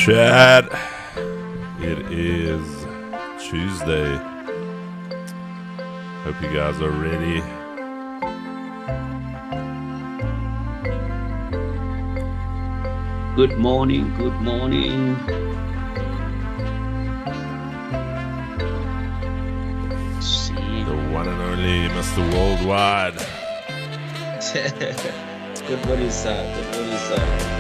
Chat, it is Tuesday. Hope you guys are ready. Good morning, good morning. Let's see. The one and only Mr. Worldwide. Good morning, sir. Good morning, sir.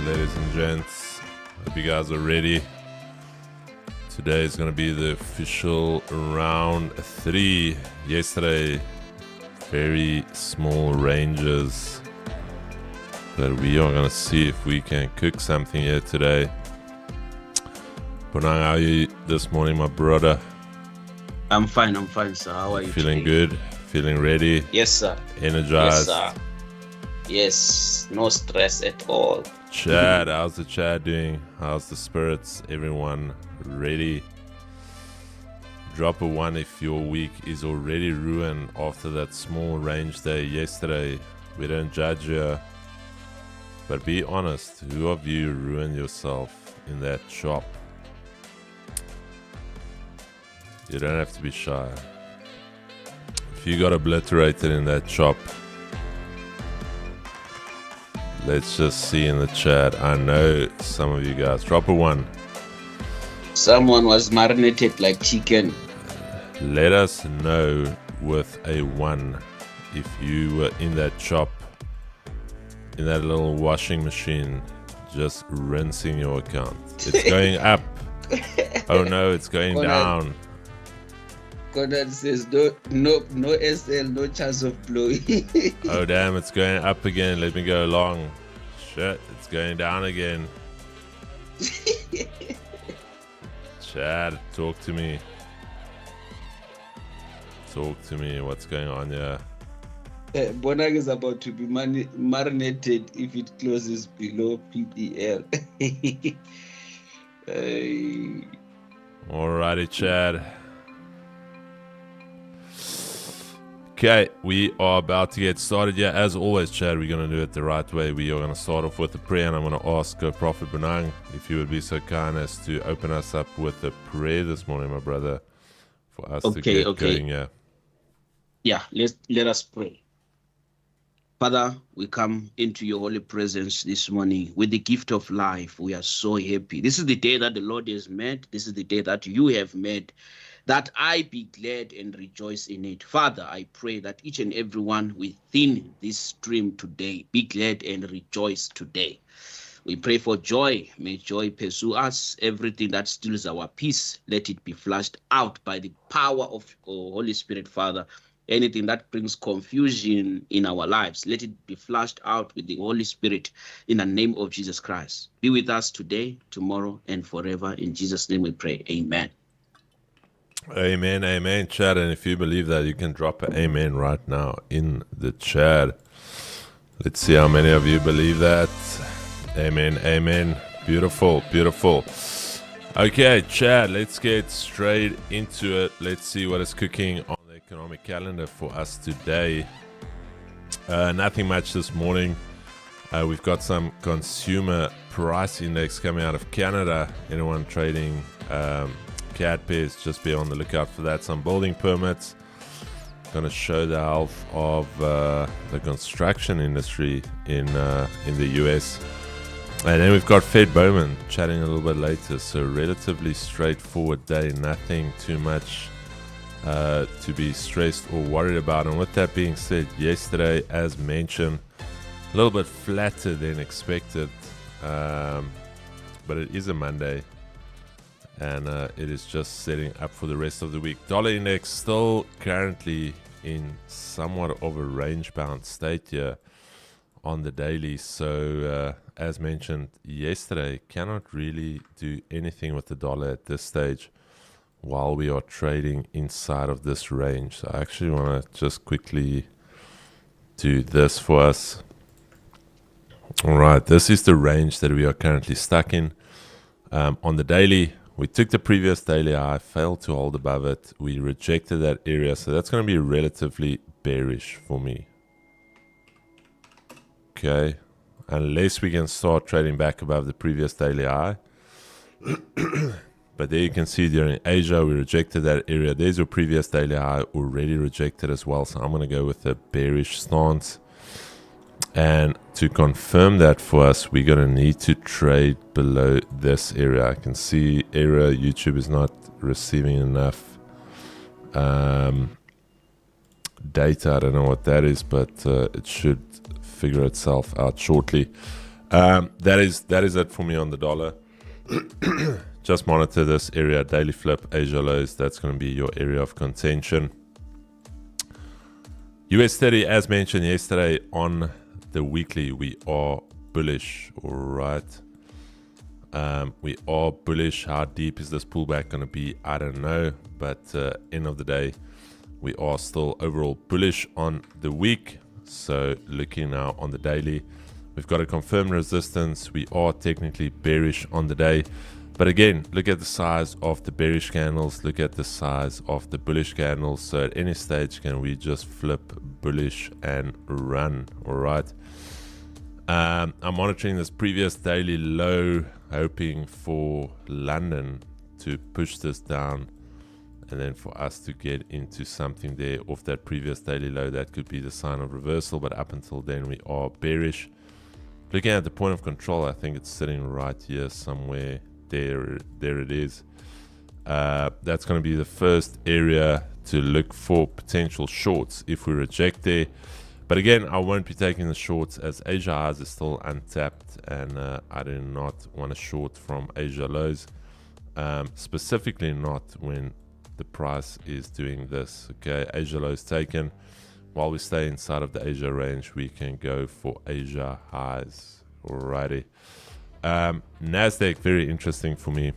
Ladies and gents, hope you guys are ready. Today is going to be the official round 3. Yesterday, very small ranges, but we are going to see if we can cook something here today. Bonang, how are you this morning, my brother? I'm fine, sir. How are you feeling today? Good? Feeling ready? Yes, sir. Energized? Yes, sir. Yes, no stress at all. Chad, how's the chat doing? How's the spirits? Everyone ready? Drop a 1 if your week is already ruined after that small range day yesterday. We don't judge you, but be honest, who of you ruined yourself in that chop? You don't have to be shy. If you got obliterated in that chop, let's just see in the chat. I know some of you guys. Drop a 1. Someone was marinated like chicken. Let us know with a 1 if you were in that chop, in that little washing machine, just rinsing your account. It's going up. Oh no, it's going down. Conrad says no SL, no chance of blowing. Oh damn, it's going up again. Let me go along. Shit, it's going down again. Chad, talk to me. Talk to me. What's going on here? Bonang is about to be marinated if it closes below PPL. Alrighty, Chad. Okay, we are about to get started. Yeah, as always, Chad, we're going to do it the right way. We are going to start off with a prayer, and I'm going to ask Prophet Bonang if you would be so kind as to open us up with a prayer this morning, my brother, for us to get going. Yeah, let us pray. Father, we come into your holy presence this morning with the gift of life. We are so happy. This is the day that the Lord has made. This is the day that you have made, that I be glad and rejoice in it. Father, I pray that each and everyone within this stream today be glad and rejoice today. We pray for joy. May joy pursue us. Everything that steals our peace, let it be flushed out by the power of Holy Spirit, Father. Anything that brings confusion in our lives, let it be flushed out with the Holy Spirit in the name of Jesus Christ. Be with us today, tomorrow, and forever. In Jesus' name we pray. Amen. Amen, amen, chat. And if you believe that, you can drop an amen right now in the chat. Let's see how many of you believe that. Amen, amen. Beautiful, beautiful. Okay, chat, let's get straight into it. Let's see what is cooking on the economic calendar for us today. Nothing much this morning. We've got some consumer price index coming out of Canada. Anyone trading CAD pairs, just be on the lookout for that. Some building permits. Going to show the health of the construction industry in the US. And then we've got Fed Bowman chatting a little bit later. So relatively straightforward day. Nothing too much to be stressed or worried about. And with that being said, yesterday, as mentioned, a little bit flatter than expected. But it is a Monday. And it is just setting up for the rest of the week. Dollar index still currently in somewhat of a range-bound state here on the daily. So as mentioned yesterday, cannot really do anything with the dollar at this stage while we are trading inside of this range. So I actually want to just quickly do this for us. All right, this is the range that we are currently stuck in. On the daily, we took the previous daily high, failed to hold above it. We rejected that area, so that's going to be relatively bearish for me. Okay, unless we can start trading back above the previous daily high. But there you can see during Asia, we rejected that area. There's your previous daily high, already rejected as well. So I'm going to go with a bearish stance. And to confirm that for us, we're going to need to trade below this area. I can see area YouTube is not receiving enough data. I don't know what that is, but it should figure itself out shortly. That is it for me on the dollar. Just monitor this area, daily flip, Asia lows. That's going to be your area of contention. US 30, as mentioned yesterday on the weekly, we are bullish. All right. We are bullish. How deep is this pullback going to be? I don't know. But end of the day, we are still overall bullish on the week. So looking now on the daily, we've got a confirmed resistance. We are technically bearish on the day. But again, look at the size of the bearish candles. Look at the size of the bullish candles. So at any stage, can we just flip bullish and run? All right. I'm monitoring this previous daily low, hoping for London to push this down. And then for us to get into something there off that previous daily low, that could be the sign of reversal. But up until then, we are bearish. Looking at the point of control, I think it's sitting right here somewhere. There it is. That's going to be the first area to look for potential shorts if we reject there. But again, I won't be taking the shorts as Asia highs is still untapped, and I do not want to short from Asia lows, specifically not when the price is doing this. Okay, Asia lows taken. While we stay inside of the Asia range, we can go for Asia highs. Alrighty. NASDAQ, very interesting for me.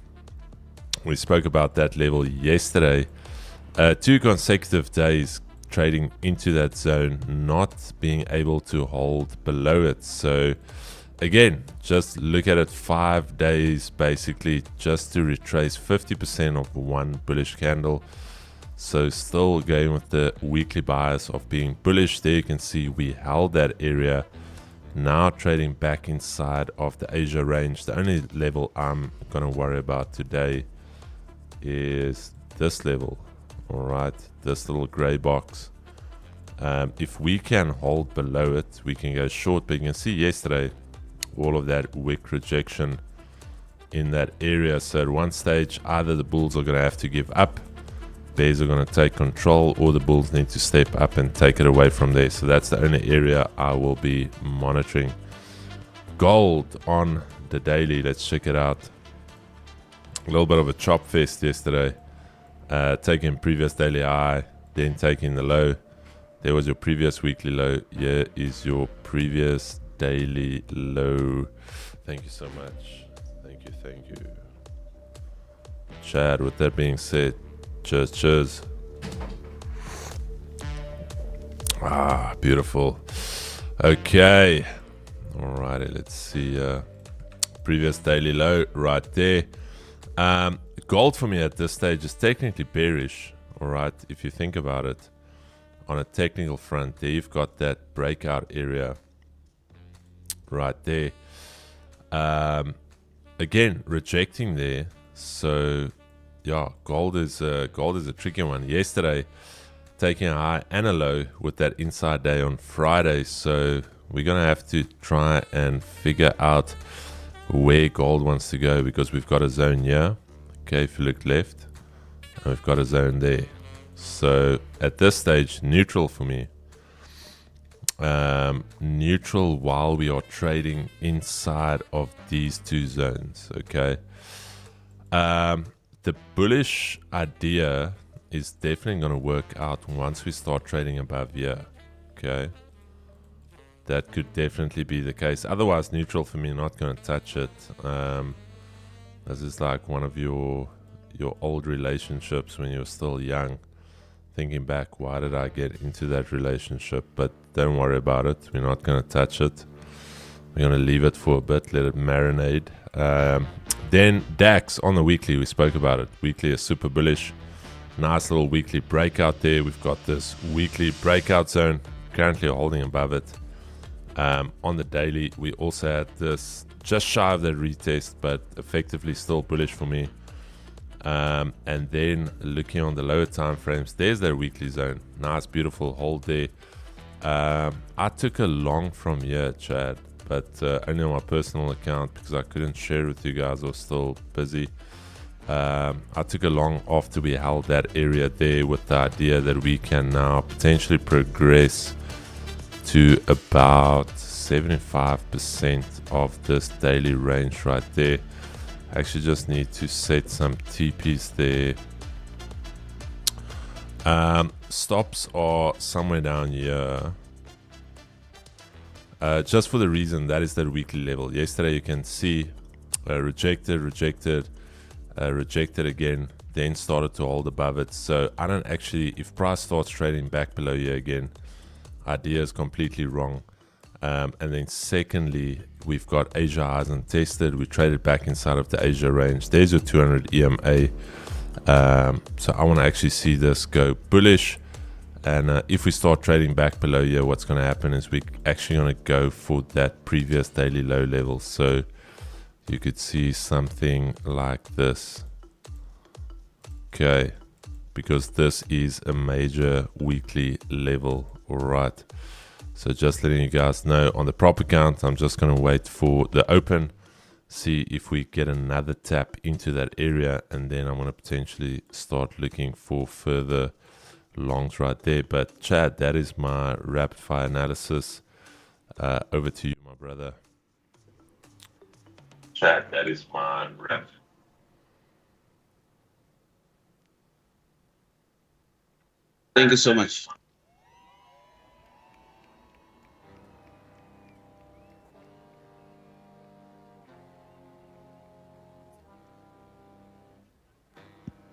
We spoke about that level yesterday. 2 consecutive days trading into that zone, not being able to hold below it. So again, just look at it 5 days basically just to retrace 50% of one bullish candle. So still going with the weekly bias of being bullish. There you can see we held that area. Now trading back inside of the Asia range. The only level I'm going to worry about today is this level. All right, this little gray box. If we can hold below it, we can go short. But you can see yesterday, all of that wick rejection in that area. So at one stage, either the bulls are going to have to give up, bears are going to take control, or the bulls need to step up and take it away from there. So that's the only area I will be monitoring. Gold on the daily, let's check it out. A little bit of a chop fest yesterday. Taking previous daily high, then taking the low. There was your previous weekly low. Here is your previous daily low. Thank you so much. Thank you. Chad, with that being said, cheers. Ah, beautiful. Okay. Alrighty, let's see. Previous daily low right there. Gold for me at this stage is technically bearish. Alright, if you think about it. On a technical front, there you've got that breakout area right there. Again, rejecting there. So yeah, gold is a tricky one. Yesterday, taking a high and a low with that inside day on Friday. So we're going to have to try and figure out where gold wants to go, because we've got a zone here. Okay, if you look left, and we've got a zone there. So at this stage, neutral for me. Neutral while we are trading inside of these two zones. Okay. The bullish idea is definitely going to work out once we start trading above here. Okay. that could definitely be the case. Otherwise, neutral for me, not going to touch it. This is like one of your old relationships when you were still young. Thinking back, why did I get into that relationship? But don't worry about it. We're not going to touch it. We're going to leave it for a bit, let it marinate. Then DAX on the weekly, we spoke about it. Weekly is super bullish. Nice little weekly breakout there. We've got this weekly breakout zone, currently holding above it. On the daily, we also had this just shy of that retest, but effectively still bullish for me. And then looking on the lower time frames, there's their weekly zone. Nice, beautiful hold there. I took a long from here, Chad, but only on my personal account because I couldn't share with you guys. I was still busy. I took a long after we held that area there with the idea that we can now potentially progress to about 75% of this daily range right there. I actually just need to set some TPs there. Stops are somewhere down here. Just for the reason that is the weekly level. Yesterday you can see rejected again, then started to hold above it. So I don't actually, if price starts trading back below here again, idea is completely wrong. And then secondly, we've got Asia highs untested. We traded back inside of the Asia range. There's your 200 EMA. So I want to actually see this go bullish. And if we start trading back below here, what's going to happen is we're actually going to go for that previous daily low level. So you could see something like this. Okay, because this is a major weekly level. All right. So just letting you guys know on the prop account, I'm just going to wait for the open, see if we get another tap into that area, and then I'm going to potentially start looking for further longs right there. But Chad, that is my rapid fire analysis. Over to you, my brother. Chad, that is my rapid. Thank you so much.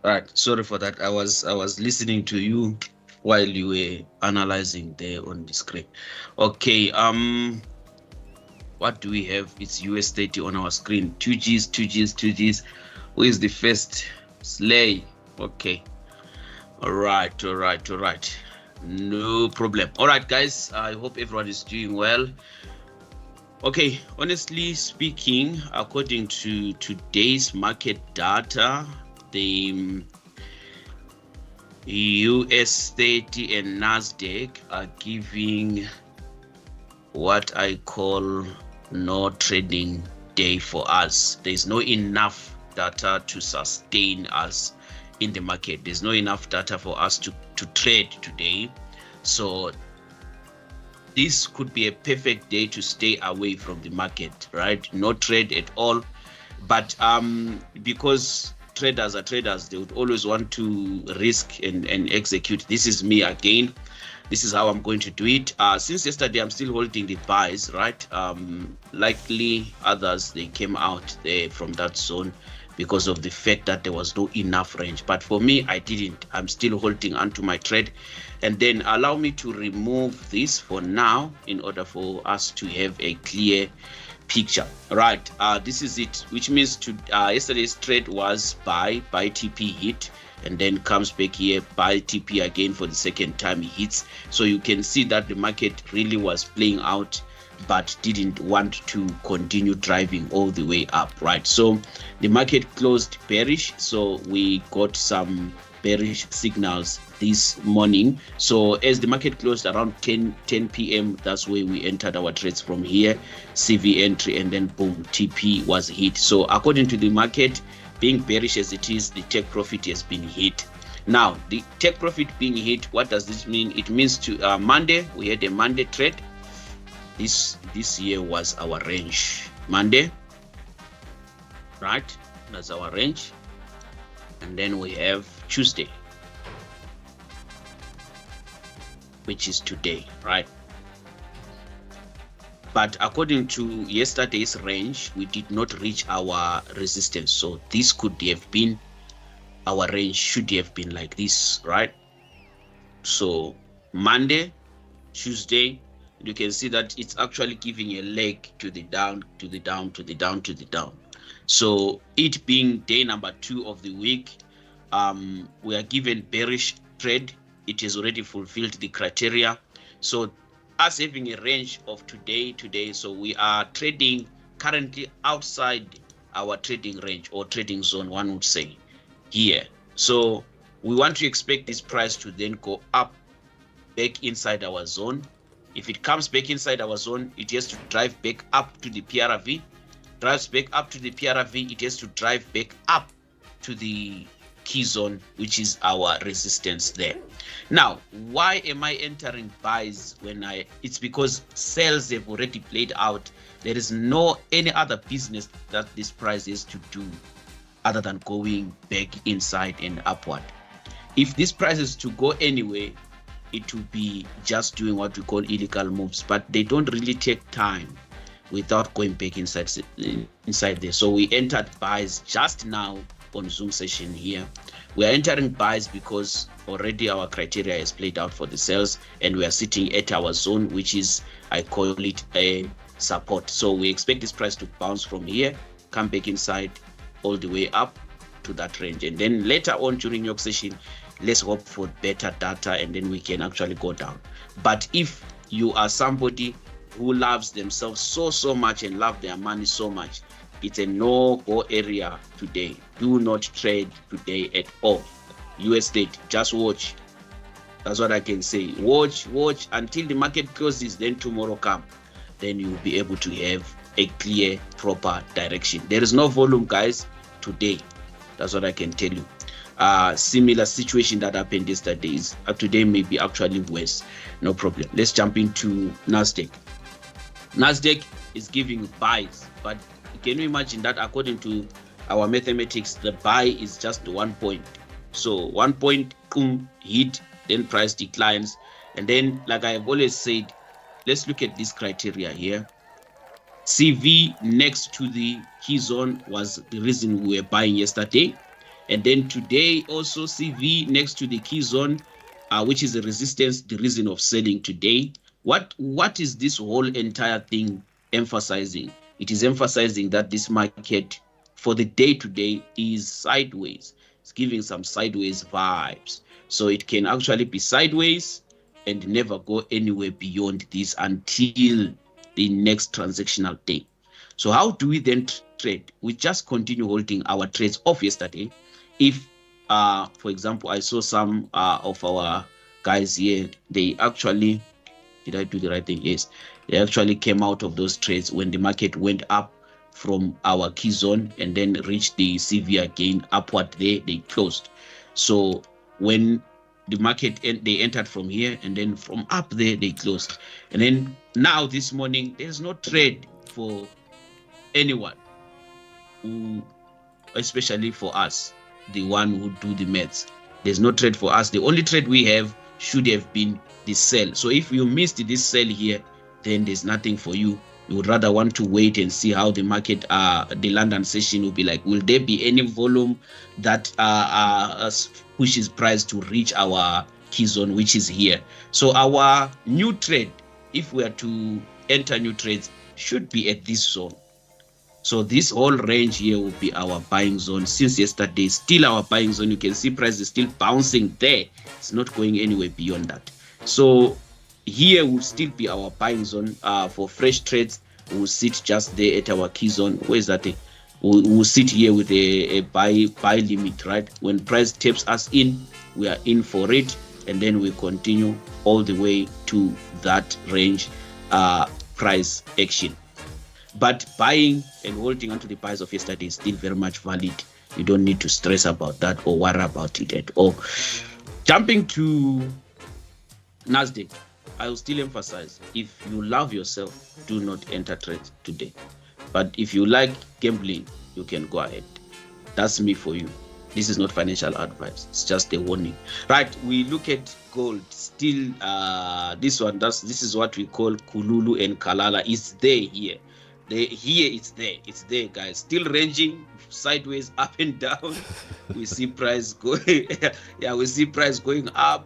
Right, sorry for that. I was listening to you while you were analyzing there on the screen. Okay, what do we have? It's US30 on our screen. 2Gs. Who is the first? Slay. Okay. All right. No problem. All right, guys. I hope everyone is doing well. Okay, honestly speaking, according to today's market data, the US30 and NASDAQ are giving what I call no trading day for us. There's no enough data to sustain us in the market. There's no enough data for us to trade today. So this could be a perfect day to stay away from the market, right? No trade at all. But because traders are traders, they would always want to risk and execute. This is me again. This is how I'm going to do it. Since yesterday, I'm still holding the buys, right? Likely others, they came out there from that zone because of the fact that there was no enough range. But for me, I didn't. I'm still holding onto my trade. And then allow me to remove this for now in order for us to have a clear picture. Right, this is it, which means to yesterday's trade was buy TP hit, and then comes back here, buy TP again for the second time it hits. So you can see that the market really was playing out but didn't want to continue driving all the way up, right? So the market closed bearish, so we got some bearish signals this morning. So as the market closed around 10 p.m, that's where we entered our trades from here, CV entry, and then boom, TP was hit. So according to the market, being bearish as it is, the take profit has been hit. Now the take profit being hit, what does this mean? It means to Monday, we had a Monday trade. This year was our range. Monday, right? That's our range. And then we have Tuesday, which is today, right? But according to yesterday's range, we did not reach our resistance. So this could have been, our range should have been like this, right? So Monday, Tuesday, you can see that it's actually giving a leg to the down, to the down, to the down, to the down. So it being day number 2 of the week, we are given bearish trade. It has already fulfilled the criteria. So us having a range of today, so we are trading currently outside our trading range or trading zone, one would say here. So we want to expect this price to then go up back inside our zone. If it comes back inside our zone, it has to drive back up to the PRV. Drives back up to the PRV, it has to drive back up to the key zone, which is our resistance there. Now, why am I entering buys when it's because sales have already played out. There is no any other business that this price is to do other than going back inside and upward. If this price is to go anyway, it will be just doing what we call illegal moves, but they don't really take time without going back inside there. So we entered buys just now on Zoom session here. We are entering buys because already our criteria is played out for the sales, and we are sitting at our zone, which is, I call it a support. So we expect this price to bounce from here, come back inside all the way up to that range, and then later on during your session, let's hope for better data, and then we can actually go down. But if you are somebody who loves themselves so much and love their money so much, it's a no-go area today. Do not trade today at all. US state, just watch. That's what I can say. Watch until the market closes, then tomorrow come. Then you'll be able to have a clear, proper direction. There is no volume, guys, today. That's what I can tell you. Similar situation that happened yesterday is today may be actually worse. No problem. Let's jump into NASDAQ. NASDAQ is giving buys, but can you imagine that according to our mathematics, the buy is just 1 point. So 1 point hit, then price declines. And then, like I have always said, let's look at this criteria here. CV next to the key zone was the reason we were buying yesterday. And then today also CV next to the key zone, which is a resistance, the reason of selling today. What is this whole entire thing emphasizing? It is emphasizing that this market for the day today is sideways. It's giving some sideways vibes. So it can actually be sideways and never go anywhere beyond this until the next transactional day. So how do we then trade? We just continue holding our trades off yesterday. If, for example, I saw some of our guys here, they actually, did I do the right thing? Yes. They actually came out of those trades when the market went up from our key zone and then reached the CV again upward there, they closed. So when the market, they entered from here and then from up there, they closed. And then now this morning, there's no trade for anyone, especially for us, the one who do the maths. There's no trade for us. The only trade we have should have been the sell. So if you missed this sell here, then there's nothing for you. You would rather want to wait and see how the market, the London session will be like. Will there be any volume that pushes price to reach our key zone, which is here? So our new trade, if we are to enter new trades, should be at this zone. So this whole range here will be our buying zone. Since yesterday, still our buying zone. You can see price is still bouncing there. It's not going anywhere beyond that. So here will still be our buying zone. For fresh trades, we'll sit just there at our key zone. Where is that? We'll sit here with a buy limit, right? When price taps us in, we are in for it, and then we continue all the way to that range price action. But buying and holding onto the buys of yesterday is still very much valid. You don't need to stress about that or worry about it at all. Jumping to NASDAQ, I will still emphasize, if you love yourself, do not enter trades today. But if you like gambling, you can go ahead. That's me for you. This is not financial advice. It's just a warning. Right, we look at gold still this is what we call Kululu and Kalala. It's there here. Here it's there, guys. Still ranging sideways, up and down. We see price going yeah, we see price going up,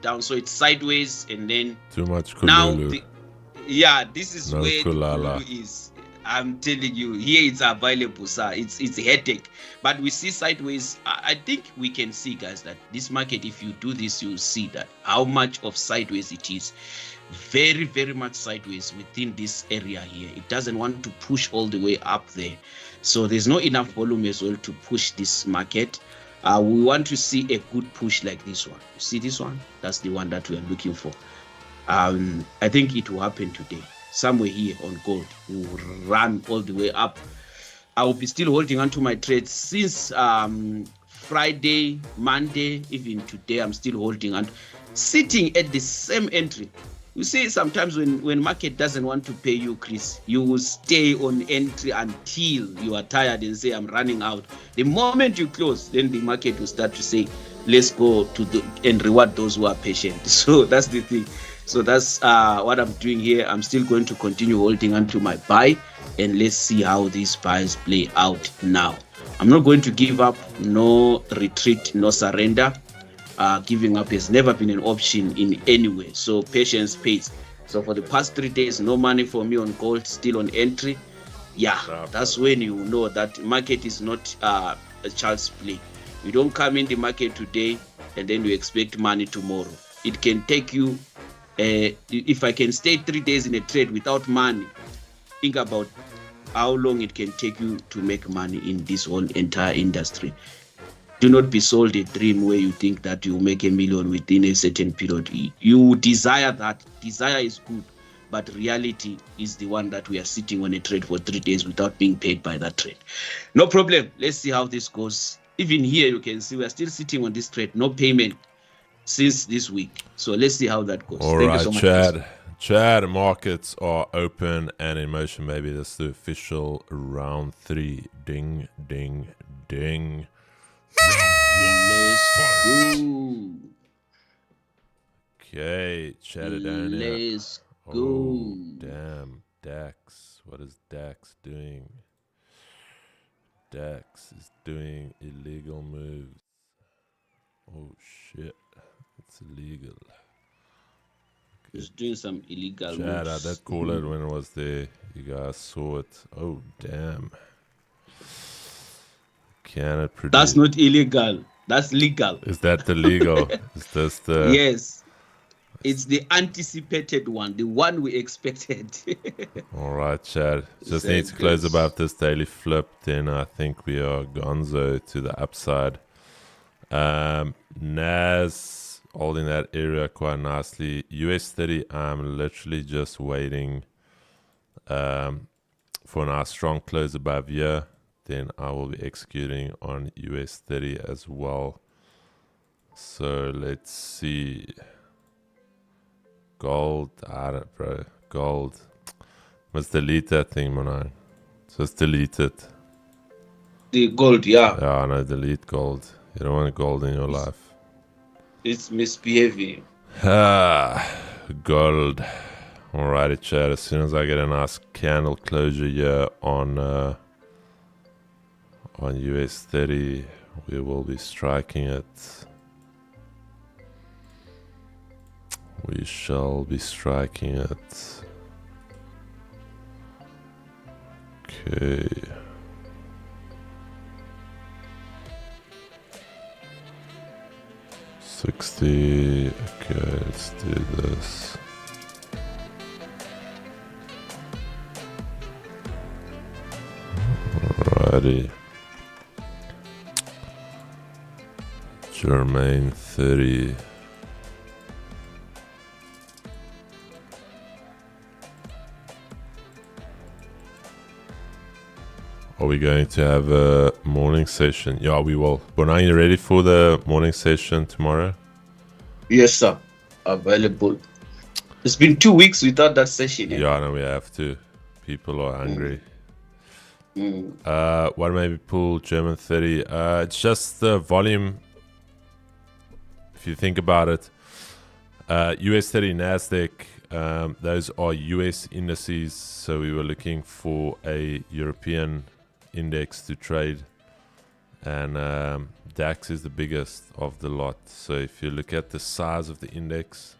down. So it's sideways, and then too much Kululu. Now this is no where Kulala. the Kululu is. I'm telling you, here it's available, sir. It's a headache, but we see sideways. I think we can see, guys, that this market, if you do this, you'll see that how much of sideways it is. Very, very much sideways within this area here. It doesn't want to push all the way up there, so there's not enough volume as well to push this market. We want to see a good push like this one. You see this one? That's the one that we are looking for. I think it will happen today. Somewhere here on gold will run all the way up. I will be still holding on to my trades since Friday, Monday, even today. I'm still holding on, sitting at the same entry. You see, sometimes when market doesn't want to pay you, Chris, you will stay on entry until you are tired and say, I'm running out. The moment you close, then the market will start to say, let's go and reward those who are patient. So that's the thing. So that's what I'm doing here. I'm still going to continue holding onto my buy, and let's see how these buys play out now. I'm not going to give up. No retreat, no surrender. Giving up has never been an option in any way. So patience pays. So for the past 3 days, no money for me on gold, still on entry. Yeah, that's when you know that market is not a child's play. You don't come in the market today and then you expect money tomorrow. It can take you, if I can stay 3 days in a trade without money, think about how long it can take you to make money in this whole entire industry. Do not be sold a dream where you think that you make $1 million within a certain period. You desire that. Desire is good, but reality is the one that we are sitting on a trade for 3 days without being paid by that trade. No problem. Let's see how this goes. Even here, you can see we are still sitting on this trade, no payment since this week. So let's see how that goes. All Thank right, you so much. Chad, markets are open and in motion, baby. That's the official round 3. Ding, ding, ding. Let's go. Okay, chat it down here. Let's go. Oh, damn. DAX. What is DAX doing? DAX is doing illegal moves. Oh, shit. It's illegal. It's doing some illegal Chad, moves. I did call it when it was there. You guys saw it. Oh, damn. Can it produce? That's not illegal. That's legal. Is that the legal? Is this the... Yes. It's the anticipated one, the one we expected. All right, Chad. Just need to close above this daily flip. Then I think we are gonzo to the upside. NAS holding that area quite nicely. US 30, I'm literally just waiting for a nice strong close above here. Then I will be executing on US 30 as well. So let's see. Gold, bro. Gold. Must delete that thing, man. Just delete it. The gold, yeah. Yeah, no, delete gold. You don't want gold in your life. It's misbehaving. Gold. Alrighty, chat. As soon as I get a nice candle closure here on US 30, we will be striking it. We shall be striking it. Okay. $60. Okay, let's do this. Alrighty. Germain 30. Are we going to have a morning session? Yeah, we will. Bonan, you ready for the morning session tomorrow? Yes, sir. Available. It's been 2 weeks without that session. Yeah, no, we have to. People are hungry. What maybe pull German 30? It's just the volume. If if you think about it, US 30 NASDAQ, those are US indices. So we were looking for a European index to trade, and DAX is the biggest of the lot. So if you look at the size of the index,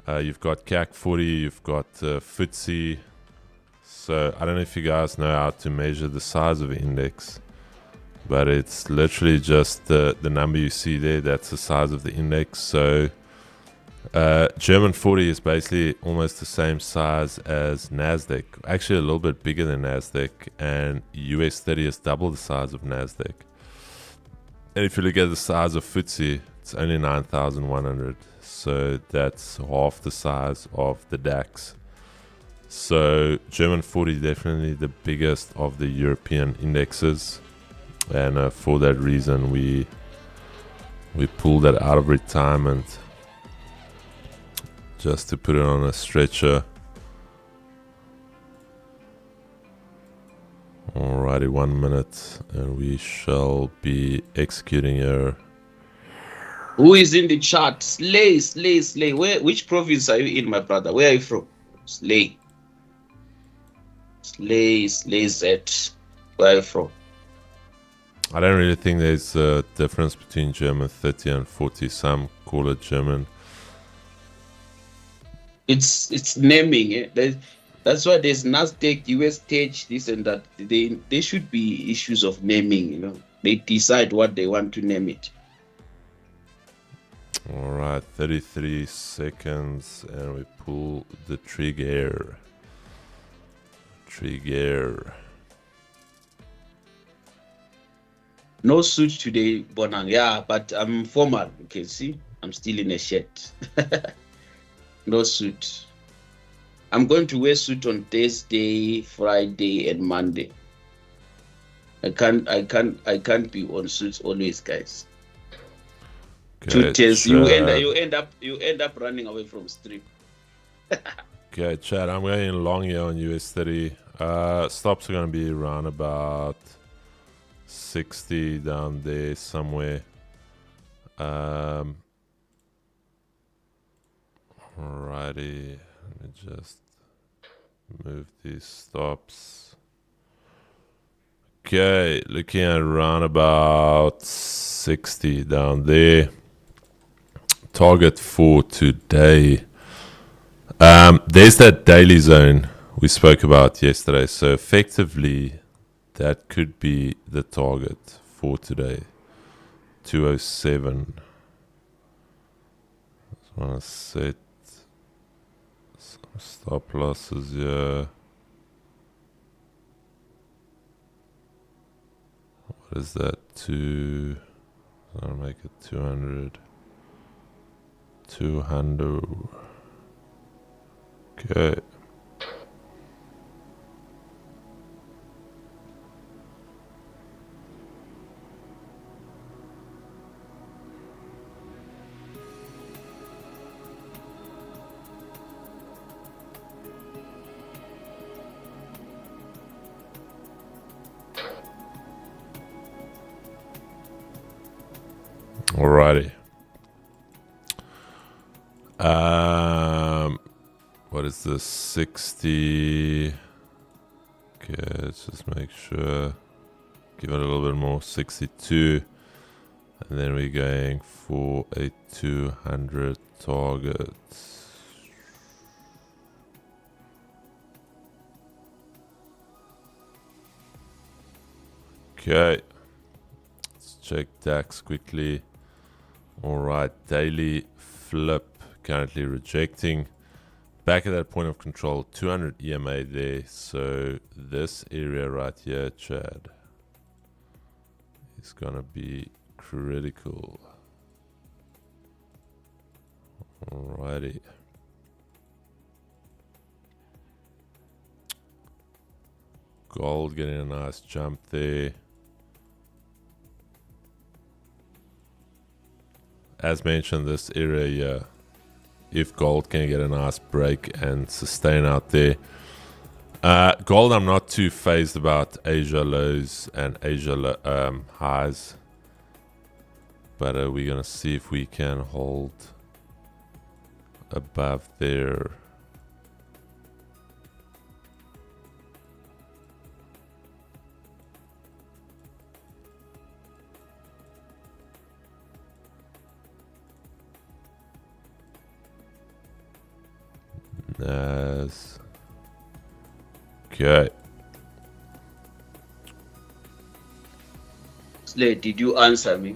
you've got CAC 40, you've got FTSE. So I don't know if you guys know how to measure the size of an index, but it's literally just the number you see there. That's the size of the index. So German 40 is basically almost the same size as NASDAQ, actually a little bit bigger than NASDAQ, and US 30 is double the size of NASDAQ. And if you look at the size of FTSE, it's only 9,100, so that's half the size of the DAX. So German 40 is definitely the biggest of the European indexes, and for that reason we pulled that out of retirement just to put it on a stretcher. Alrighty, 1 minute and we shall be executing here. Who is in the chat? Slay. Which province are you in, my brother? Where are you from? Slay Z. Where are you from? I don't really think there's a difference between German 30 and 40. Some call it German. It's naming. Eh? That's why there's NASDAQ, US stage, this and that. They should be issues of naming. You know, they decide what they want to name it. All right, 33 seconds, and we pull the trigger. No suit today, Bonang. Yeah, but I'm formal. You can see I'm still in a shirt. No suit. I'm going to wear suit on Thursday, Friday, and Monday. I can't be on suits always, guys. Okay, you end up running away from stream. Okay, chat. I'm going long here on US 30. Stops are going to be around about 60 down there somewhere. Alrighty, let me just move these stops. Okay, looking at around about 60 down there. Target for today. There's that daily zone we spoke about yesterday. So effectively, that could be the target for today. 207. Just want to set some stop losses here. What is that? I'll make it 200. 200. Okay. Alrighty. What is this? 60. Okay, let's just make sure. Give it a little bit more. 62. And then we're going for a 200 target. Okay. Let's check DAX quickly. Alright, daily flip currently rejecting. Back at that point of control, 200 EMA there. So this area right here, Chad, is gonna be critical. Alrighty. Gold getting a nice jump there. As mentioned, this area here, if gold can get a nice break and sustain out there. Gold, I'm not too phased about Asia lows and Asia highs. but we're gonna see if we can hold above there. Nice. Okay. Slade, did you answer me?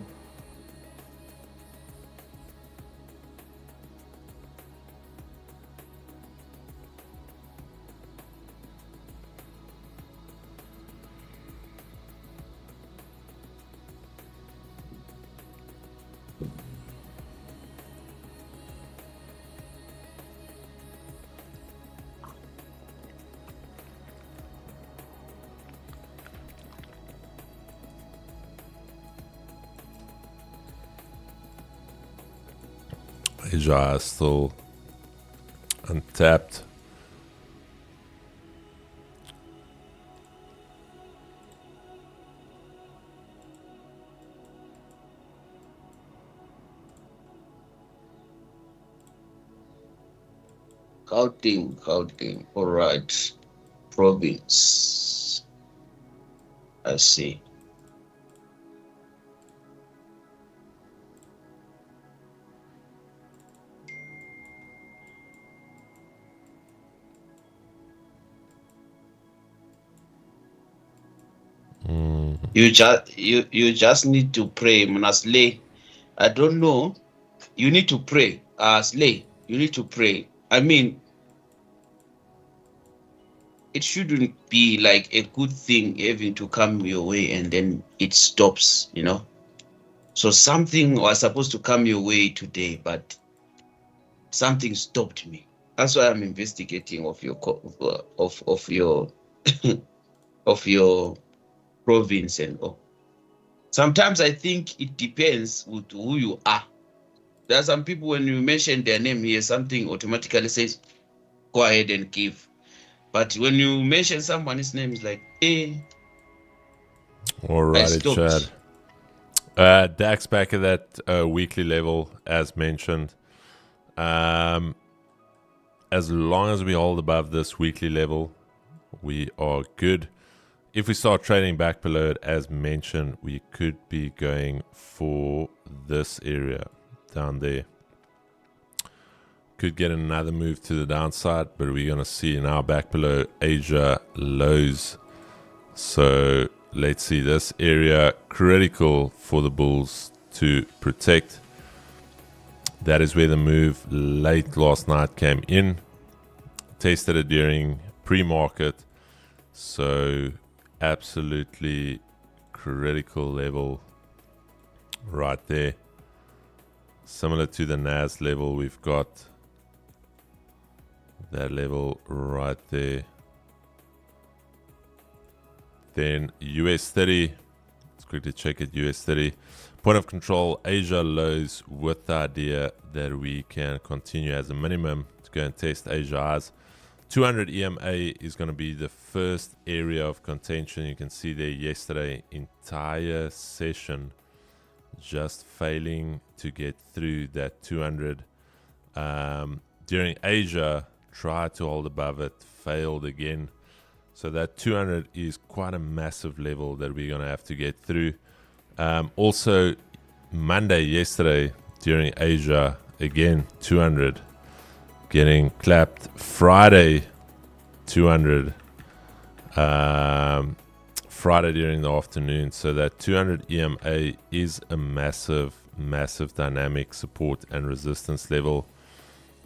Asia is still untapped. Counting. All right. Province. I see. You just need to pray, Slay. I don't know. You need to pray. Slay, you need to pray. I mean, it shouldn't be like a good thing having to come your way and then it stops, you know. So something was supposed to come your way today, but something stopped me. That's why I'm investigating of your of your of your province and all. Sometimes I think it depends with who you are. There are some people, when you mention their name here, something automatically says, go ahead and give. But when you mention someone's name, it's like, Alrighty, Chad. DAX back at that weekly level, as mentioned. As long as we hold above this weekly level, we are good. If we start trading back below it, as mentioned, we could be going for this area down there. Could get another move to the downside, but we're going to see now back below Asia lows. So let's see, this area critical for the bulls to protect. That is where the move late last night came in. Tested it during pre-market. So absolutely critical level right there. Similar to the NAS level, we've got that level right there. Then US 30. Let's quickly check it. US 30. Point of control, Asia lows, with the idea that we can continue as a minimum to go and test Asia highs. 200 EMA is going to be the first area of contention. You can see there yesterday, entire session just failing to get through that 200. During Asia, tried to hold above it, failed again. So that 200 is quite a massive level that we're going to have to get through. Also, Monday, yesterday, during Asia, again, 200. Getting clapped. Friday, 200. Friday during the afternoon. So that 200 EMA is a massive dynamic support and resistance level.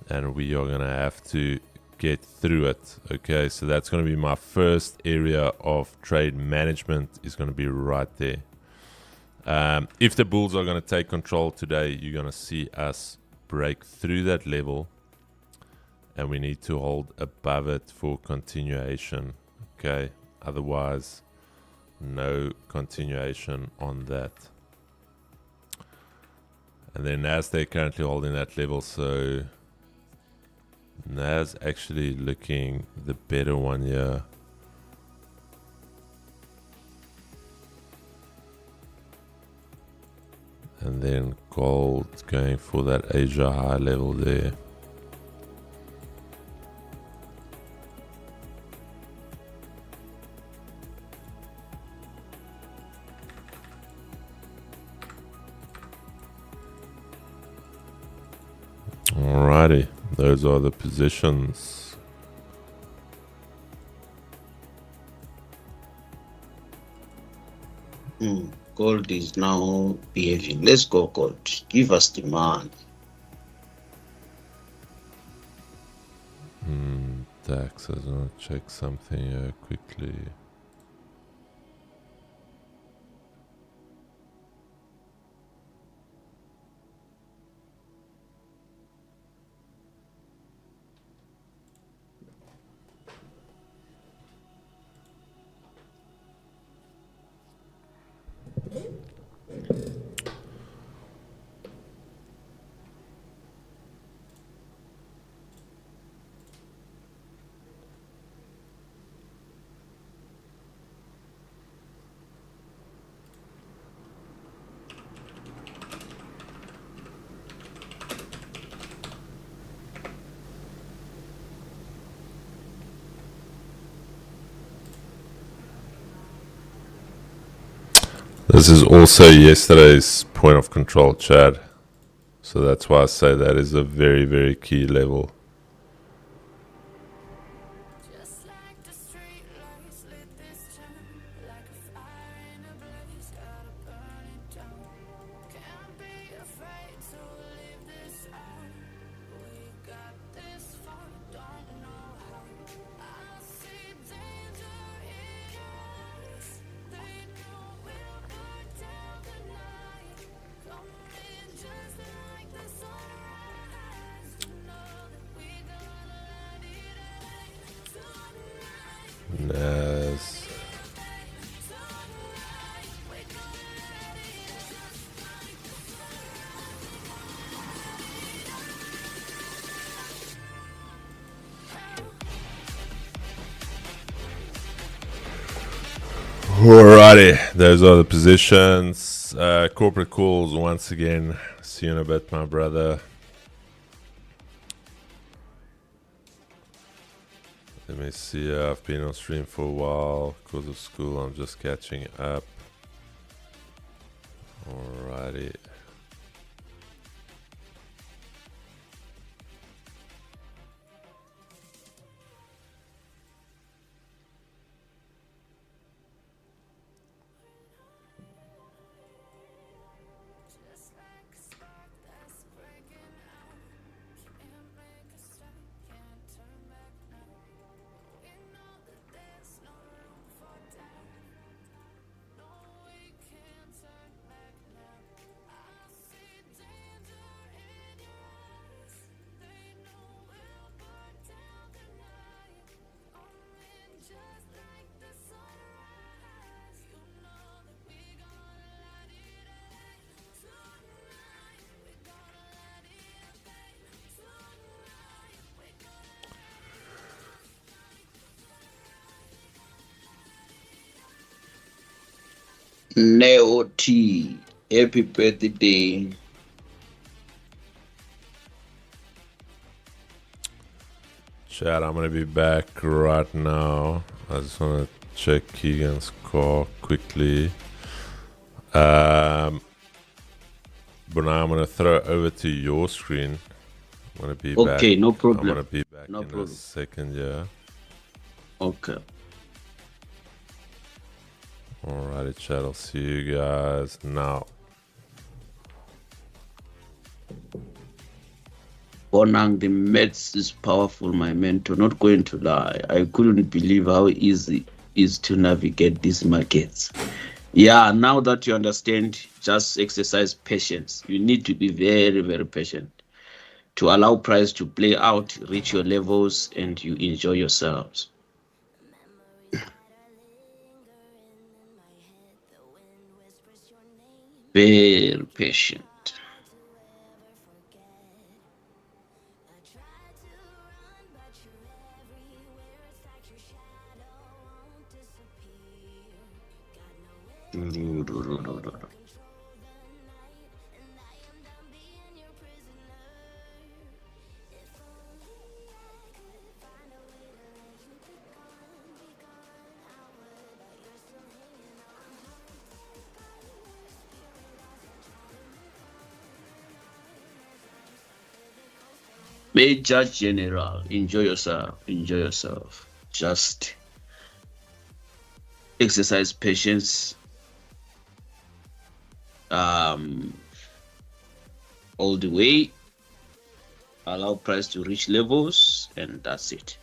And we are going to have to get through it. Okay, so that's going to be my first area of trade management, is going to be right there. If the bulls are going to take control today, you're going to see us break through that level, and we need to hold above it for continuation. Okay, otherwise no continuation on that. And then NASDAQ currently holding that level, so NAS actually looking the better one here. And then gold going for that Asia high level there. Alrighty, those are the positions. Gold is now behaving. Let's go gold. Give us demand. DAX, I just want to check something here quickly. This is also yesterday's point of control, Chad. So that's why I say that is a very, very key level. Nas. Alrighty, those are the positions. Corporate calls once again. See you in a bit, my brother. Let me see. I've been on stream for a while because of school. I'm just catching up. Alrighty. Neo T, happy birthday. Chat, I'm gonna be back right now. I just wanna check Keegan's call quickly. But now I'm gonna throw it over to your screen. I'm gonna be back. Okay, no problem. I'm gonna be back No in a problem. second, yeah. Okay. Alrighty, chat. I'll see you guys now. Bonang, the Mets is powerful, my mentor. Not going to lie. I couldn't believe how easy it is to navigate these markets. Yeah, now that you understand, just exercise patience. You need to be very, very patient to allow price to play out, reach your levels, and you enjoy yourselves. Very patient. Major General, enjoy yourself. Enjoy yourself. Just exercise patience. All the way. Allow price to reach levels, and that's it.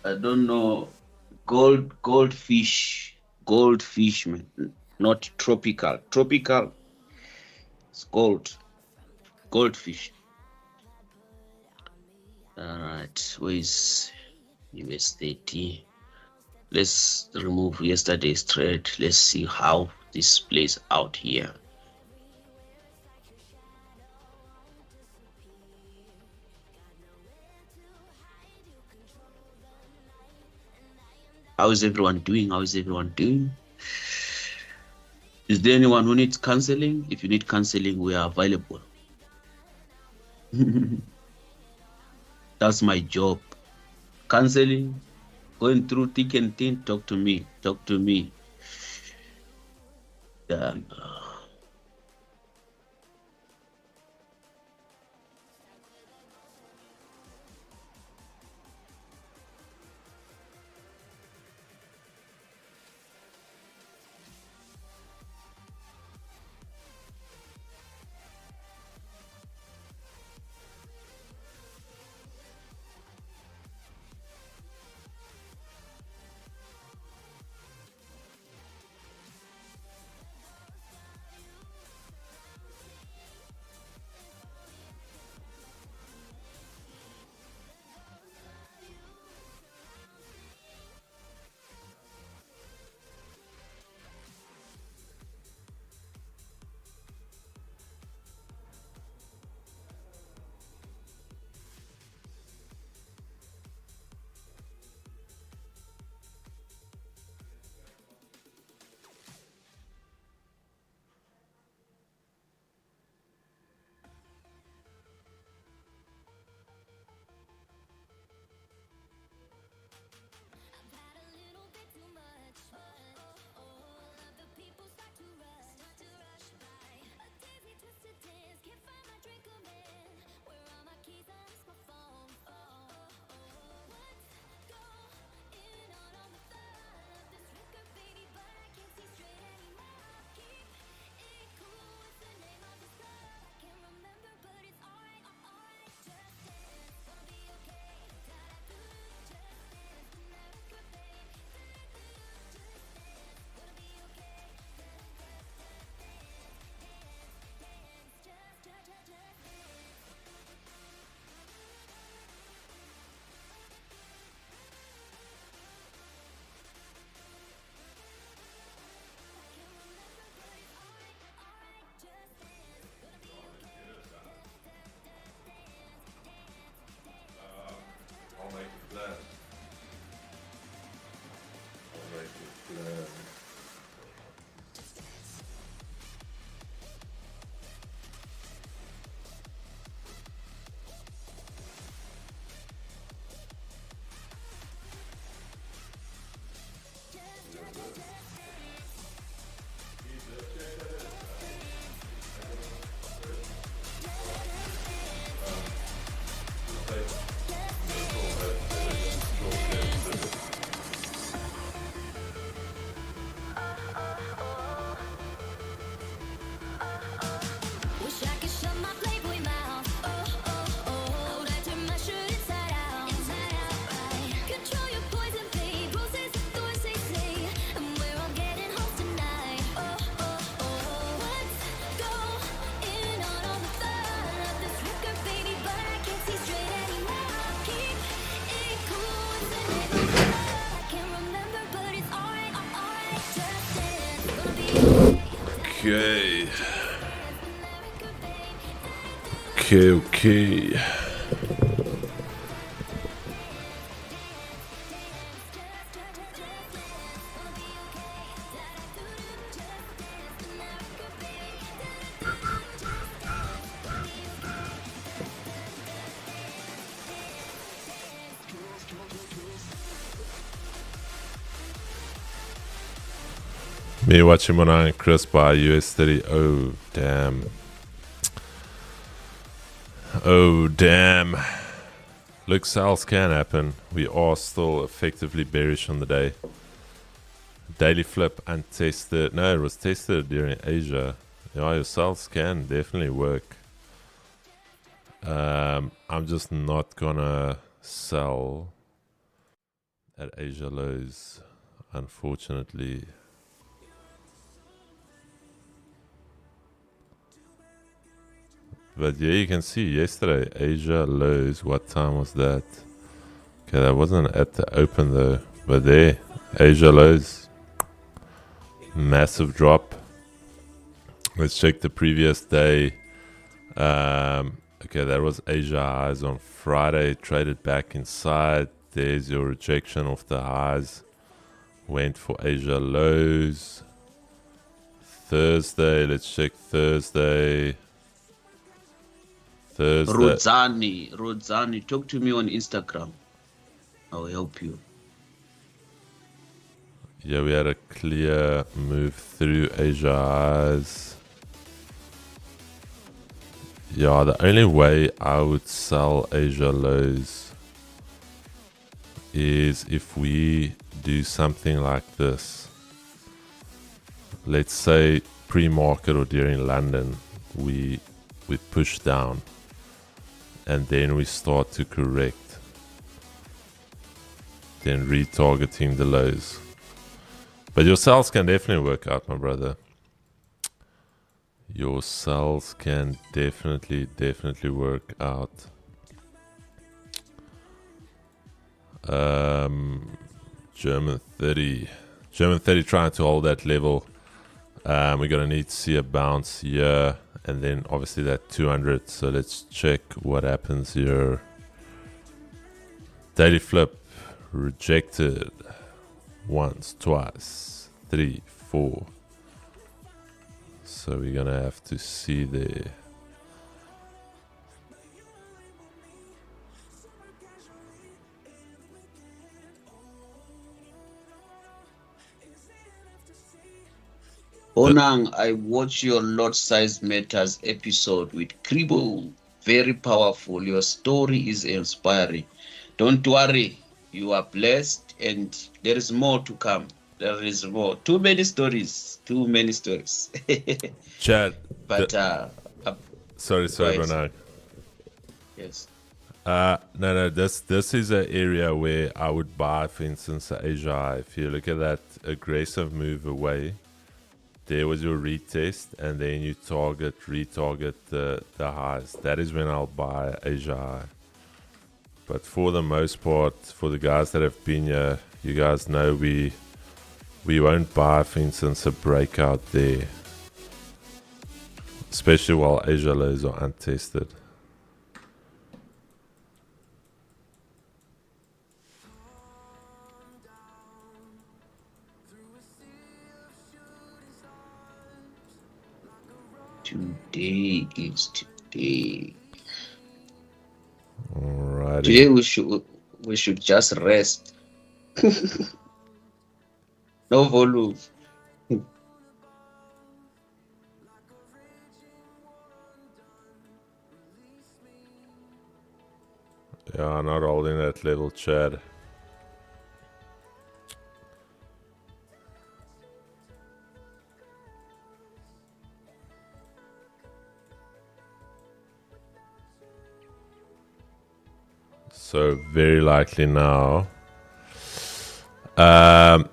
I don't know. Goldfish, man. Not tropical. Tropical, it's goldfish. All right, where is US30? Let's remove yesterday's trade. Let's see how this plays out here. How is everyone doing? Is there anyone who needs counseling? If you need counseling, we are available. That's my job. Counseling, going through thick and thin, talk to me. Yeah. Okay. Okay. Me watching Monan and Chris buy US30. Oh, damn. Oh, damn. Look, sales can happen. We are still effectively bearish on the day. Daily flip untested. No, it was tested during Asia. Yeah, your sales can definitely work. I'm just not gonna sell at Asia lows, unfortunately. But yeah, you can see yesterday, Asia lows. What time was that? Okay, that wasn't at the open though. But there, Asia lows. Massive drop. Let's check the previous day. Okay, that was Asia highs on Friday. Traded back inside. There's your rejection of the highs. Went for Asia lows. Thursday, let's check Thursday. Rodzani, talk to me on Instagram. I'll help you. Yeah, we had a clear move through Asia highs. Yeah, the only way I would sell Asia lows is if we do something like this. Let's say pre-market or during London, we push down and then we start to correct, then retargeting the lows. But your sales can definitely work out, my brother. Your sales can definitely work out. German 30 trying to hold that level. We're gonna need to see a bounce here, and then obviously that 200. So let's check what happens here. Daily flip rejected once, twice, 3, 4. So we're gonna have to see there. Onang, I watched your lot size matters episode with Kribo. Very powerful. Your story is inspiring. Don't worry, you are blessed, and there is more to come. There is more. Too many stories. Chad. But sorry, Bernard. Yes. No. This is an area where I would buy, for instance, Asia. If you look at that aggressive move away, there was your retest, and then you retarget the highs. That is when I'll buy Asia. But for the most part, for the guys that have been here, you guys know we won't buy, for instance, a breakout there, especially while Asia lows are untested. Today is today. Alrighty. Today we should just rest. No volume. Yeah, not holding that level, Chad. So very likely now.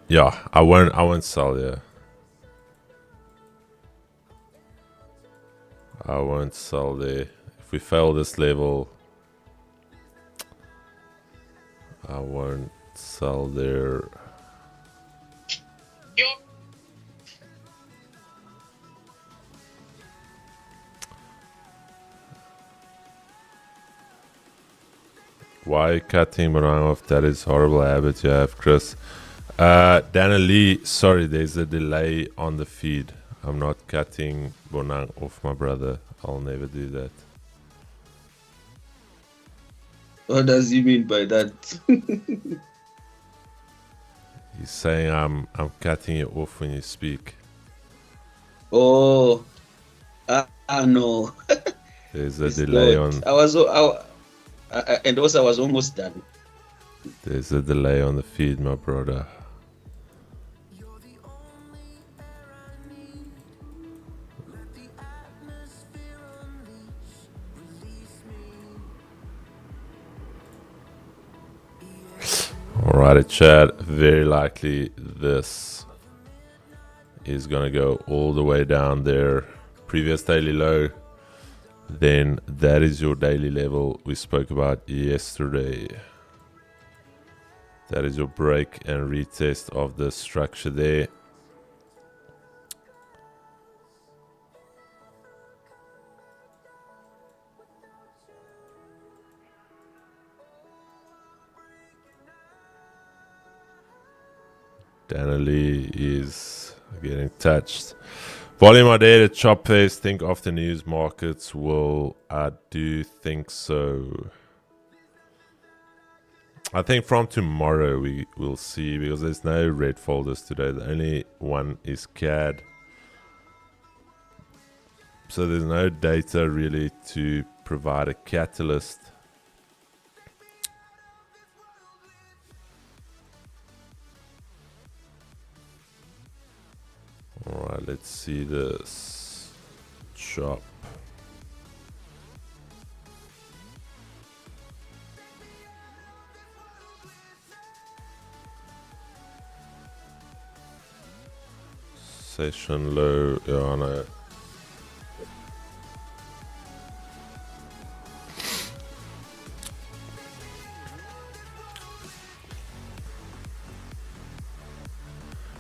Yeah, I won't sell here. I won't sell there. If we fail this level, I won't sell there. Why cutting Morang off? That is horrible habit you have, Chris. Dana Lee, sorry, there's a delay on the feed. I'm not cutting Bonang off, my brother. I'll never do that. What does he mean by that? He's saying I'm cutting you off when you speak. Oh, no. There's a It's delay not. on. And also I was almost done. There's a delay on the feed, my brother. Alrighty, chat. Very likely this is gonna go all the way down there. Previous daily low. Then that is your daily level we spoke about yesterday. That is your break and retest of the structure there. Danley is getting touched. Volume are there at chop face. Think of the news markets will. I do think so. I think from tomorrow we will see, because there's no red folders today. The only one is CAD. So there's no data really to provide a catalyst. Alright, let's see this chop. Session low, yeah, no.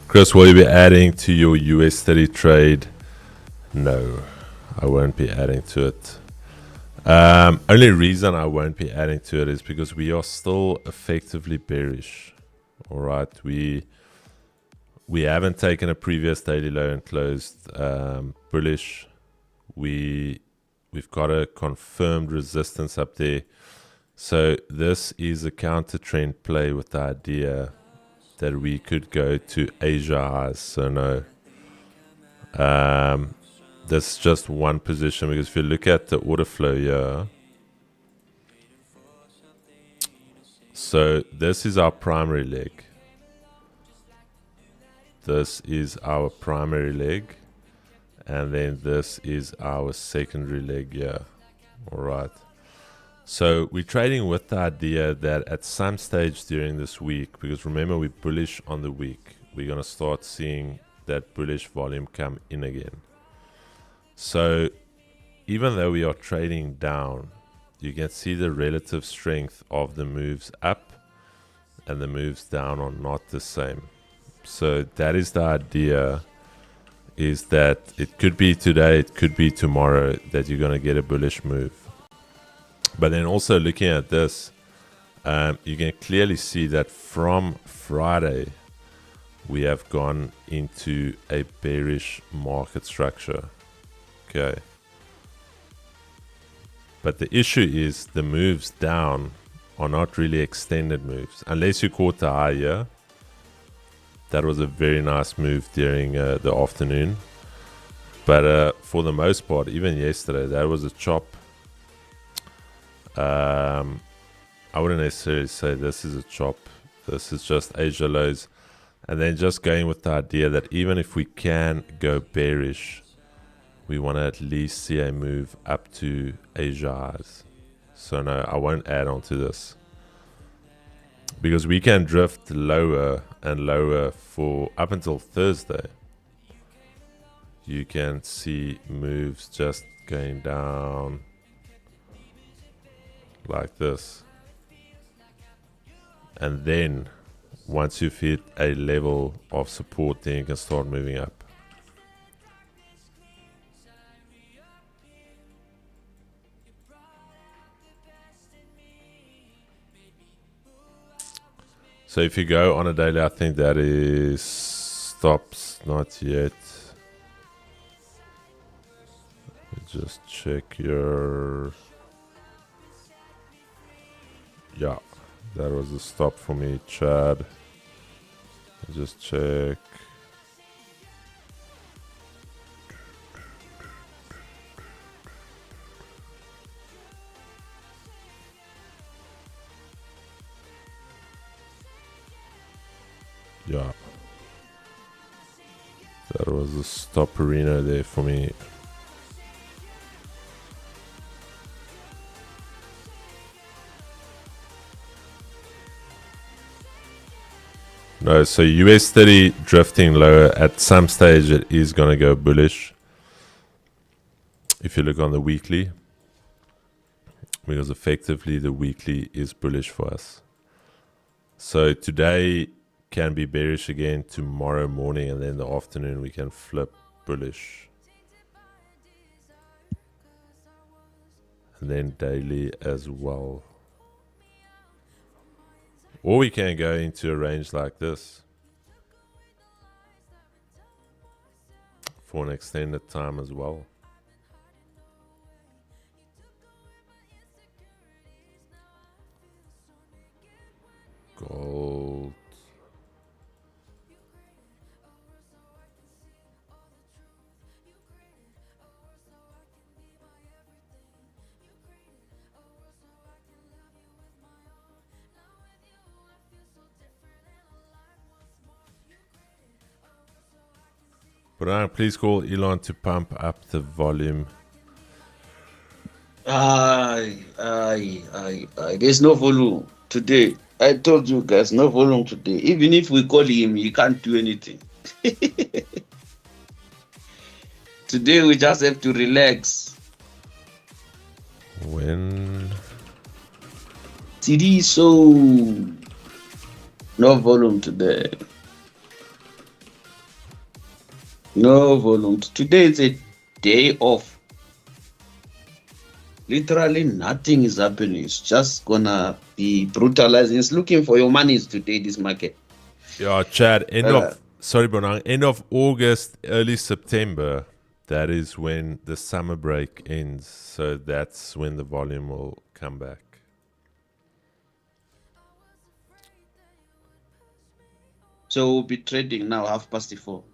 Chris, will you be adding to your US30 trade? No, I won't be adding to it. Only reason I won't be adding to it is because we are still effectively bearish. All right, we haven't taken a previous daily low and closed bullish. We've got a confirmed resistance up there. So this is a counter trend play with the idea that we could go to Asia highs. So no, that's just one position, because if you look at the order flow here, so this is our primary leg. This is our primary leg, and then this is our secondary leg here. All right. So we're trading with the idea that at some stage during this week, because remember we're bullish on the week, we're going to start seeing that bullish volume come in again. So even though we are trading down, you can see the relative strength of the moves up and the moves down are not the same. So that is the idea, is that it could be today, it could be tomorrow that you're going to get a bullish move. But then also looking at this, you can clearly see that from Friday, we have gone into a bearish market structure. Okay. But the issue is the moves down are not really extended moves. Unless you caught the high here. That was a very nice move during the afternoon. But for the most part, even yesterday, that was a chop. I wouldn't necessarily say this is a chop. This is just Asia lows. And then just going with the idea that even if we can go bearish, we want to at least see a move up to Asia highs. So no, I won't add on to this, because we can drift lower and lower for up until Thursday. You can see moves just going down like this, and then once you've hit a level of support, then you can start moving up. So if you go on a daily, I think that is stops, not yet. Just check your... Yeah, that was a stop for me, Chad. Just check. Yeah. That was a stopperino there for me. No, so US 30 drifting lower. At some stage, it is going to go bullish. If you look on the weekly, because effectively the weekly is bullish for us. So today can be bearish again tomorrow morning, and then the afternoon we can flip bullish. And then daily as well. Or we can go into a range like this for an extended time as well. Gold. Brian, please call Elon to pump up the volume. There's no volume today. I told you guys, no volume today. Even if we call him, he can't do anything. Today we just have to relax. When? TD, so no volume today. No volume. Today is a day off. Literally nothing is happening. It's just gonna be brutalizing. It's looking for your monies today, this market. Yeah, Chad, end of August, early September, that is when the summer break ends. So that's when the volume will come back. So we'll be trading now 4:30.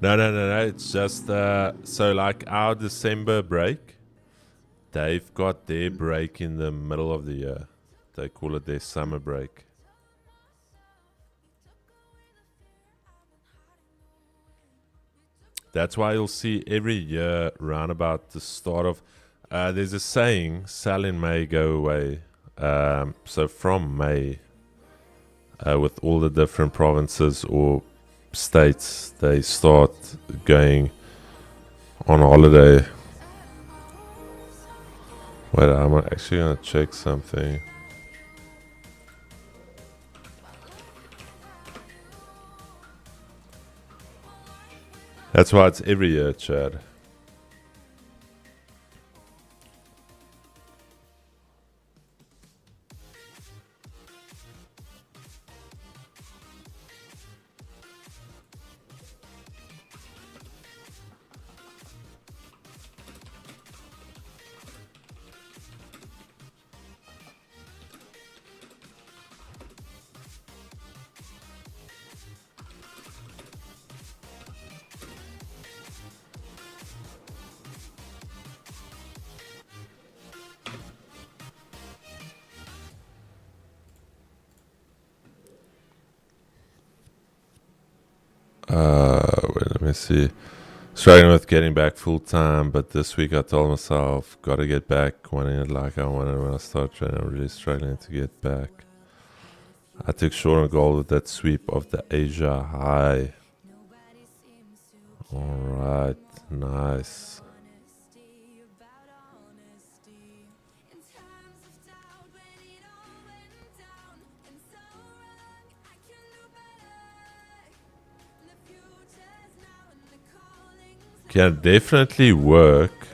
No. It's just so like our December break, they've got their break in the middle of the year. They call it their summer break. That's why you'll see every year round about the start of there's a saying, sell in May, go away. So from May, with all the different provinces or states, they start going on holiday. Wait, I'm actually going to check something. That's why it's every year, Chad. Wait, let me see. Struggling with getting back full time, but this week I told myself, gotta get back, wanting it like I wanted when I started training. I'm really struggling to get back. I took short on gold with that sweep of the Asia high. Alright, nice. Can definitely work.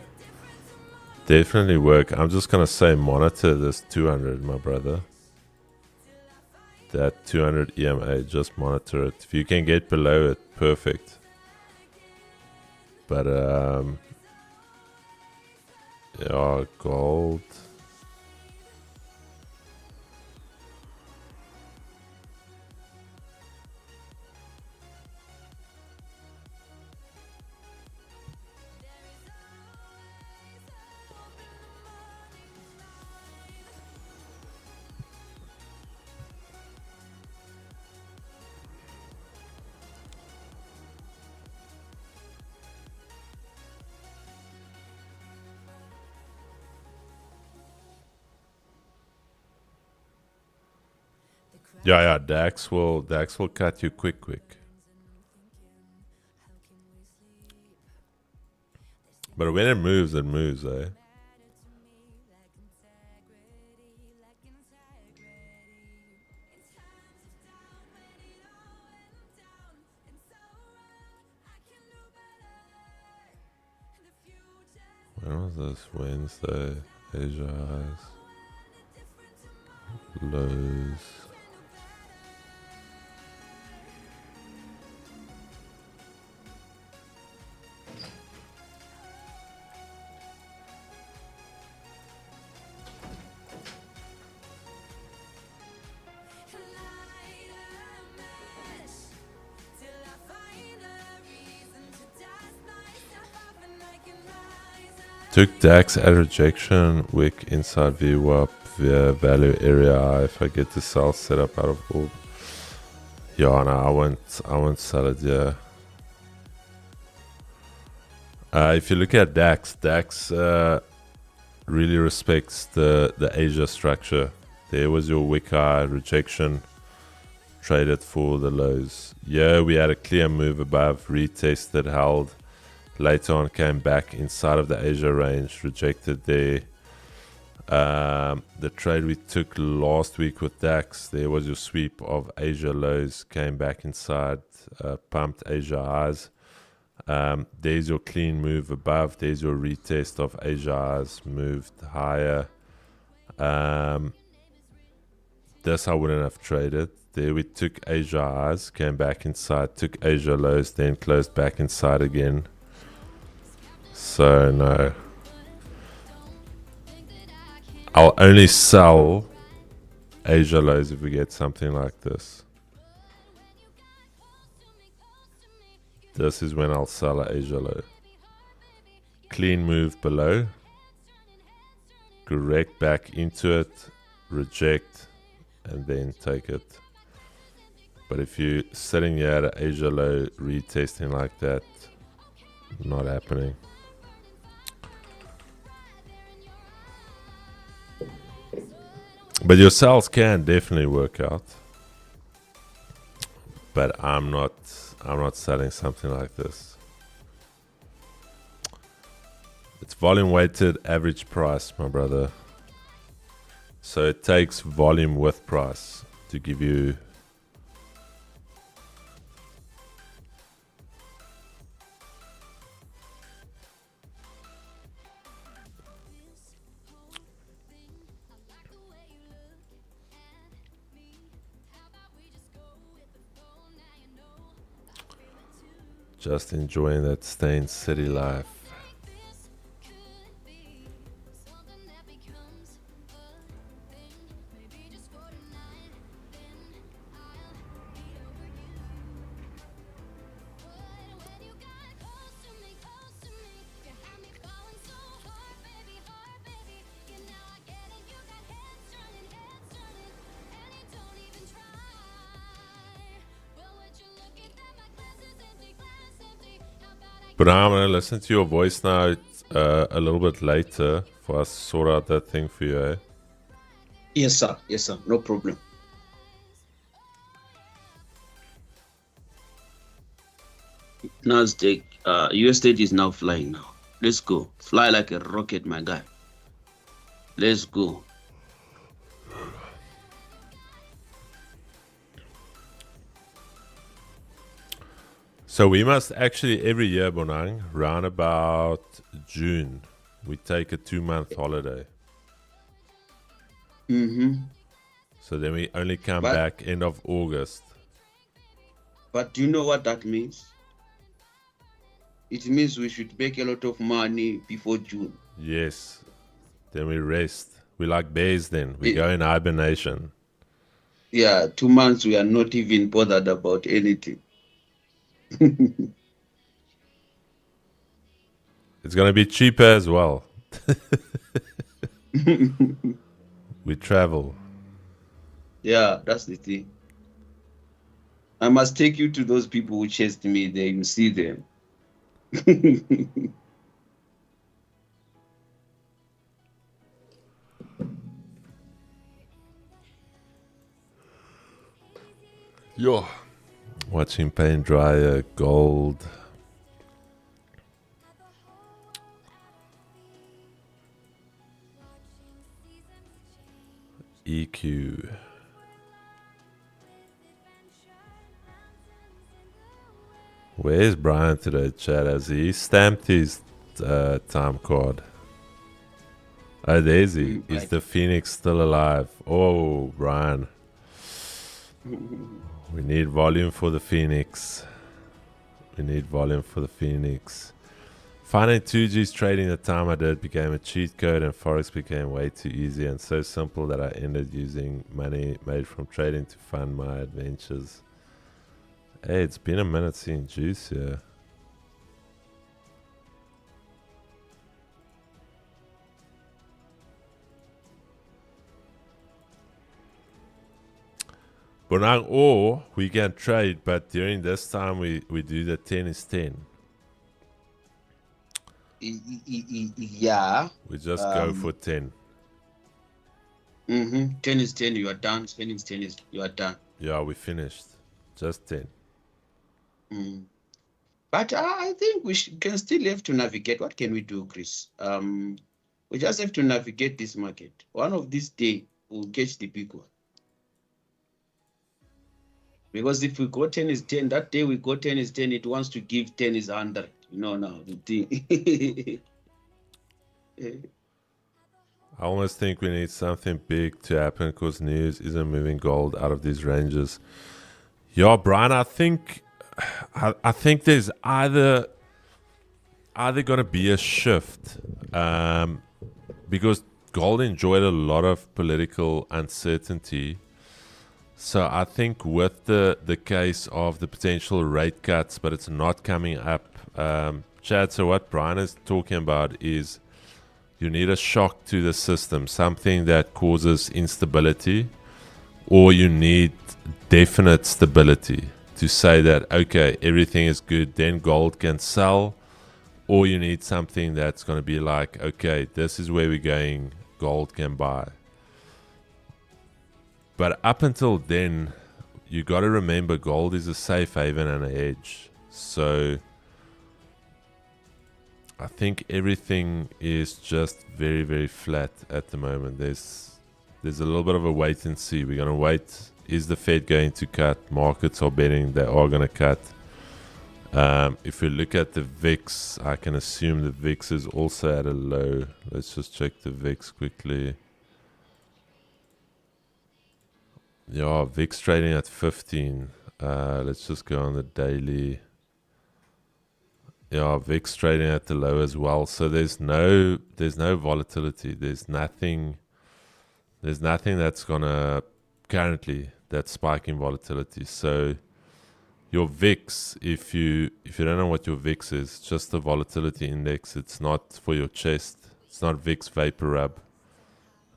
Definitely work. I'm just gonna say monitor this 200, my brother. That 200 EMA, just monitor it. If you can get below it, perfect. But yeah, gold. Yeah, DAX will cut you quick. But when it moves, eh? When was this? Wednesday. Asia highs. Lows. Took DAX at rejection, wick inside VWAP via value area. If I get the sell set up out of orb. Yeah, no, I won't sell it, yeah. If you look at DAX really respects the Asia structure. There was your wick high rejection, traded for the lows. Yeah, we had a clear move above, retested, held. Later on came back inside of the Asia range, rejected there. The trade we took last week with DAX, there was your sweep of Asia lows, came back inside, pumped Asia highs. There's your clean move above, there's your retest of Asia highs, moved higher. This I wouldn't have traded. There we took Asia highs, came back inside, took Asia lows, then closed back inside again. So no, I'll only sell Asia lows if we get something like this. This is when I'll sell an Asia low. Clean move below, correct back into it, reject, and then take it. But if you're sitting here at an Asia low, retesting like that, not happening. But your sales can definitely work out. But I'm not selling something like this. It's volume weighted average price, my brother. So it takes volume with price to give you just enjoying that stained city life. But I'm going to listen to your voice now a little bit later for us to sort out that thing for you, eh? Yes, sir. Yes, sir. No problem. NASDAQ, US stage is now flying now. Let's go. Fly like a rocket, my guy. Let's go. So we must actually every year, Bonang, round about June, we take a 2-month holiday. So then we only come back end of August. But do you know what that means? It means we should make a lot of money before June. Yes. Then we rest. We like bears then. We go in hibernation. Yeah, 2 months we are not even bothered about anything. It's going to be cheaper as well. We travel. Yeah, that's the thing. I must take you to those people who chased me there. You see them. Yo, watching paint dryer, gold. EQ. Where's Brian today, chat? Has he stamped his time card? Oh, there's he. Is the Phoenix still alive? Oh, Brian. We need volume for the Phoenix. We need volume for the Phoenix. Finding 2G's trading the time I did became a cheat code, and Forex became way too easy and so simple that I ended using money made from trading to fund my adventures. Hey, it's been a minute seeing Juice here. Bonang, or we can trade, but during this time we do the 10 is 10. Yeah. We just go for 10. 10 is 10, you are done. 10 is 10, you are done. Yeah, we finished. Just 10. But I think we can still have to navigate. What can we do, Chris? We just have to navigate this market. One of these days, we'll catch the big one. Because if we go 10 is 10, that day we go 10 is 10, it wants to give 10 is 100. You know now, the thing. I almost think we need something big to happen because news isn't moving gold out of these ranges. Yeah, Brian, I think there's either going to be a shift because gold enjoyed a lot of political uncertainty. So I think with the case of the potential rate cuts, but it's not coming up, Chad, so what Brian is talking about is you need a shock to the system, something that causes instability, or you need definite stability to say that, okay, everything is good, then gold can sell, or you need something that's going to be like, okay, this is where we're going, gold can buy. But up until then, you got to remember gold is a safe haven and an edge. So I think everything is just very, very flat at the moment. There's a little bit of a wait and see. We're going to wait. Is the Fed going to cut? Markets are betting they are going to cut. If we look at the VIX, I can assume the VIX is also at a low. Let's just check the VIX quickly. Yeah, VIX trading at 15. Let's just go on the daily. Yeah, VIX trading at the low as well. So there's no volatility. There's nothing that's gonna currently that's spiking volatility. So your VIX, if you don't know what your VIX is, just the volatility index. It's not for your chest. It's not VIX Vapor Rub.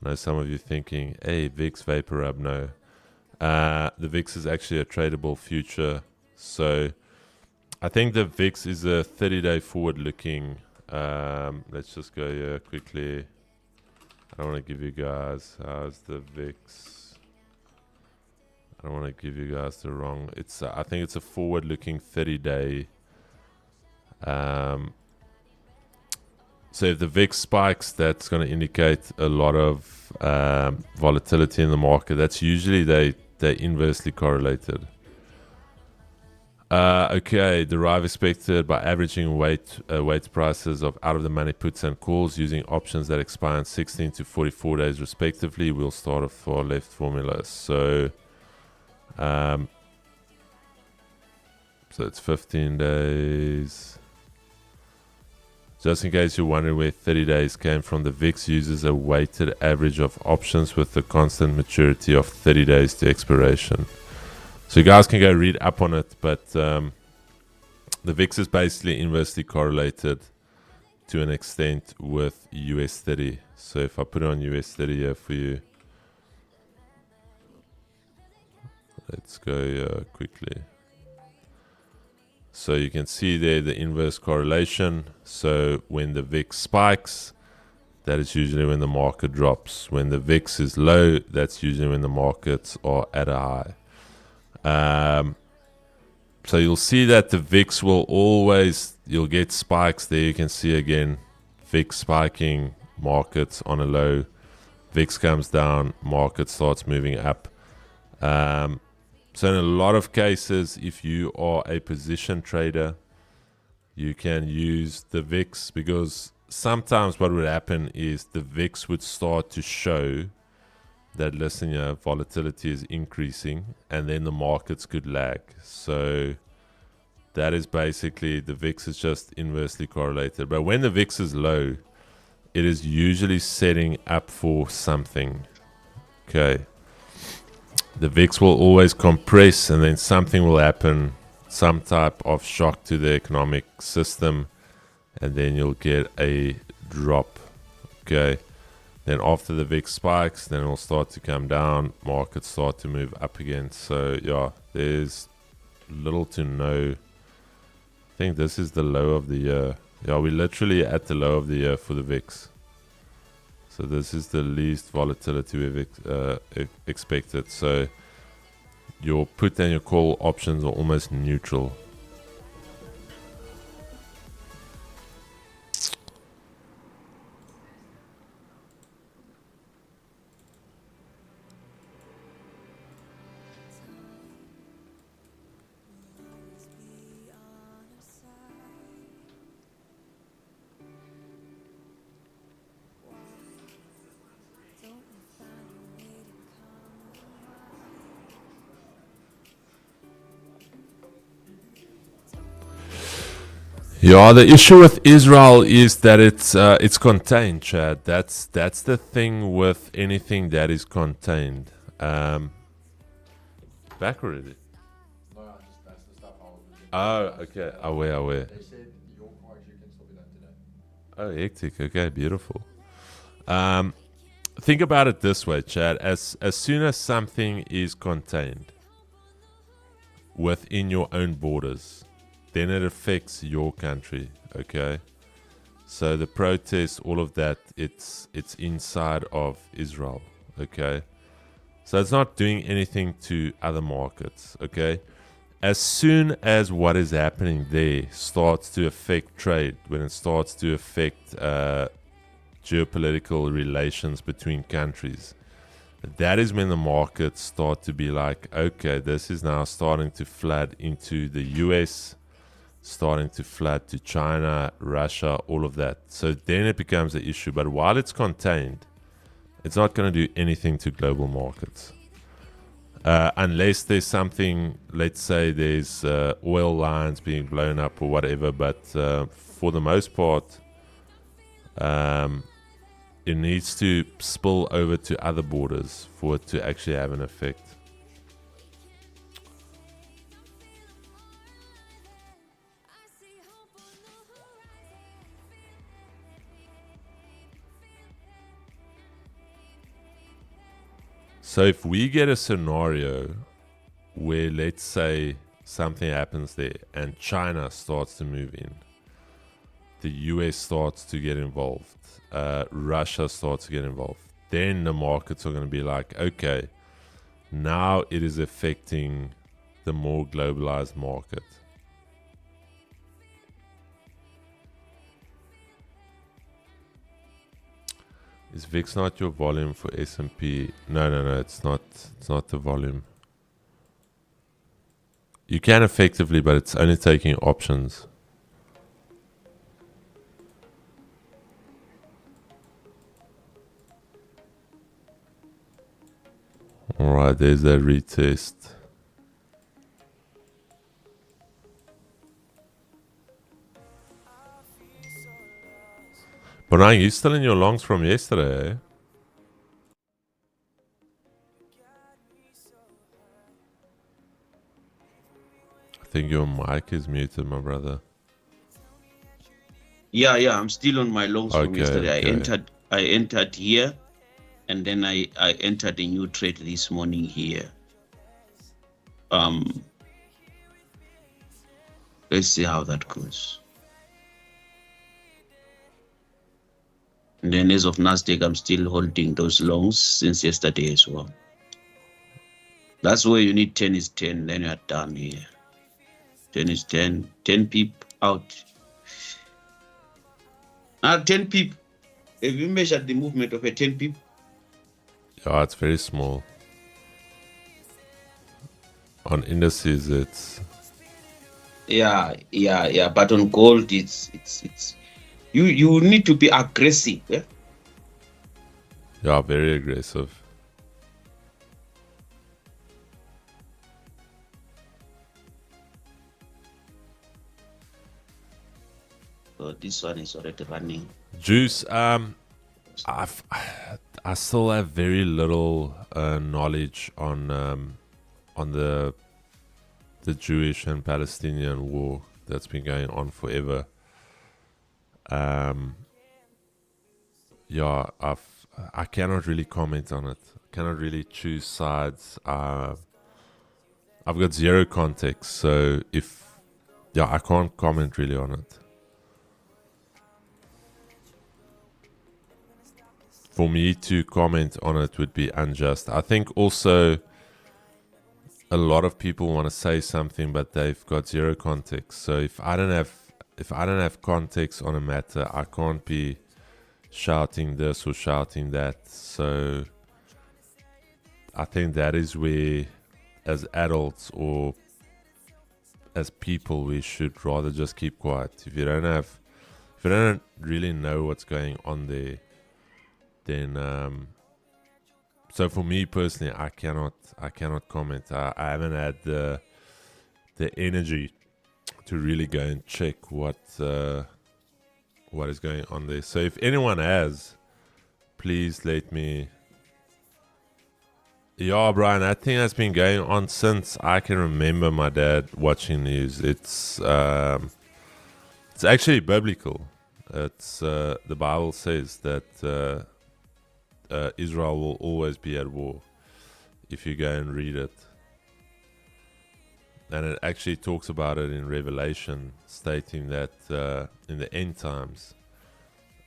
I know some of you thinking, hey, VIX Vapor Rub. No. The VIX is actually a tradable future. So I think the VIX is a 30-day forward-looking. Let's just go here quickly. I don't want to give you guys, how's the VIX? I don't want to give you guys the wrong. It's I think it's a forward-looking 30-day. So if the VIX spikes, that's going to indicate a lot of volatility in the market. That's usually they're inversely correlated. Okay, derive expected by averaging weight prices of out-of-the-money puts and calls using options that expire in 16 to 44 days respectively. We'll start with far left formula. So it's 15 days. Just in case you're wondering where 30 days came from, the VIX uses a weighted average of options with a constant maturity of 30 days to expiration. So you guys can go read up on it, but the VIX is basically inversely correlated to an extent with US 30. So if I put it on US 30 here for you, let's go here quickly. So you can see there the inverse correlation. So when the VIX spikes, that is usually when the market drops. When the VIX is low, that's usually when the markets are at a high. So you'll see that the VIX will always, you'll get spikes there. You can see again, VIX spiking, markets on a low. VIX comes down, market starts moving up. So in a lot of cases, if you are a position trader, you can use the VIX, because sometimes what would happen is the VIX would start to show that, listen, volatility is increasing, and then the markets could lag. So that is basically, the VIX is just inversely correlated. But when the VIX is low, it is usually setting up for something. Okay. The VIX will always compress, and then something will happen, some type of shock to the economic system, and then you'll get a drop. Okay. Then after the VIX spikes, then it will start to come down, markets start to move up again. So yeah, there's little to no. I think this is the low of the year. Yeah, we're literally at the low of the year for the VIX. So this is the least volatility we've expected. So your put and your call options are almost neutral. Yeah, the issue with Israel is that it's contained, Chad. That's the thing with anything that is contained. Back already. No, that's the stuff I was reading. Oh, okay. Aware. They said your cards you can still be done today. Oh, hectic. Okay, beautiful. Think about it this way, Chad. As soon as something is contained within your own borders, then it affects your country, okay? So the protests, all of that, it's inside of Israel, okay? So it's not doing anything to other markets, okay? As soon as what is happening there starts to affect trade, when it starts to affect geopolitical relations between countries, that is when the markets start to be like, okay, this is now starting to flood into the US, starting to flood to China, Russia, all of that. So then it becomes an issue. But while it's contained, it's not going to do anything to global markets. Unless there's something, let's say there's oil lines being blown up or whatever. But for the most part, it needs to spill over to other borders for it to actually have an effect. So if we get a scenario where, let's say, something happens there and China starts to move in, the US starts to get involved, Russia starts to get involved, then the markets are going to be like, okay, now it is affecting the more globalized market. Is VIX not your volume for S&P? No, it's not. It's not the volume. You can effectively, but it's only taking options. Alright, there's that retest. But are you still in your longs from yesterday, eh? I think your mic is muted, my brother. Yeah, I'm still on my longs from yesterday. Okay. I entered here, and then I entered a new trade this morning here. Let's see how that goes. And then as of NASDAQ, I'm still holding those longs since yesterday as well. That's where you need 10 is 10. Then you're done here. 10 is 10. 10 peep out. 10 peep. Have you measured the movement of a 10 peep? Yeah, it's very small. On indices, it's Yeah. But on gold, it's you need to be aggressive. Yeah? very aggressive. So this one is already running. Juice. I still have very little knowledge on the Jewish and Palestinian war that's been going on forever. I cannot really comment on it. Cannot really choose sides. I've got zero context, so I can't comment really on it. For me to comment on it would be unjust. I think also a lot of people want to say something, but they've got zero context. So if I don't have context on a matter, I can't be shouting this or shouting that. So I think that is where, as adults or as people, we should rather just keep quiet. If you don't really know what's going on there, then so for me personally, I cannot comment. I haven't had the energy to really go and check what is going on there. So if anyone has, please let me. Yeah, Brian, I think that's been going on since I can remember my dad watching news. It's actually biblical. It's the Bible says that Israel will always be at war. If you go and read it, and it actually talks about it in Revelation, stating that in the end times,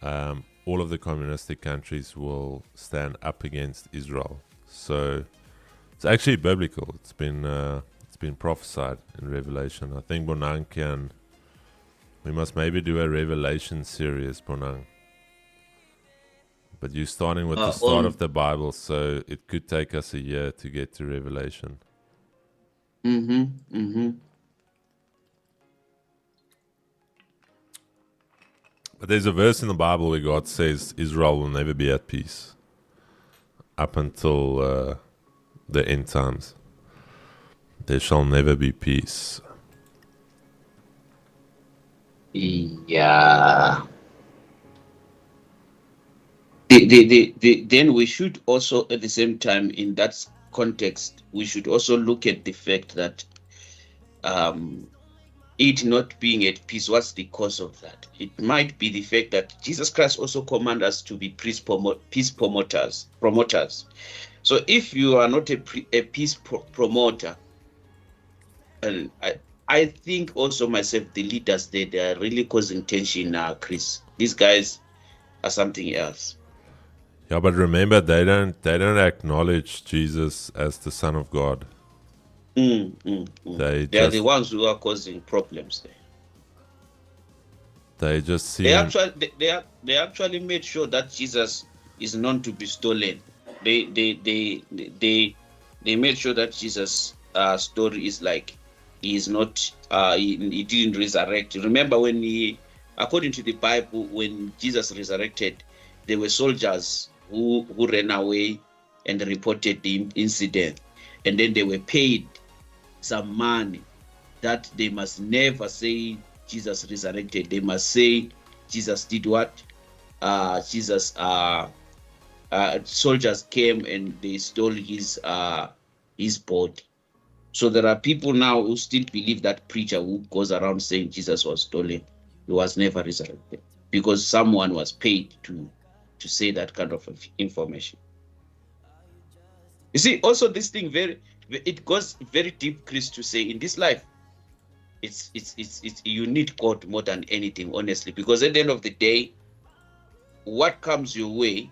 all of the communistic countries will stand up against Israel. So it's actually biblical. It's been prophesied in Revelation. I think Bonang we must maybe do a Revelation series, Bonang. But you're starting with the start of the Bible, so it could take us a year to get to Revelation. But there's a verse in the Bible where God says Israel will never be at peace up until the end times. There shall never be peace. Yeah. Then we should also, at the same time, in that context, we should also look at the fact that it not being at peace, what's the cause of that? It might be the fact that Jesus Christ also commands us to be peace promoters. So if you are not a peace promoter, and I think also myself, the leaders they are really causing tension now, Chris. These guys are something else. Yeah, but remember, they don't acknowledge Jesus as the Son of God. They are the ones who are causing problems there. They just see. They actually made sure that Jesus is known to be stolen. They made sure that Jesus' story is like he is not. He didn't resurrect. Remember when according to the Bible, when Jesus resurrected, there were soldiers who ran away and reported the incident, and then they were paid some money that they must never say Jesus resurrected. They must say Jesus did what? Soldiers came and they stole his body. So there are people now who still believe that preacher who goes around saying Jesus was stolen, he was never resurrected, because someone was paid to say that kind of information. You see, also this thing it goes very deep, Chris, to say in this life, it's you need God more than anything, honestly, because at the end of the day, what comes your way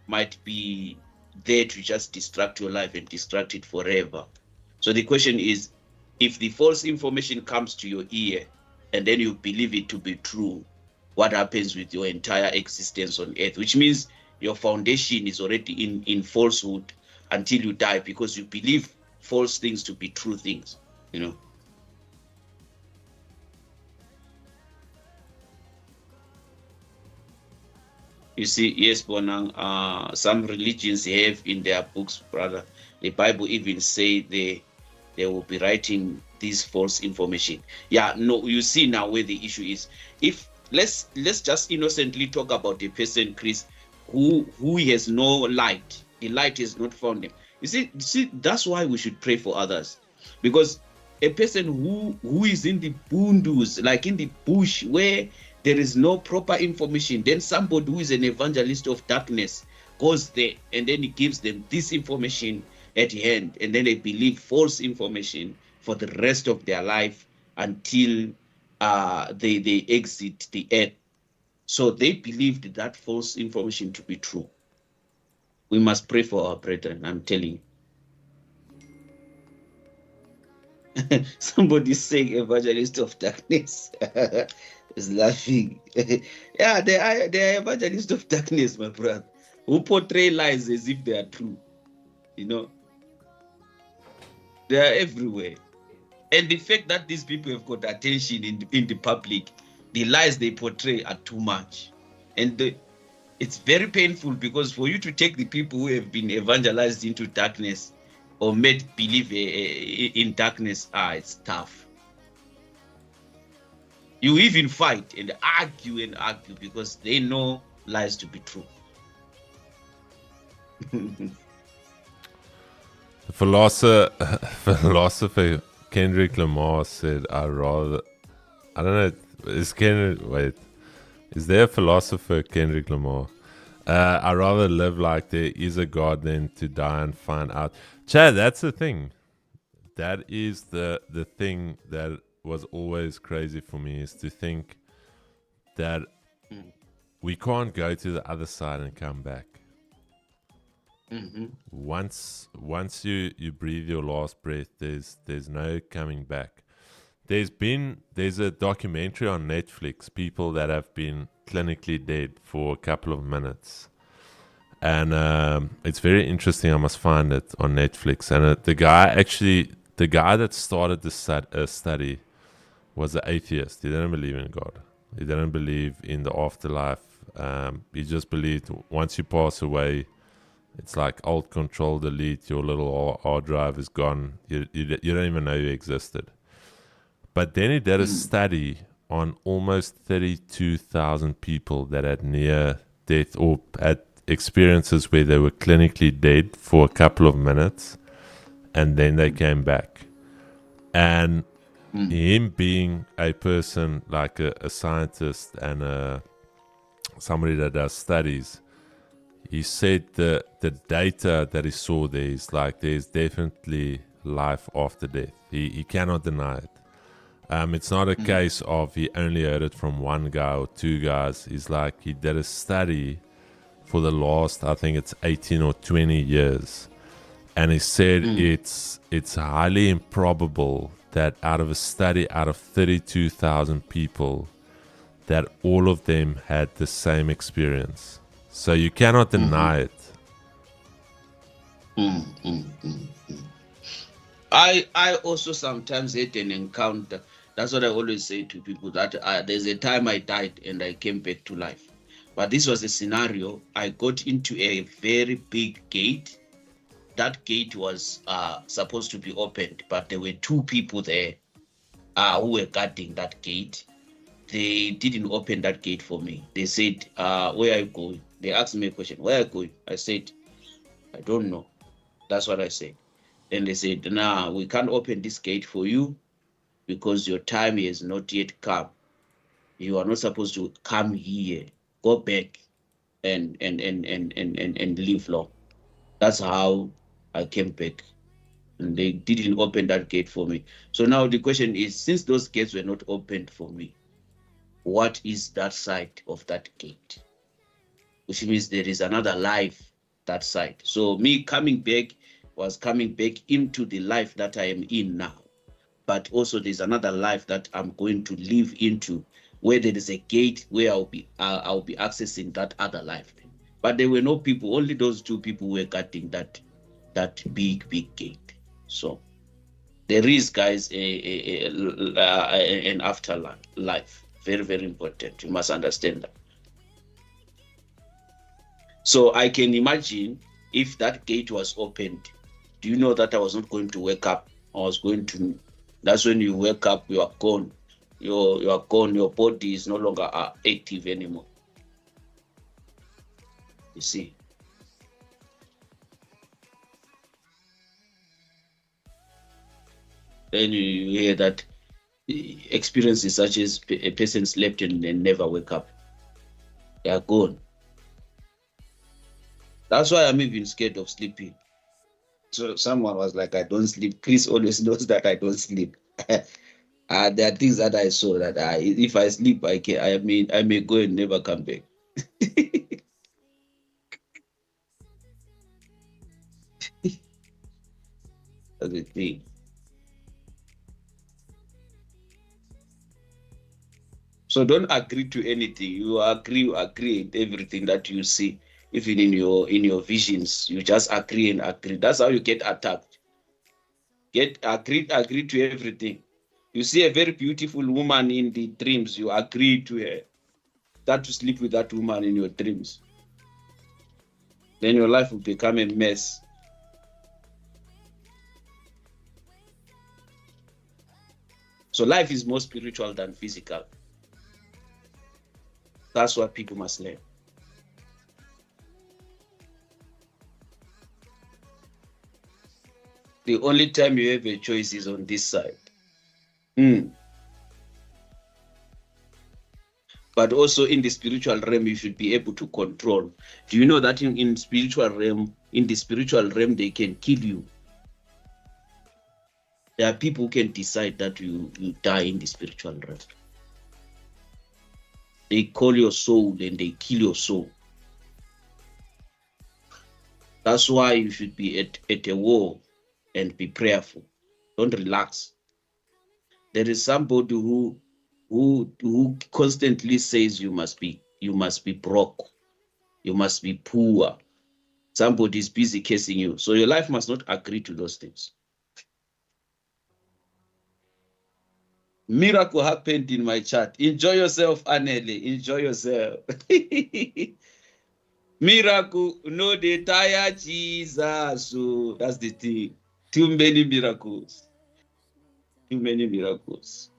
might be there to just distract your life and distract it forever. So the question is, if the false information comes to your ear and then you believe it to be true, what happens with your entire existence on earth? Which means your foundation is already in falsehood until you die, because you believe false things to be true things, you know. You see, yes, Bonang, some religions have in their books, brother. The Bible even say they will be writing this false information. Yeah, no, you see now where the issue is. If let's just innocently talk about a person, Chris, who has no light. The light has not found him. You see, that's why we should pray for others, because a person who is in the bundus, like in the bush where there is no proper information, then somebody who is an evangelist of darkness goes there and then he gives them this information at hand, and then they believe false information for the rest of their life until they exit the earth. So they believed that false information to be true. We must pray for our brethren, I'm telling you. Somebody saying evangelist of darkness is laughing. Yeah, they are evangelists of darkness, my brother, who portray lies as if they are true. You know, they are everywhere. And the fact that these people have got attention in the public, the lies they portray are too much. And it's very painful, because for you to take the people who have been evangelized into darkness or made believe in darkness, it's tough. You even fight and argue because they know lies to be true. The philosopher Kendrick Lamar said, I don't know, is there a philosopher Kendrick Lamar? I'd rather live like there is a God than to die and find out. Chad, that's the thing. That is the thing that was always crazy for me, is to think that we can't go to the other side and come back. Mm-hmm. Once you breathe your last breath, there's no coming back. There's a documentary on Netflix, people that have been clinically dead for a couple of minutes, and it's very interesting. I must find it on Netflix. And the guy that started the study was an atheist. He didn't believe in God. He didn't believe in the afterlife. He just believed once you pass away, it's like Alt Control Delete, your little hard drive is gone. You don't even know you existed. But then he did a study on almost 32,000 people that had near death or had experiences where they were clinically dead for a couple of minutes, and then they came back. And him being a person like a scientist and somebody that does studies, he said the data that he saw there is like there's definitely life after death. He cannot deny it. It's not a case of he only heard it from one guy or two guys. He's like, he did a study for the last, I think it's 18 or 20 years. And he said it's highly improbable that out of a study out of 32,000 people, that all of them had the same experience. So you cannot deny it. I also sometimes had an encounter. That's what I always say to people, that there's a time I died and I came back to life. But this was a scenario. I got into a very big gate. That gate was supposed to be opened, but there were two people there who were guarding that gate. They didn't open that gate for me. They said, where are you going? They asked me a question, where are you going? I said, I don't know. That's what I said. Then they said, nah, we can't open this gate for you because your time has not yet come. You are not supposed to come here. Go back and live long. That's how I came back. And they didn't open that gate for me. So now the question is, since those gates were not opened for me, what is that side of that gate? Which means there is another life that side. So me coming back was coming back into the life that I am in now. But also there's another life that I'm going to live into, where there is a gate where I'll be accessing that other life. But there were no people, only those two people were guarding that big gate. So there is, guys, an afterlife. Very, very important. You must understand that. So I can imagine if that gate was opened, do you know that I was not going to wake up? I was going to, that's when you wake up, you are gone. You are gone, your body is no longer active anymore. You see. Then you hear that experiences such as a person slept and never wake up. They are gone. That's why I'm even scared of sleeping. So someone was like, I don't sleep. Chris always knows that I don't sleep. There are things that I saw that if I sleep, I may go and never come back. That's the thing. So don't agree to anything. You agree with everything that you see. Even in your visions, you just agree and agree. That's how you get attacked. Agree to everything. You see a very beautiful woman in the dreams, you agree to her. Start to sleep with that woman in your dreams. Then your life will become a mess. So life is more spiritual than physical. That's what people must learn. The only time you have a choice is on this side. But also in the spiritual realm, you should be able to control. Do you know that in the spiritual realm, they can kill you? There are people who can decide that you die in the spiritual realm. They call your soul and they kill your soul. That's why you should be at a war and be prayerful. Don't relax. There is somebody who constantly says you must be broke, you must be poor. Somebody is busy cursing you. So your life must not agree to those things. Miracle happened in my chat. Enjoy yourself, Anele. Enjoy yourself. Miracle, no, they tire Jesus. So that's the thing. Too many miracles. Too many miracles.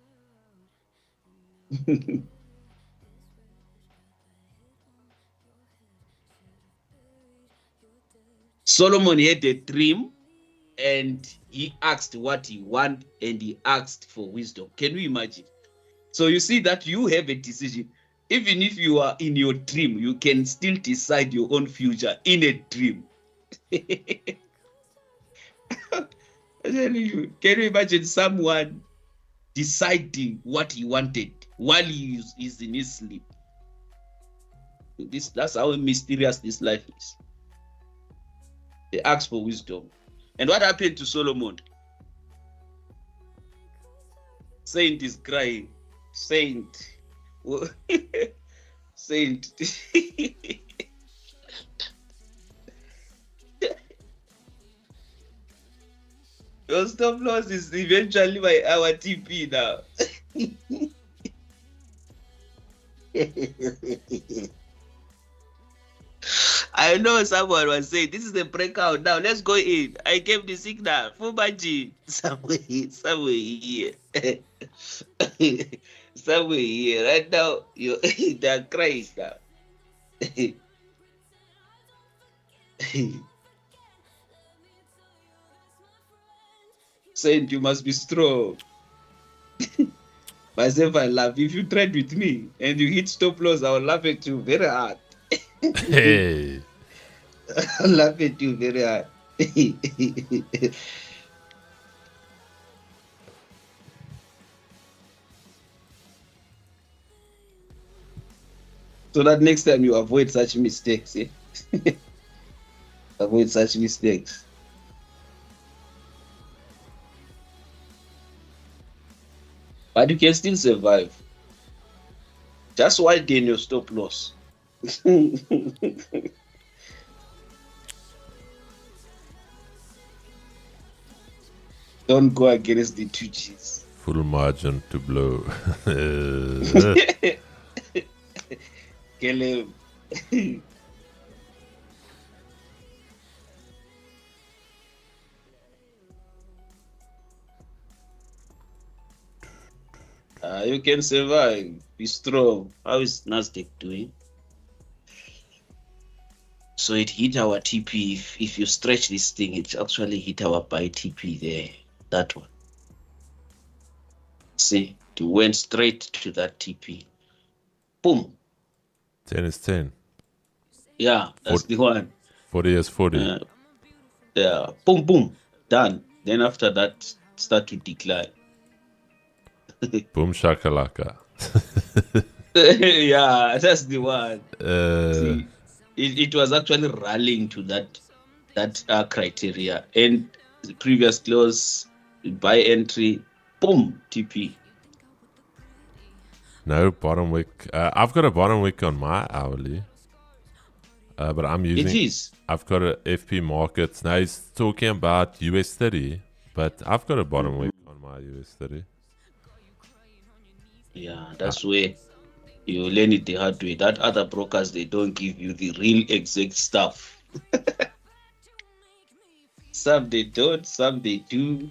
Solomon had a dream and he asked what he wanted and he asked for wisdom. Can you imagine? So you see that you have a decision. Even if you are in your dream, you can still decide your own future in a dream. Can you imagine someone deciding what he wanted while he is in his sleep? That's how mysterious this life is. They asked for wisdom. And what happened to Solomon? Saint is crying. Saint. Saint. Your stop loss is eventually our TP now. I know someone was saying, this is the breakout now. Let's go in. I gave the signal. Fubaji. Somewhere here. Somewhere here. Right now, they're crying now. Saint, you must be strong. Myself, I laugh. If you trade with me and you hit stop loss, I will laugh at you very hard. Hey. I'll laugh at you very hard. So that next time you avoid such mistakes. Eh? avoid such mistakes. But you can still survive. Just widen your stop loss. Don't go against the 2Gs. Full margin to blow. Caleb. You can survive. Be strong. How is NASDAQ doing? So it hit our TP. If you stretch this thing, it actually hit our buy TP there. That one. See, it went straight to that TP. Boom. 10 is 10. Yeah, that's the one. 40 is 40. Yeah, boom, boom, done. Then after that, start to decline. Boom shakalaka. Yeah, that's the one. Uh, See, it was actually rallying to that criteria. And the previous close, buy entry, boom, TP. no bottom wick. I've got a bottom wick on my hourly. But I'm using. It is. I've got a FP markets. Now he's talking about US 30, but I've got a bottom wick on my US 30. Yeah, that's where you learn it the hard way. That other brokers, they don't give you the real exact stuff. Some they don't, some they do.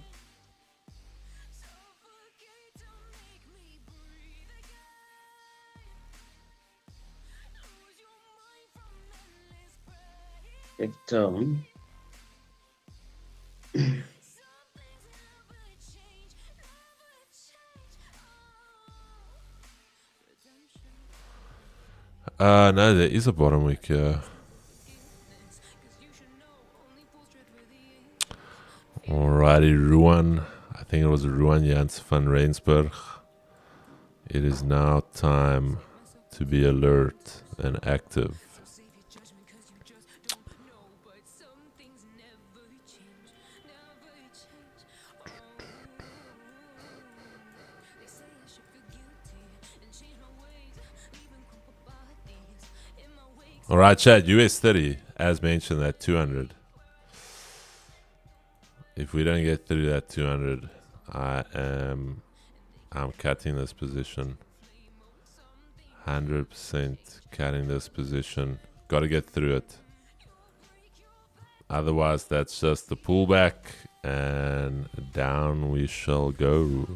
Cape Town. No, there is a bottom wick here. Alrighty, Ruan. I think it was Ruan Jans van Rensburg. It is now time to be alert and active. Alright, Chad, US 30, as mentioned, at 200. If we don't get through that 200, I'm cutting this position. 100% cutting this position. Got to get through it. Otherwise, that's just the pullback, and down we shall go.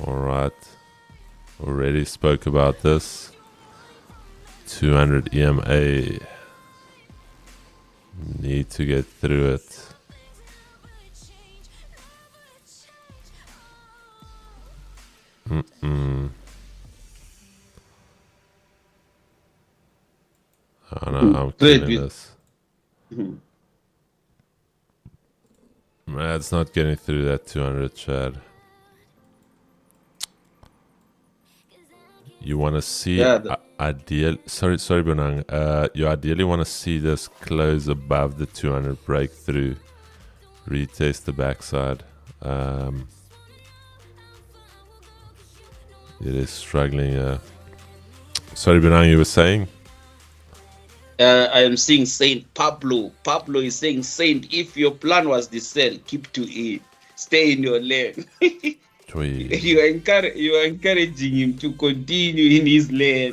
Alright, already spoke about this. 200 EMA. Need to get through it. Oh no, I'm killing this. It's not getting through that 200, Chad. You want to see ideal? Sorry, Bonang. You ideally want to see this close above the 200 breakthrough. Retest the backside. It is struggling. Sorry, Bonang, you were saying? I am seeing Saint Pablo. Pablo is saying, Saint, if your plan was the sell, keep to it. Stay in your lane. You are encouraging him to continue in his lane.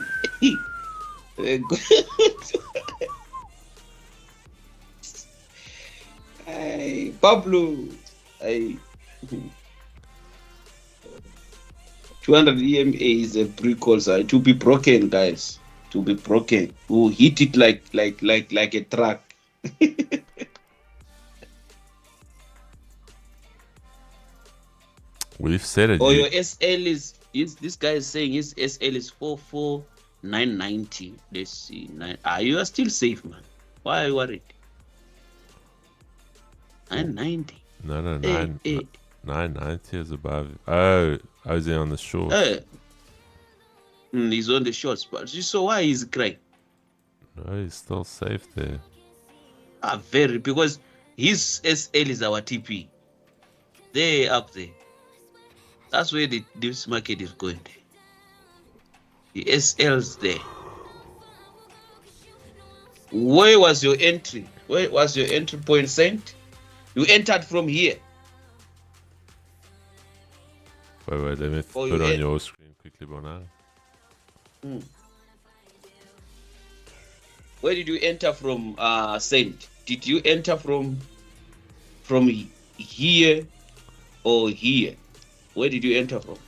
Hey, Pablo. Hey. 200 EMA is a pre-call side to be broken, guys. To be broken. We'll hit it like a truck. We've said it. Or your SL is this guy is saying his SL is 44990. Let's see. You are still safe, man. Why are you worried? 990. No, 990 is above. Oh, I was on the short. He's on the short spot. So why is it crying? Oh, he's still safe there. Very, because his SL is our TP. They up there. That's where this market is going. The SL's there. Where was your entry? Where was your entry point sent? You entered from here. Wait, let me put on your screen quickly, Bona. Where did you enter from, sent? Did you enter from here or here? Where did you enter from?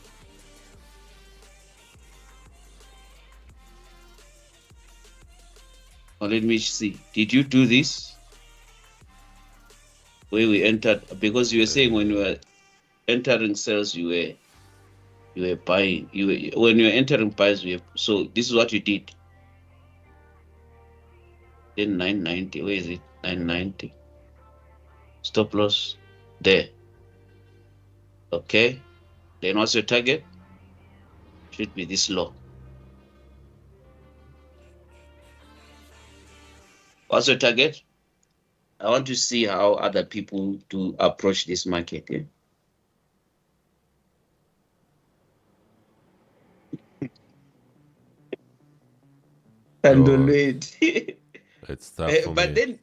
Oh, let me see. Did you do this? Where we entered, because you were saying when you were entering sales, you were buying. When you were entering buys, so this is what you did. Then 990. Where is it? 990. Stop loss there. Okay. Then what's your target? Should be this low. What's your target? I want to see how other people do approach this market. Yeah? And wait. It's tough for but me.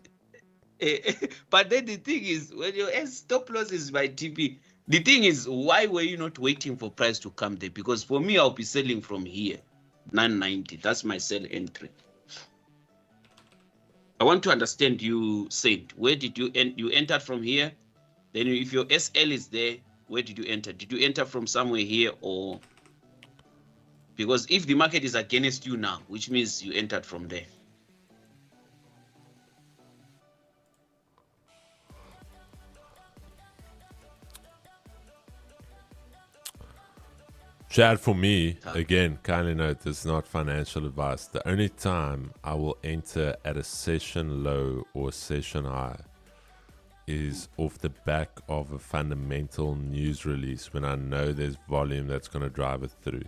But then the thing is, when your stop loss is by TP, the thing is, why were you not waiting for price to come there? Because for me, I'll be selling from here, 990. That's my sell entry. I want to understand, you said, where did you you entered from here? Then if your SL is there, where did you enter? Did you enter from somewhere here, or because if the market is against you now, which means you entered from there. Chad, for me, again, kindly note, this is not financial advice. The only time I will enter at a session low or session high is off the back of a fundamental news release when I know there's volume that's going to drive it through.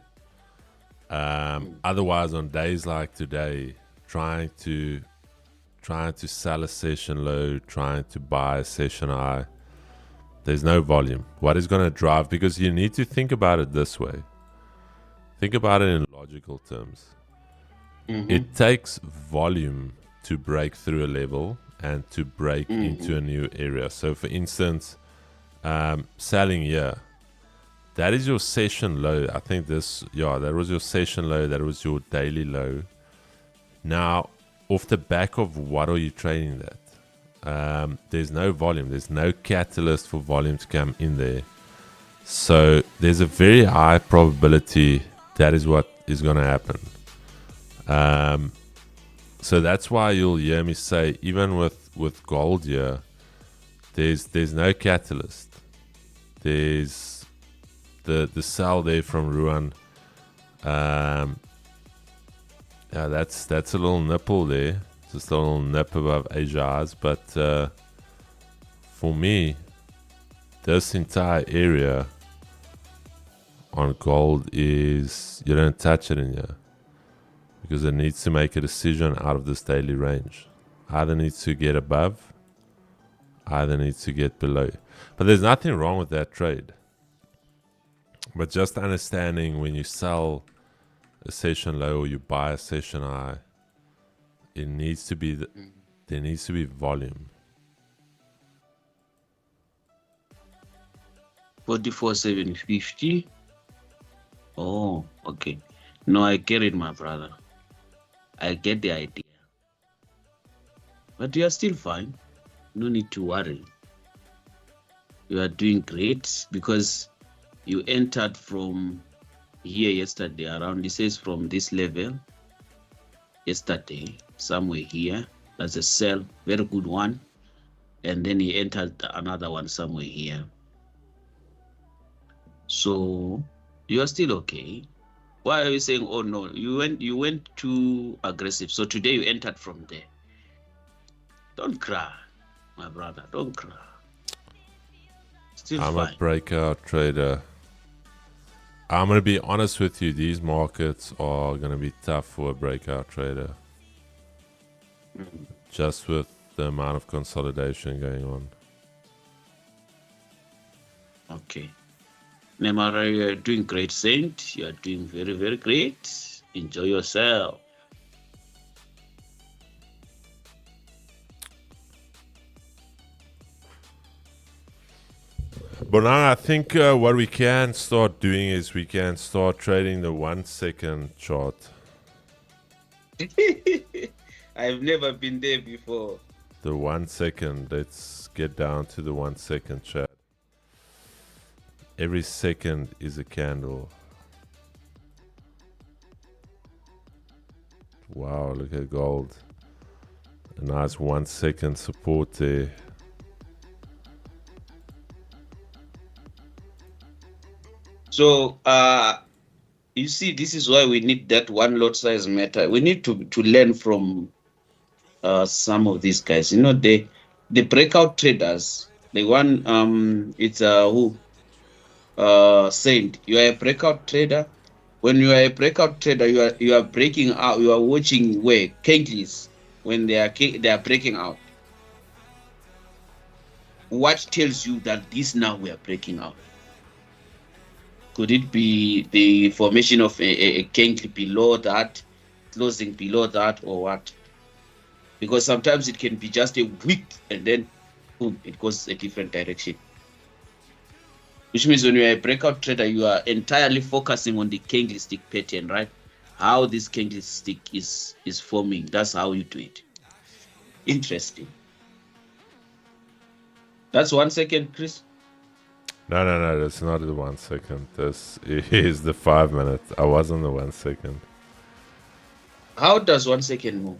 Otherwise, on days like today, trying to sell a session low, trying to buy a session high, there's no volume. What is going to drive? Because you need to think about it this way. Think about it in logical terms. It takes volume to break through a level and to break into a new area. So, for instance, selling here, that is your session low. I think that was your session low. That was your daily low. Now, off the back of what are you trading that? There's no volume. There's no catalyst for volume to come in there. So there's a very high probability that is what is going to happen. So that's why you'll hear me say, even with gold here, there's no catalyst. There's the sell there from Ruan. Yeah, that's a little nipple there. Just a little nip above Asia's, but for me, this entire area on gold is, you don't touch it in here because it needs to make a decision out of this daily range. Either needs to get above, either needs to get below. But there's nothing wrong with that trade. But just understanding when you sell a session low or you buy a session high, it needs to be there needs to be volume. 44,750. Oh, okay. No, I get it, my brother. I get the idea. But you are still fine. No need to worry. You are doing great because you entered from here yesterday around, it says from this level yesterday, somewhere here. That's a sell, very good one. And then he entered another one somewhere here. So you are still okay. Why are you saying, oh no, you went too aggressive? So today you entered from there. Don't cry, my brother, don't cry. Still I'm fine. a breakout trader. I'm going to be honest with you, these markets are going to be tough for a breakout trader. just with the amount of consolidation going on. Okay. Nemara, you are doing great, Saint. You are doing very, very great. Enjoy yourself. But now I think what we can start doing is we can start trading the 1 second chart. I've never been there before. The 1 second. Let's get down to the 1 second chart. Every second is a candle. Wow, look at gold. A nice 1 second support there. So, you see, this is why we need that one lot size matter. We need to learn from some of these guys. You know, the breakout traders. The one it's who Saint. You are a breakout trader. When you are a breakout trader, you are breaking out. You are watching where candles when they are breaking out. What tells you that this now we are breaking out? Could it be the formation of a candle below that, closing below that, or what? Because sometimes it can be just a wick and then boom, it goes a different direction. Which means when you are a breakout trader, you are entirely focusing on the candlestick pattern, right? How this candlestick is forming. That's how you do it. Interesting. That's 1 second, Chris. No, that's not the 1 second. This is the 5 minute. I was on the 1 second. How does 1 second move?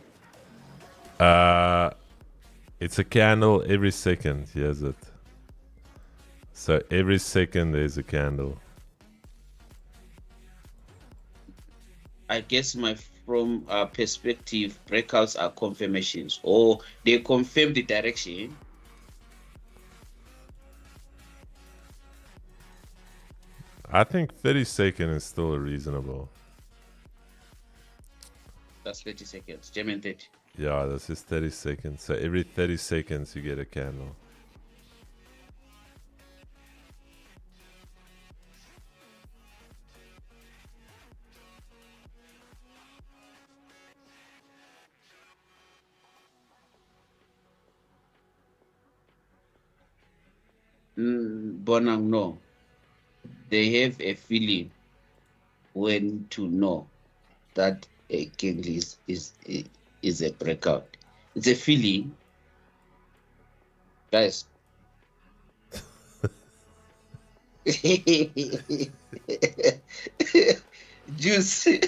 It's a candle every second. Here's it. So every second there's a candle. I guess from perspective, breakouts are confirmations, or they confirm the direction. I think 30 seconds is still reasonable. That's 30 seconds. German 30. Yeah, this is 30 seconds. So every 30 seconds you get a candle. Bonang, no. They have a feeling when to know that a candle is a breakout. It's a feeling, guys. Juice. Need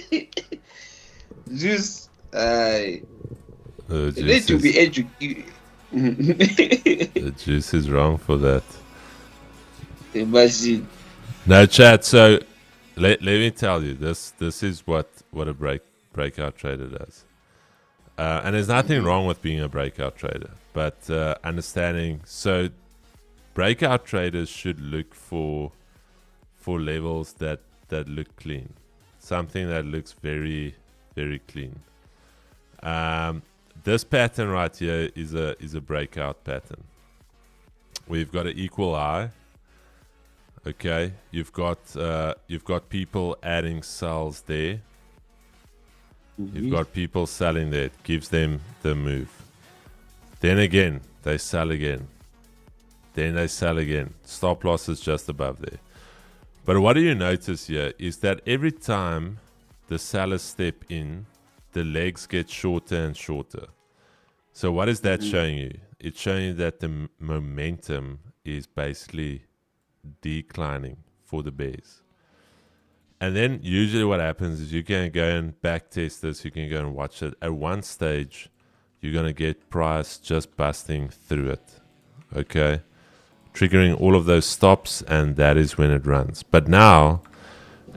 to be educated. The juice is wrong for that. Imagine. No, chat. So let me tell you, this is what a breakout trader does. And there's nothing wrong with being a breakout trader, but understanding. So breakout traders should look for levels that look clean, something that looks very, very clean. This pattern right here is a breakout pattern. We've got an equal high. Okay, you've got people adding sells there. You've got people selling there. It gives them the move. Then again, they sell again. Then they sell again. Stop loss is just above there. But what do you notice here is that every time the sellers step in, the legs get shorter and shorter. So what is that showing you? It's showing you that the momentum is basically declining for the bears. And then usually what happens is you can go and back test this, you can go and watch it. At one stage, you're going to get price just busting through it. Okay? Triggering all of those stops, and that is when it runs. But now,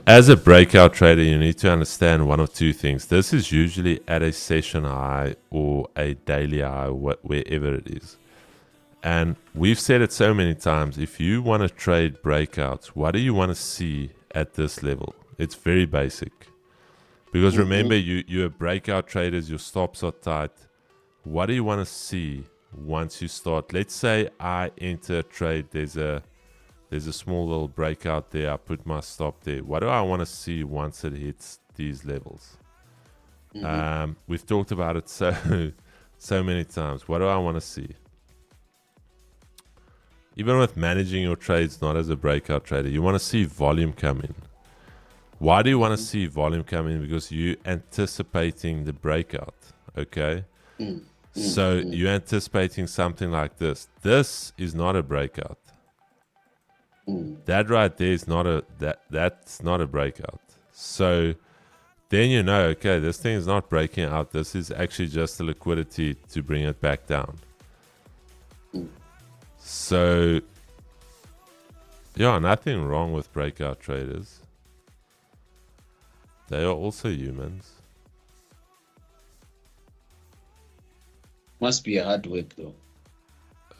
as a breakout trader, you need to understand one of two things. This is usually at a session high or a daily high, wherever it is. And we've said it so many times, if you want to trade breakouts, what do you want to see at this level? It's very basic. Because remember, you're breakout traders, your stops are tight. what do you want to see once you start? Let's say I enter a trade. There's a small little breakout there. I put my stop there. What do I want to see once it hits these levels? We've talked about it so many times. What do I want to see? Even with managing your trades, not as a breakout trader, you want to see volume come in. Why do you want to see volume come in? Because you're anticipating the breakout, okay? So you're anticipating something like this. This is not a breakout. That right there is not that's not a breakout. So then you know, okay, this thing is not breaking out. This is actually just a liquidity to bring it back down. So, yeah, nothing wrong with breakout traders. They are also humans. Must be a hard work though.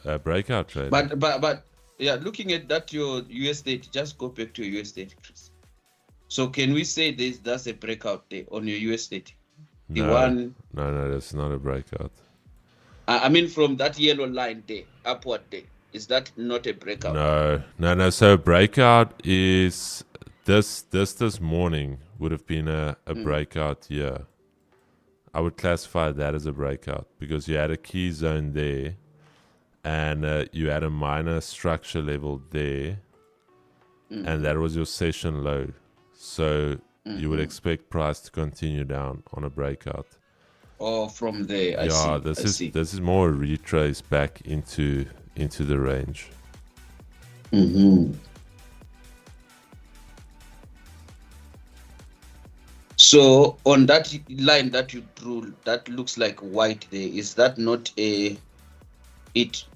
A breakout trader. But yeah, looking at that your US date, just go back to your US date, Chris. So can we say that's a breakout day on your US date? The one. No, that's not a breakout. I mean, from that yellow line day, upward day, is that not a breakout? No. So breakout is this morning would have been a breakout here. I would classify that as a breakout because you had a key zone there, and you had a minor structure level there, and that was your session low. So you would expect price to continue down on a breakout. Oh, from there, I see. This is more a retrace back into the range. So on that line that you drew, that looks like white there. Is that not it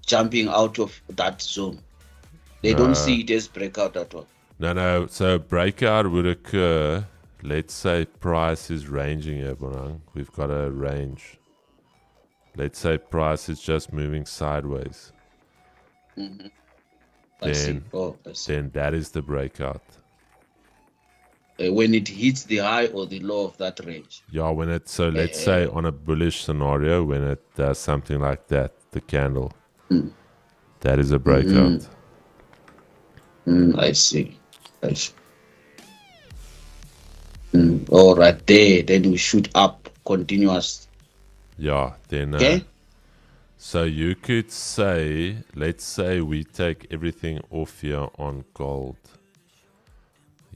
jumping out of that zone? They don't see it as breakout at all. No. So breakout would occur. Let's say price is ranging here, Bonang. We've got a range. Let's say price is just moving sideways. I see. Then that is the breakout. When it hits the high or the low of that range. Yeah, let's say on a bullish scenario, when it does something like that, the candle, that is a breakout. I see. All right, then we shoot up continuous. Yeah, then. Okay. So you could say, let's say we take everything off here on gold.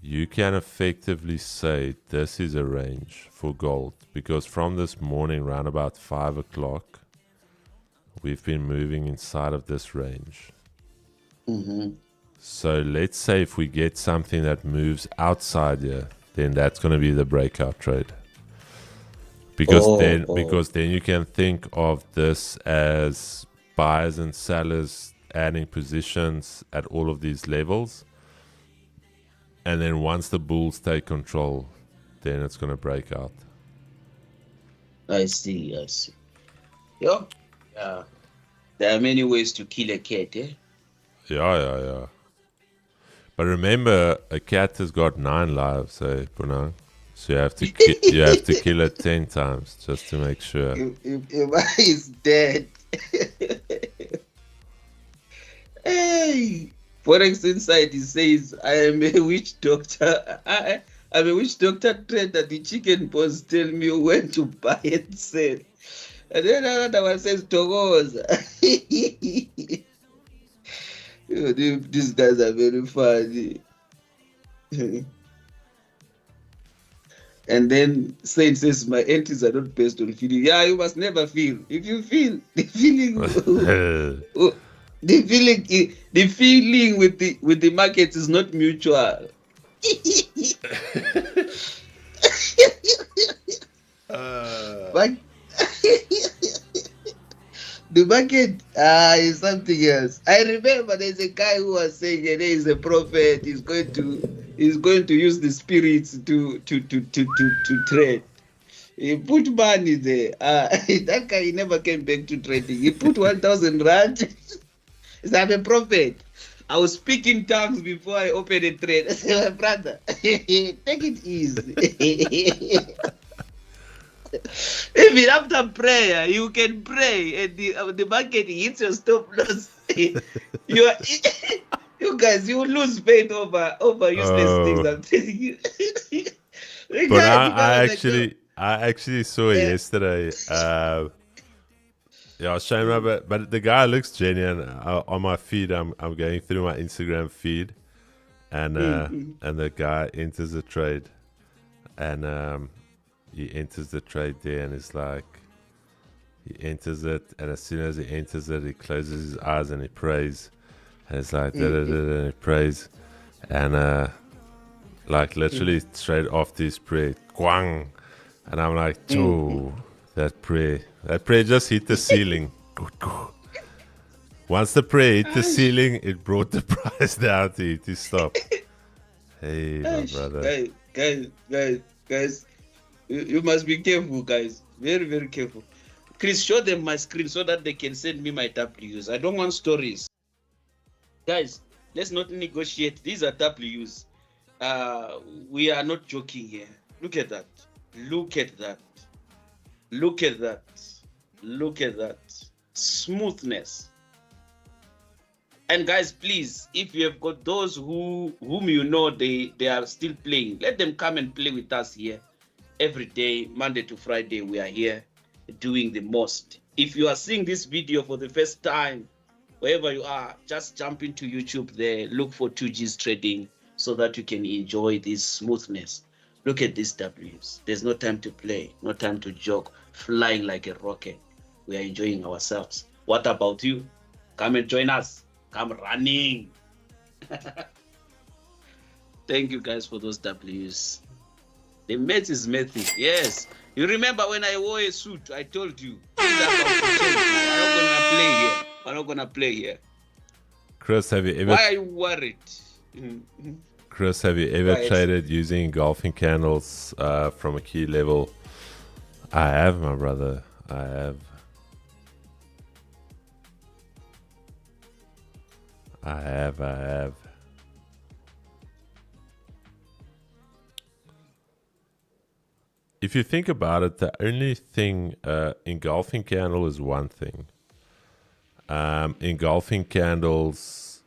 You can effectively say this is a range for gold because from this morning around about 5 o'clock, we've been moving inside of this range. So let's say if we get something that moves outside here, then that's going to be the breakout trade. Because then you can think of this as buyers and sellers adding positions at all of these levels. And then once the bulls take control, then it's going to break out. I see. Yeah. There are many ways to kill a cat, eh? Yeah. But remember, a cat has got 9 lives, eh, Punang? So you have to kill it 10 times just to make sure. If is dead. Hey, Forex Insight, he says, I am a witch doctor. I'm a witch doctor trader. The chicken pox tell me when to buy and sell. And then another one says, Togos. These guys are very funny. And then Saint says, my entries are not based on feeling. Yeah, you must never feel. If you feel, the feeling with the markets is not mutual. But the market is something else. I remember there's a guy who was saying there is a prophet. He's going to use the spirits to trade. He put money there. That guy, he never came back to trading. He put 1,000 rand. He said, I'm a prophet. I was speaking tongues before I opened a trade. I said, my brother, take it easy. Even after prayer, you can pray, and the market hits your stop loss. You are, you guys, you lose faith over useless things. Oh, I'm telling you. The but guy was like, no. I actually saw it Uh, yesterday. Yeah, shame about, but the guy looks genuine. On my feed, I'm going through my Instagram feed, and the guy enters the trade, and he enters the trade there, and it's like he enters it, and as soon as he enters it, he closes his eyes and he prays, and it's like da da da da, and he prays, and like literally straight after his prayer, quang, and I'm like, oh, that prayer just hit the ceiling. Once the prayer hit the ceiling, it brought the price down to stop. Hey, my brother. guys, you must be careful, guys. Very, very careful. Chris, show them my screen so that they can send me my W's. I don't want stories. Guys, let's not negotiate. These are W's. We are not joking here. Look at that. Look at that. Look at that. Look at that. Smoothness. And guys, please, if you have got those whom you know they are still playing, let them come and play with us here. Every day, Monday to Friday, we are here doing the most. If you are seeing this video for the first time, wherever you are, just jump into YouTube there, look for 2G's Trading so that you can enjoy this smoothness. Look at these W's. There's no time to play, no time to joke, flying like a rocket. We are enjoying ourselves. What about you? Come and join us. Come running. Thank you guys for those W's. The mate is mathy. Yes. You remember when I wore a suit, I told you. Things are about to change now. We're not going to play here. We're not going to play here. Chris, have you ever? Why are you worried? Chris, have you ever traded using engulfing candles from a key level? I have, my brother. I have. If you think about it, the only thing, engulfing candle is one thing. Engulfing candles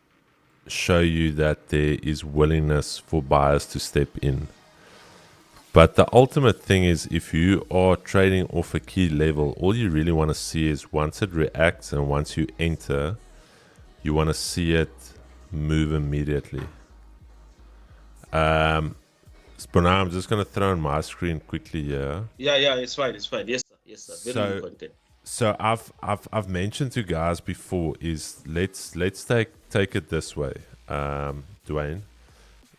show you that there is willingness for buyers to step in. But the ultimate thing is, if you are trading off a key level, all you really want to see is once it reacts and once you enter, you want to see it move immediately. But now I'm just going to throw on my screen quickly here. Yeah, it's fine. Yes, sir. Very important. So I've mentioned to guys before is let's take it this way, Dwayne.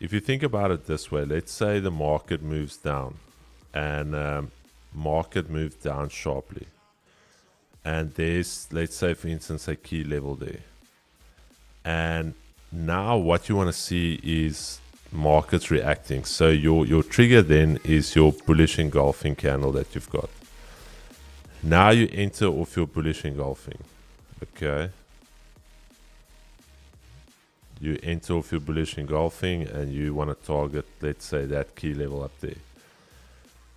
If you think about it this way, let's say the market moves down, and market moves down sharply, and there's, let's say for instance, a key level there, and now what you want to see is markets reacting. So your trigger then is your bullish engulfing candle that you've got. Now you enter off your bullish engulfing. Okay. You enter off your bullish engulfing and you want to target, let's say, that key level up there.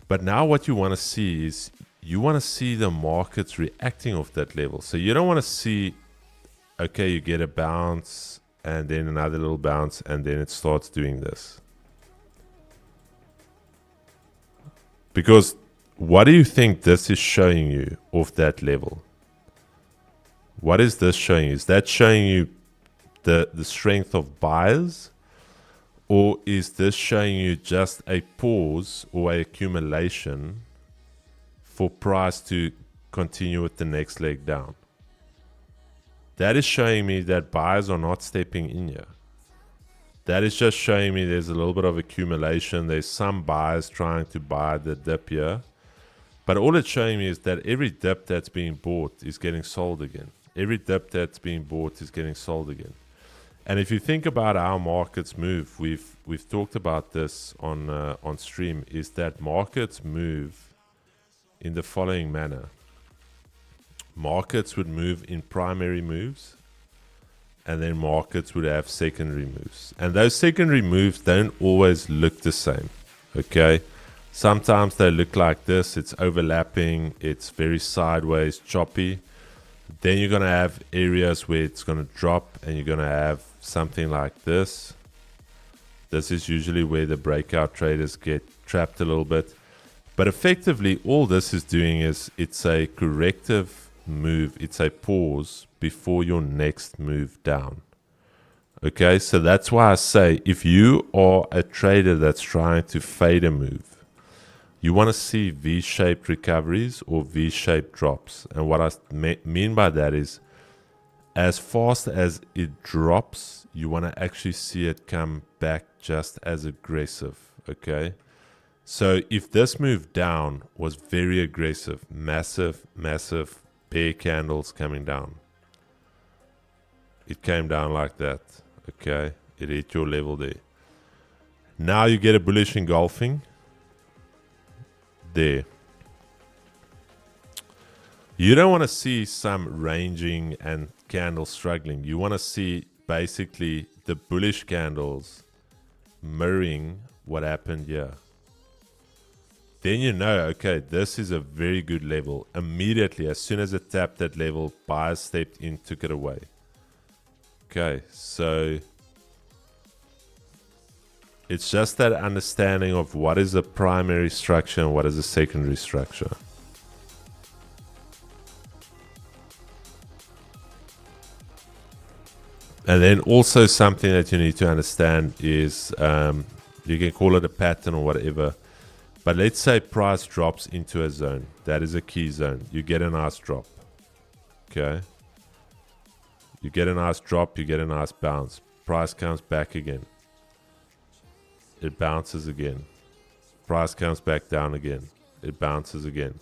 But now what you want to see is you want to see the markets reacting off that level. So you don't want to see, okay, you get a bounce and then another little bounce and then it starts doing this. Because what do you think this is showing you off that level? What is this showing you? Is that showing you the strength of buyers? Or is this showing you just a pause or a accumulation for price to continue with the next leg down? That is showing me that buyers are not stepping in here. That is just showing me there's a little bit of accumulation. There's some buyers trying to buy the dip here. But all it's showing me is that every dip that's being bought is getting sold again. Every dip that's being bought is getting sold again. And if you think about how markets move, we've talked about this on stream, is that markets move in the following manner. Markets would move in primary moves, and then markets would have secondary moves. And those secondary moves don't always look the same, okay? Sometimes they look like this. It's overlapping. It's very sideways, choppy. Then you're going to have areas where it's going to drop and you're going to have something like this. This is usually where the breakout traders get trapped a little bit. But effectively, all this is doing is it's a corrective move. It's a pause before your next move down. Okay, so that's why I say if you are a trader that's trying to fade a move, you want to see V-shaped recoveries or V-shaped drops. And what I mean by that is as fast as it drops, you want to actually see it come back just as aggressive. Okay. So if this move down was very aggressive, massive bear candles coming down, it came down like that. Okay. It hit your level there. Now you get a bullish engulfing. There. You don't want to see some ranging and candles struggling. You want to see basically the bullish candles mirroring what happened here. Then you know, okay, this is a very good level. Immediately, as soon as it tapped that level, buyers stepped in, took it away. Okay, so it's just that understanding of what is a primary structure and what is a secondary structure. And then also something that you need to understand is, you can call it a pattern or whatever, but let's say price drops into a zone. That is a key zone. You get a nice drop. Okay. You get a nice drop, you get a nice bounce. Price comes back again. It bounces again. Price comes back down again. It bounces again.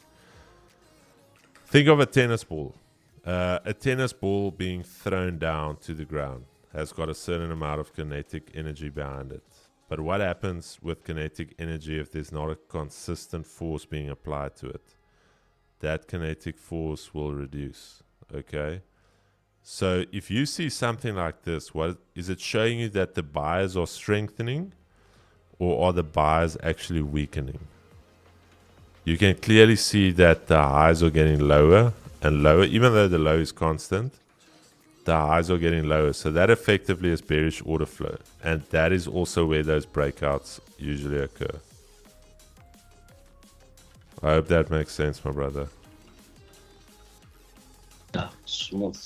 Think of a tennis ball. A tennis ball being thrown down to the ground has got a certain amount of kinetic energy behind it. But what happens with kinetic energy if there's not a consistent force being applied to it? That kinetic force will reduce. Okay? So if you see something like this, what is it showing you that the buyers are strengthening? Or are the buyers actually weakening? You can clearly see that the highs are getting lower and lower. Even though the low is constant, the highs are getting lower. So that effectively is bearish order flow. And that is also where those breakouts usually occur. I hope that makes sense, my brother. Yeah, smooth.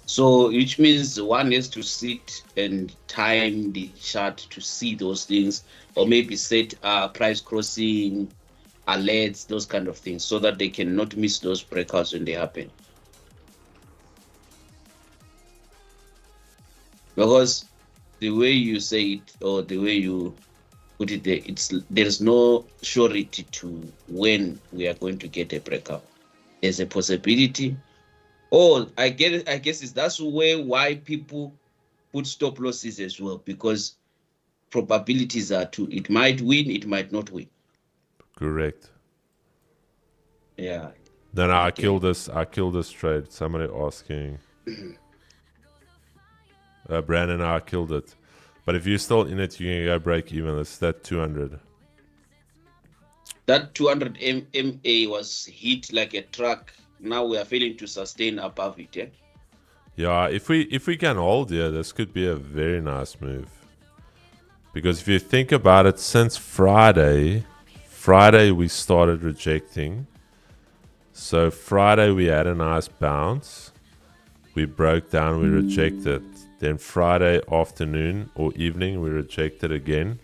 So, which means one has to sit and time the chart to see those things, or maybe set price crossing alerts, those kind of things, so that they cannot miss those breakouts when they happen. Because the way you say it, or the way you put it there, there's no surety to when we are going to get a breakout. There's a possibility. Oh, I get it. I guess that's why people put stop losses as well, because probabilities are two. It might win, it might not win. Correct. Yeah. No, I killed this trade. Somebody asking. Brandon, I killed it. But if you're still in it, you can go break even. It's that 200. That 200 MA was hit like a truck. Now we are failing to sustain above it. Yeah. Yeah, if we can hold here, this could be a very nice move. Because if you think about it, since Friday we started rejecting. So Friday we had a nice bounce. We broke down, we rejected. Then Friday afternoon or evening we rejected again.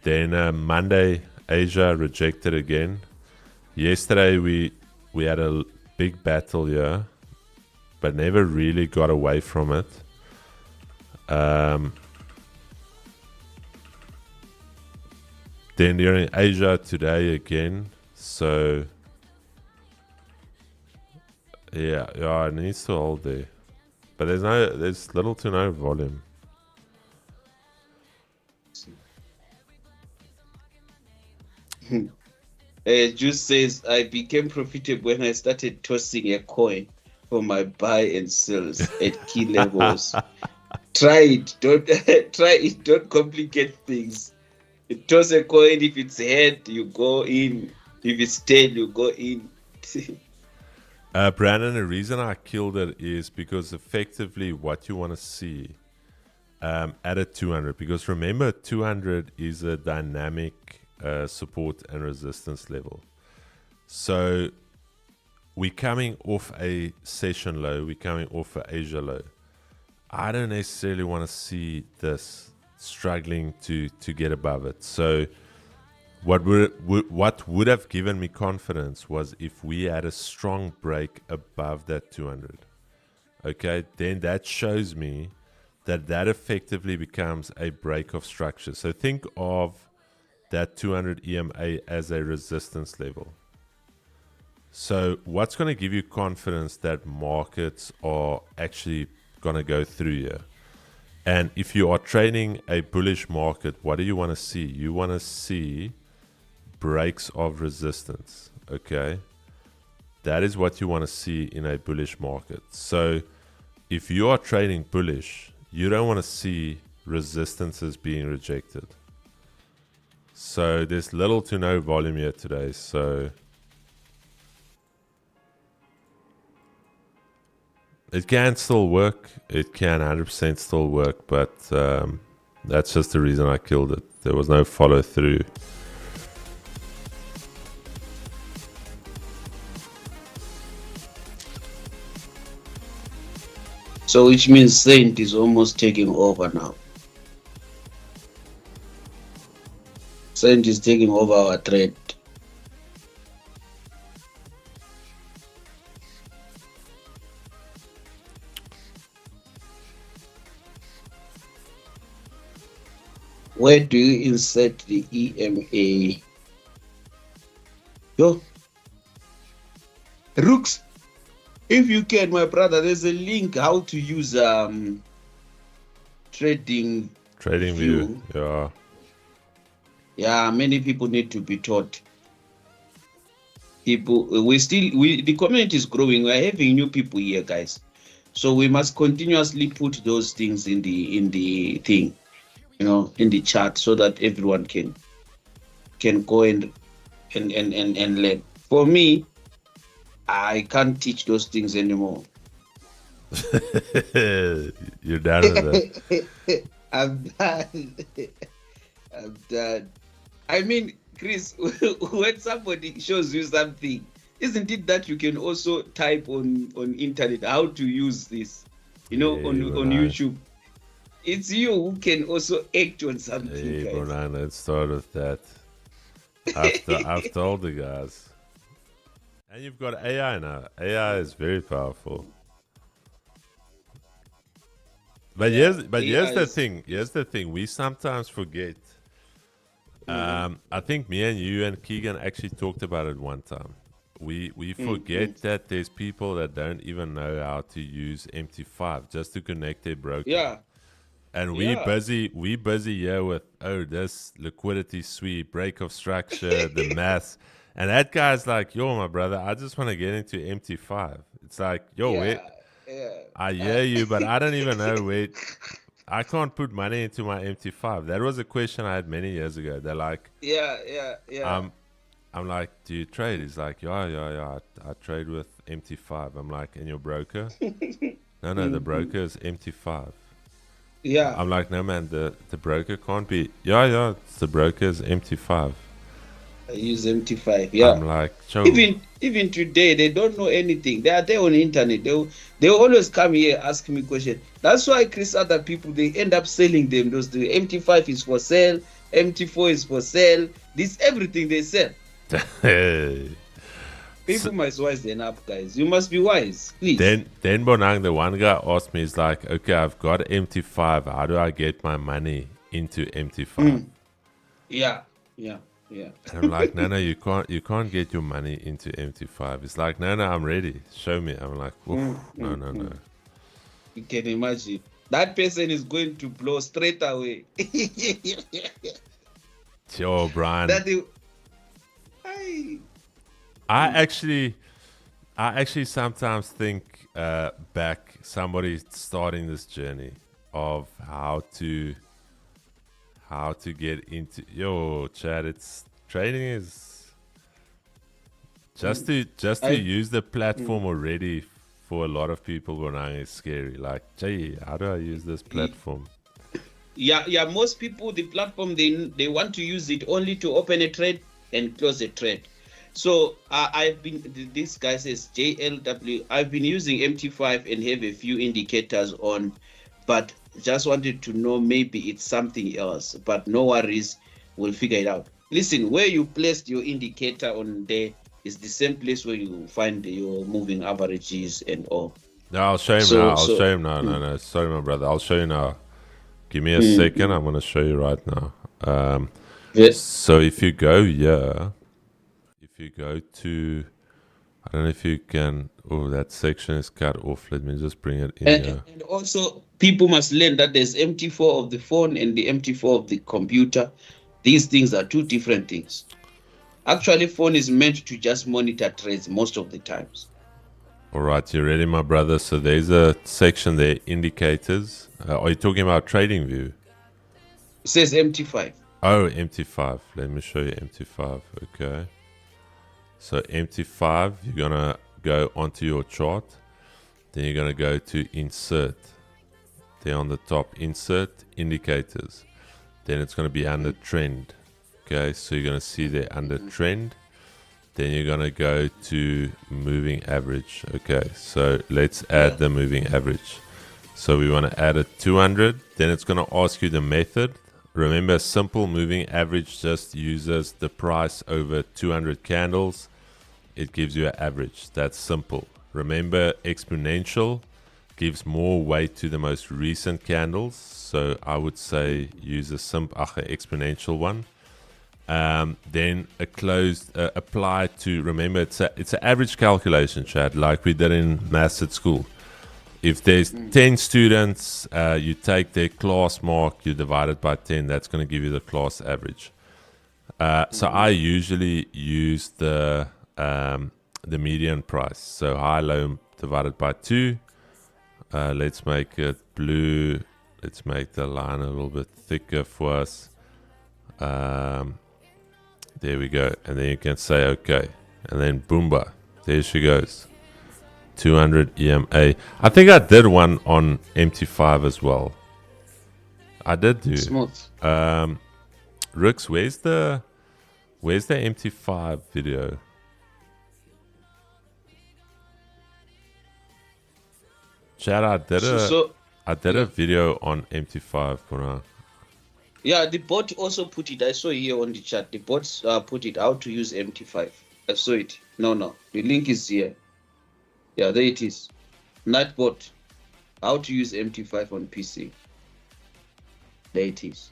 Then Monday Asia rejected again. Yesterday we had a big battle here, but never really got away from it. Then during Asia today again. So yeah, it needs to hold there. But there's little to no volume. Juice says, I became profitable when I started tossing a coin for my buy and sells at key levels Try it. Don't try it. Don't complicate things. You toss a coin. If it's head, you go in. If it's tail, you go in. Brandon, the reason I killed it is because effectively what you want to see at a 200, because remember 200 is a dynamic support and resistance level. So we're coming off a session low, we're coming off an Asia low. I don't necessarily want to see this struggling to get above it. So what would have given me confidence was if we had a strong break above that 200. Okay, then that shows me that effectively becomes a break of structure. So think of that 200 EMA as a resistance level. So what's going to give you confidence that markets are actually going to go through here? And if you are trading a bullish market, what do you want to see? You want to see breaks of resistance. Okay, that is what you want to see in a bullish market. So if you are trading bullish, you don't want to see resistances being rejected. So there's little to no volume here today. So it can still work. It can 100% still work, but that's just the reason I killed it. There was no follow through. So which means Saint is almost taking over now. Saint is taking over our trade. Where do you insert the EMA? Yo, Rooks, if you can, my brother, there's a link how to use trading view. Yeah. Yeah, many people need to be taught. The community is growing. We're having new people here, guys. So we must continuously put those things in the thing, in the chat, so that everyone can go and learn. For me, I can't teach those things anymore. You're done with it. I'm done. I'm done. I mean, Chris, when somebody shows you something, isn't it that you can also type on internet how to use this? On YouTube. It's you who can also act on something. Hey, guys. Bonan, let's start with that. I've told the guys. And you've got AI now. AI is very powerful. But here's the thing. Here's the thing. We sometimes forget. I think me and you and Keegan actually talked about it one time. We forget that there's people that don't even know how to use MT5 just to connect their broker. Yeah. And we busy here with this liquidity sweep, break of structure, the math. And that guy's like, yo, my brother, I just want to get into MT5. It's like, yo, I hear you, but I don't even know where. I can't put money into my MT5. That was a question I had many years ago. They're like, I'm like, do you trade? He's like, yeah. I trade with MT5. I'm like, and your broker? No, the broker is MT5. Yeah. I'm like, no, man, the broker can't be. Yeah, it's the broker's MT5. I use MT5. Yeah. I'm like, Joe. Even today, they don't know anything. They are there on the internet. They always come here ask me questions. That's why, Chris, other people, they end up selling them. The MT5 is for sale. MT4 is for sale. This everything they sell. People must wise them up, guys. You must be wise, please. Then Bonang, the one guy asked me, he's like, okay, I've got MT5. How do I get my money into MT5? Yeah. And I'm like, no, you can't get your money into MT5. It's like, no, I'm ready. Show me. I'm like, no. You can imagine. That person is going to blow straight away. Yo, Brian. I actually sometimes think back somebody starting this journey of how to get into Chad. It's trading is just to use the platform already for a lot of people. Bonang is scary. Like, gee, how do I use this platform? Yeah. Most people, the platform, they want to use it only to open a trade and close a trade. So this guy says JLW. I've been using MT5 and have a few indicators on, but just wanted to know maybe it's something else. But no worries, we'll figure it out. Listen, where you placed your indicator on there is the same place where you find your moving averages and all. No, I'll show him now. I'll show him now. No. Sorry, my brother. I'll show you now. Give me a second. I'm going to show you right now. Yes. So if you go here, if you go to, I don't know if you can, that section is cut off. Let me just bring it in here. And also, people must learn that there's MT4 of the phone and the MT4 of the computer. These things are two different things. Actually, phone is meant to just monitor trades most of the times. All right, you ready, my brother? So there's a section there, indicators. Are you talking about trading view? It says MT5. Oh, MT5. Let me show you MT5. Okay. So MT5, you're going to go onto your chart. Then you're going to go to insert. There on the top, insert indicators. Then it's going to be under trend. Okay, so you're going to see there under trend. Then you're going to go to moving average. Okay, so let's add the moving average. So we want to add a 200. Then it's going to ask you the method. Remember, simple moving average just uses the price over 200 candles. It gives you an average. That's simple. Remember, exponential gives more weight to the most recent candles. So I would say use a exponential one. Then a closed apply to, remember, it's an average calculation, Chad, like we did in maths at school. If there's 10 students, you take their class mark, you divide it by 10. That's going to give you the class average. So I usually use the median price. So high, low divided by 2. Let's make it blue. Let's make the line a little bit thicker for us. There we go. And then you can say okay. And then boomba. There she goes. 200 EMA. I think I did one on MT5 as well. I did do. Smooth. Rooks, where's the MT5 video? Chad, I did a video on MT5 for now. Yeah, the bot also put it. I saw here on the chat. The bots put it how to use MT5. I saw it. No. The link is here. Yeah, there it is. Nightbot. How to use MT5 on PC. There it is.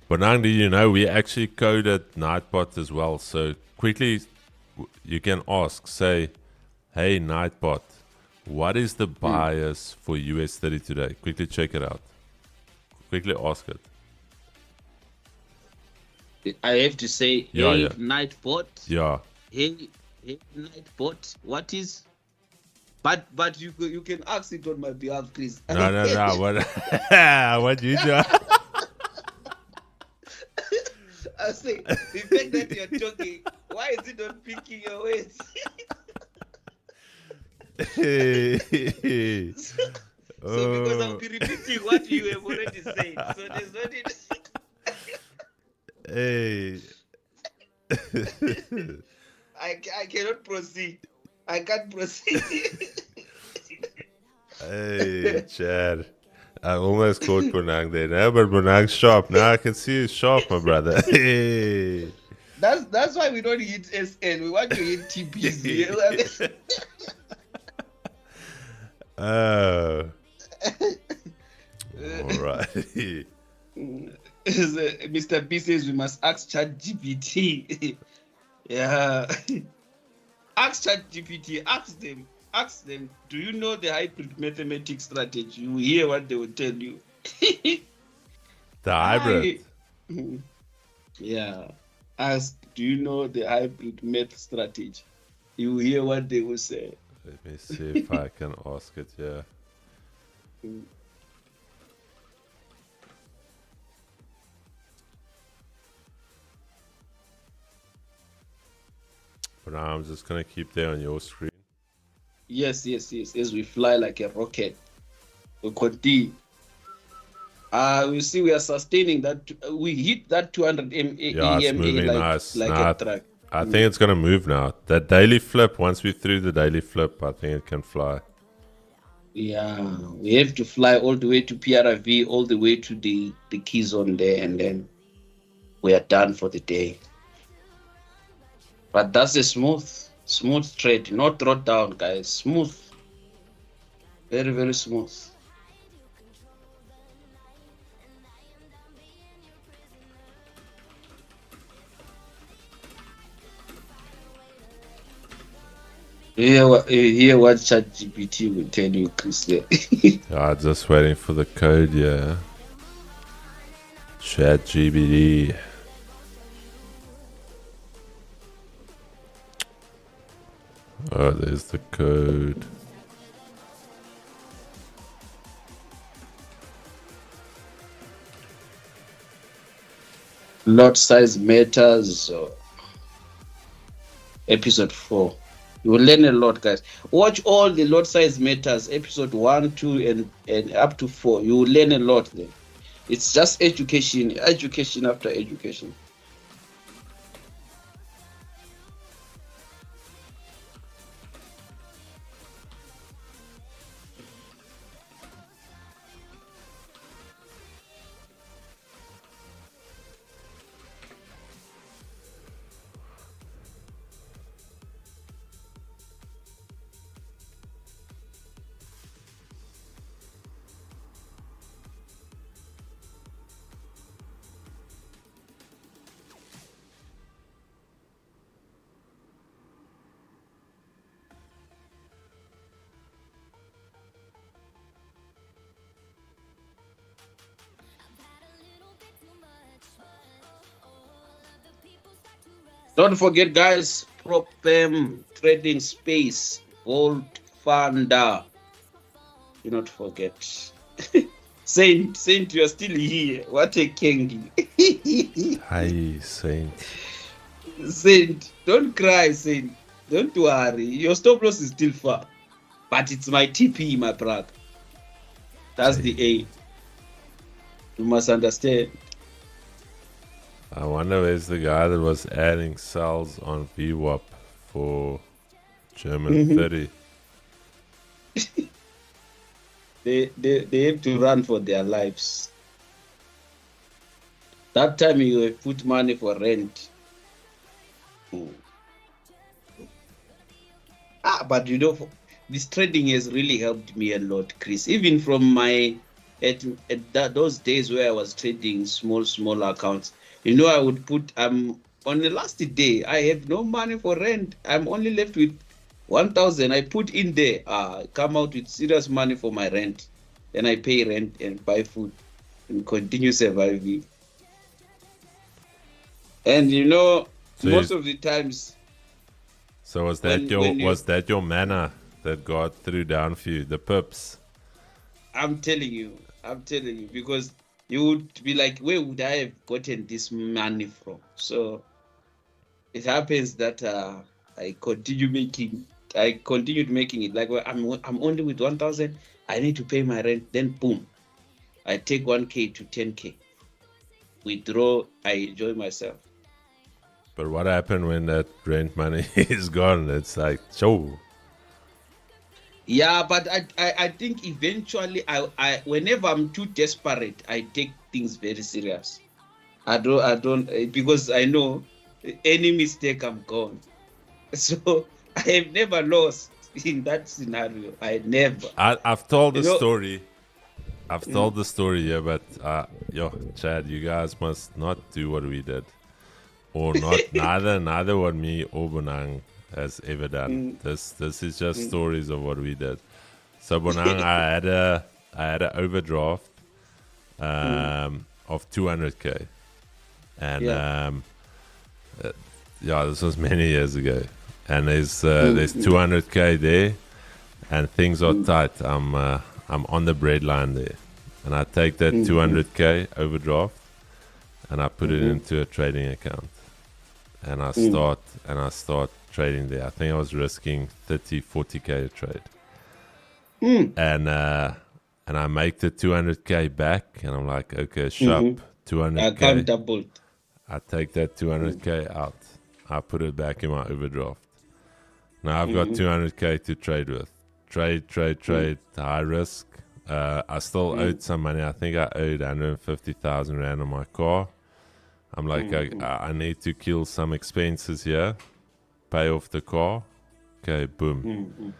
But now, do you know, we actually coded Nightbot as well. So quickly, you can ask, say, hey, Nightbot, what is the bias for US 30 today? Quickly check it out. Quickly ask it. I have to say, hey, Nightbot. Yeah. Hey, Nightbot, what is... But you can ask it on my behalf, Chris. No. What you do? I say, the fact that you're talking, why is it not picking your words? So because I'll be repeating what you have already said. So there's no need. Hey. I cannot proceed. I can't proceed. Hey, Chad. I almost caught Bonang there. No, but Bonang's sharp. Now I can see he's sharp, my brother. Hey. That's why we don't hit SN. We want to hit TPs. Oh. All right. Mr. B says we must ask ChatGPT. Yeah. Ask ChatGPT. Ask them. Do you know the hybrid mathematics strategy? You hear what they will tell you. The hybrid. Yeah. Ask. Do you know the hybrid math strategy? You hear what they will say. Let me see if I can ask it. Yeah. For now, I'm just gonna keep there on your screen. Yes. As we fly like a rocket. We continue. We see we are sustaining that. We hit that 200 Yeah, it's EMA moving nice. like Nah, a truck. I think it's gonna move now. That daily flip, once we through the daily flip, I think it can fly. Yeah, we have to fly all the way to PRV, all the way to the key zone there, and then we are done for the day. But that's a smooth trade, not thrown down, guys. Smooth, very, very smooth. Hear what ChatGPT will tell you, Chris. Yeah, just waiting for the code, yeah. ChatGPT. Oh, there's the code. Lot size matters. Episode 4. You will learn a lot, guys. Watch all the lot size matters, episode 1, 2, and up to 4. You will learn a lot there. It's just education after education. Don't forget, guys, prop trading space, Vault Funder. Do not forget. Saint, you are still here. What a king. Hi, Saint. Saint, don't cry, Saint. Don't worry. Your stop loss is still far. But it's my TP, my brother. That's the aim. You must understand. I wonder where's the guy that was adding cells on VWAP for German 30. They have to run for their lives. That time you put money for rent. But you know, this trading has really helped me a lot, Chris. Even from my those days where I was trading small accounts. You know, I would put on the last day I have no money for rent. I'm only left with 1,000. I put in there, come out with serious money for my rent. Then I pay rent and buy food and continue surviving. And you know, So most of the times. So was that your manna that God threw down for you, the pips? I'm telling you, because you would be like, where would I have gotten this money from? So it happens that I continued making it. Like, well, I'm only with 1,000. I need to pay my rent. Then boom, I take 1K to 10K. Withdraw. I enjoy myself. But what happened when that rent money is gone? It's like, so. Yeah, but I think eventually I whenever I'm too desperate, I take things very serious. I don't because I know any mistake I'm gone. So I have never lost in that scenario. I never. I've told the story. I've told the story, yeah, but Chad, you guys must not do what we did, or not neither what me or Bonang has ever done. This is just stories of what we did. So Bonang, I had a overdraft of 200k, and this was many years ago. And there's 200k there, and things are tight. I'm on the breadline there, and I take that 200k overdraft, and I put it into a trading account, and I start trading there. I think I was risking 30, 40K a trade. Mm. And I make the 200K back, and I'm like, okay, sharp, 200K. Account doubled. I take that 200K out. I put it back in my overdraft. Now I've got 200K to trade with. Trade, high risk. I still owed some money. I think I owed 150,000 Rand on my car. I'm like, I need to kill some expenses here, pay off the car. Okay, boom.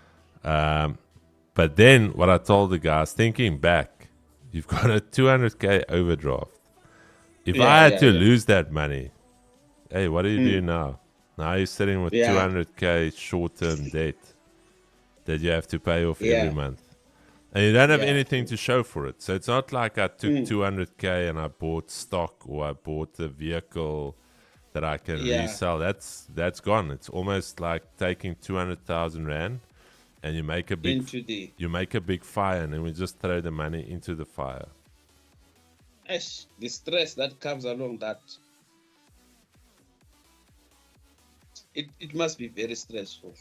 But then what I told the guys, thinking back, you've got a 200K overdraft. If I had to lose that money, hey, what do you do now? Now you're sitting with 200K short-term debt that you have to pay off every month. And you don't have anything to show for it. So it's not like I took 200K and I bought stock or I bought a vehicle that I can resell. That's gone. It's almost like taking 200,000 Rand and you make a big fire, and then we just throw the money into the fire. The stress that comes along that, it must be very stressful.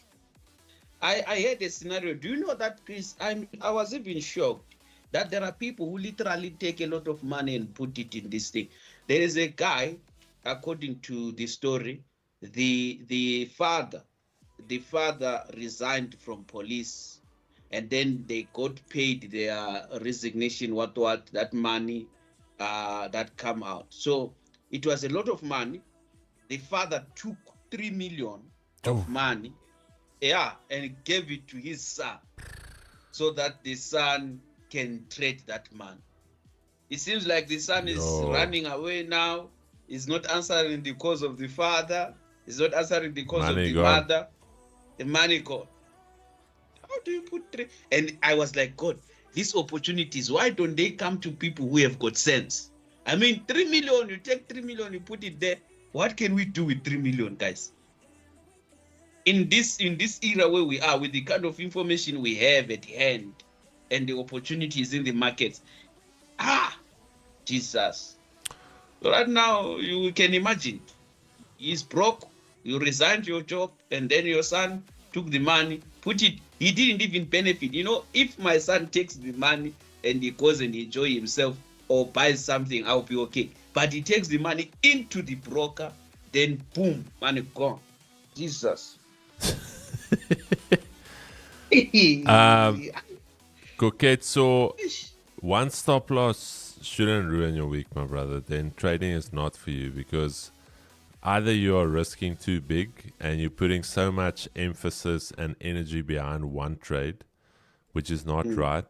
I had a scenario. Do you know that, Chris? I was even shocked that there are people who literally take a lot of money and put it in this thing. There is a guy, according to the story, the father resigned from police, and then they got paid their resignation, what that money that come out. So it was a lot of money. The father took 3 million of money, and gave it to his son so that the son can trade that money. It seems like the son is running away now. He's not answering the cause of the father. He's not answering the cause of the mother. The money gone. How do you put 3? And I was like, God, these opportunities, why don't they come to people who have got sense? I mean, 3 million, you take 3 million, you put it there. What can we do with 3 million, guys? In this era where we are, with the kind of information we have at hand and the opportunities in the markets, Jesus. Right now, you can imagine, he's broke, you resigned your job, and then your son took the money, put it, he didn't even benefit. You know, if my son takes the money and he goes and enjoy himself or buys something, I'll be okay. But he takes the money into the broker, then boom, money gone. Jesus. Coquette, so one stop loss shouldn't ruin your week, my brother. Then trading is not for you, because either you are risking too big and you're putting so much emphasis and energy behind one trade, which is not right,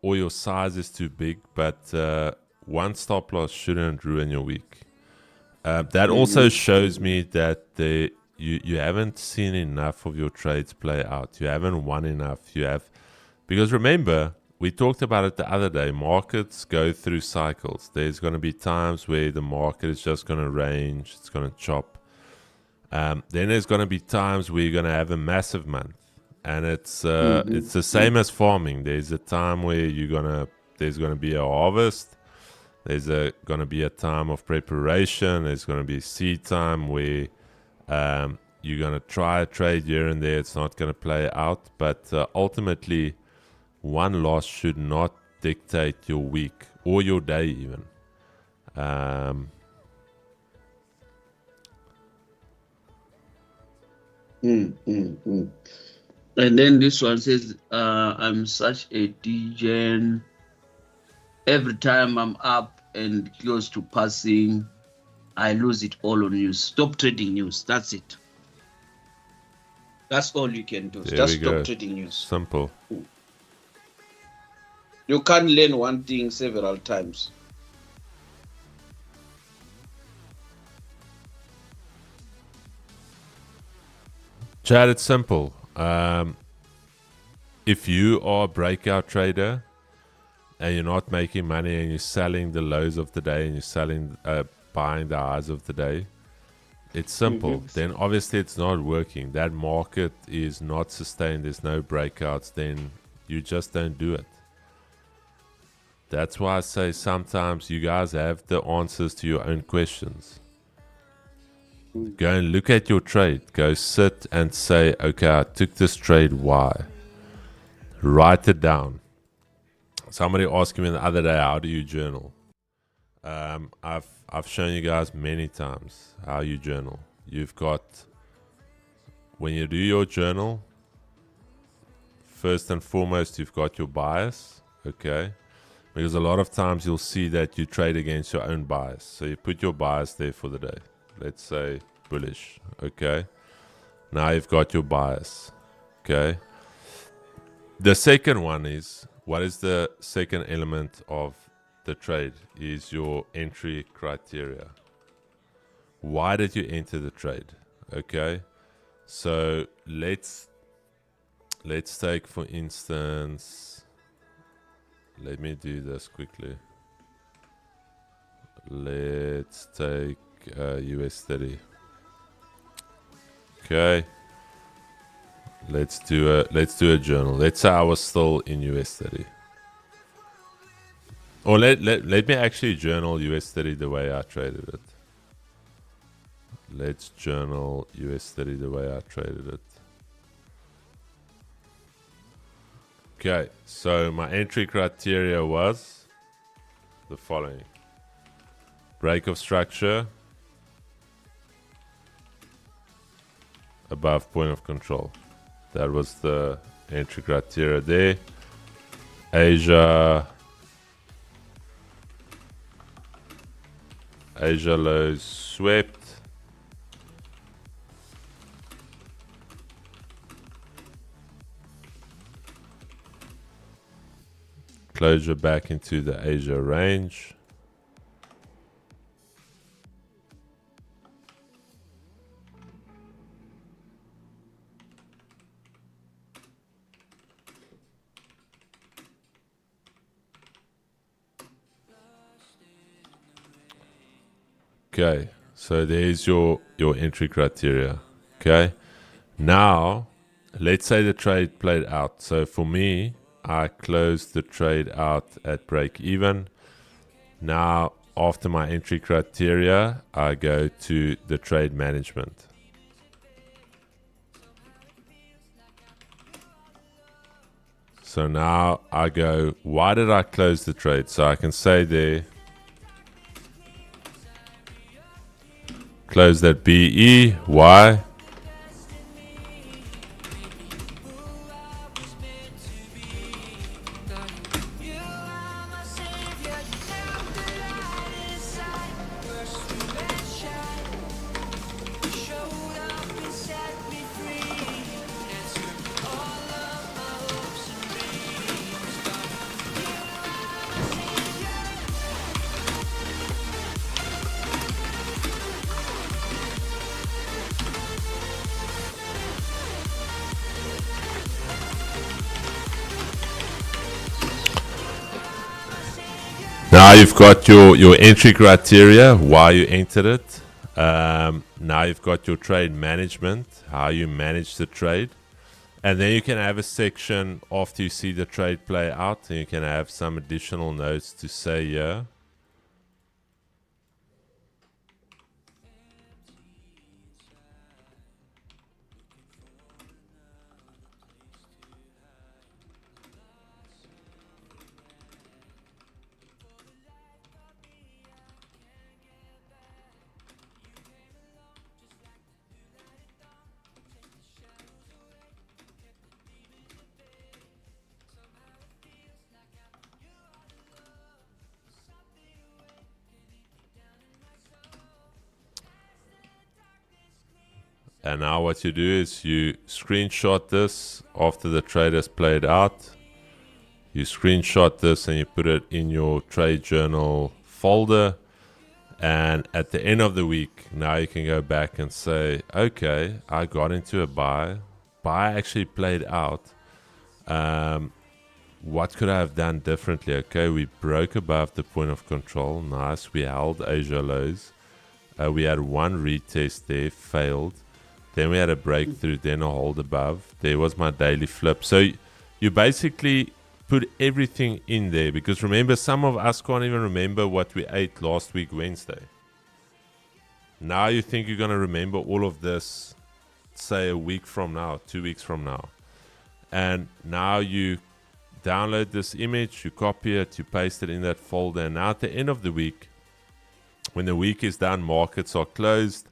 or your size is too big. But one stop loss shouldn't ruin your week. That also shows me that you haven't seen enough of your trades play out. You haven't won enough. Because remember, we talked about it the other day. Markets go through cycles. There's going to be times where the market is just going to range. It's going to chop. Then there's going to be times where you're going to have a massive month. And it's the same as farming. There's a time where there's going to be a harvest. There's going to be a time of preparation. There's going to be seed time where you're going to try a trade here and there. It's not going to play out. But ultimately, one loss should not dictate your week or your day even. And then this one says, I'm such a degen. Every time I'm up and close to passing, I lose it all on news. Stop trading news. That's it. That's all you can do. Just stop trading news. Simple. You can't learn one thing several times. Chad, it's simple. If you are a breakout trader and you're not making money and you're selling the lows of the day and you're selling, buying the highs of the day, it's simple. Then obviously it's not working. That market is not sustained. There's no breakouts. Then you just don't do it. That's why I say sometimes you guys have the answers to your own questions. Go and look at your trade. Go sit and say, okay, I took this trade. Why? Write it down. Somebody asked me the other day, how do you journal? I've shown you guys many times how you journal. You've got, when you do your journal, first and foremost, you've got your bias, okay? Because a lot of times you'll see that you trade against your own bias. So you put your bias there for the day. Let's say bullish, okay? Now you've got your bias, okay? The second one is, what is the second element of the trade? Is your entry criteria. Why did you enter the trade? Okay, so let's take, for instance, let me do this quickly. Let's take US 30. Okay, let's do a journal. Let's say I was still in US 30. Or let me actually journal US 30 the way I traded it. Let's journal US 30 the way I traded it. Okay, so my entry criteria was the following. Break of structure above point of control. That was the entry criteria there. Asia lows swept. Closure back into the Asia range. Okay, so there's your entry criteria. Okay, now let's say the trade played out. So for me, I closed the trade out at break even. Now, after my entry criteria, I go to the trade management. So now I go, why did I close the trade? So I can say there, close that BE, why? Now you've got your entry criteria, why you entered it. Now you've got your trade management, how you manage the trade. And then you can have a section after you see the trade play out, and you can have some additional notes to say here. And now what you do is you screenshot this after the trade has played out. You screenshot this and you put it in your trade journal folder. And at the end of the week, now you can go back and say, okay, I got into a buy. Buy actually played out. What could I have done differently? Okay, we broke above the point of control. Nice. We held Asia lows. We had one retest there, failed. Then we had a breakthrough, then a hold above. There was my daily flip. So you basically put everything in there, because remember, some of us can't even remember what we ate last week Wednesday. Now you think you're going to remember all of this, say a week from now, 2 weeks from now. And now you download this image, you copy it, you paste it in that folder. And now at the end of the week, when the week is done, markets are closed.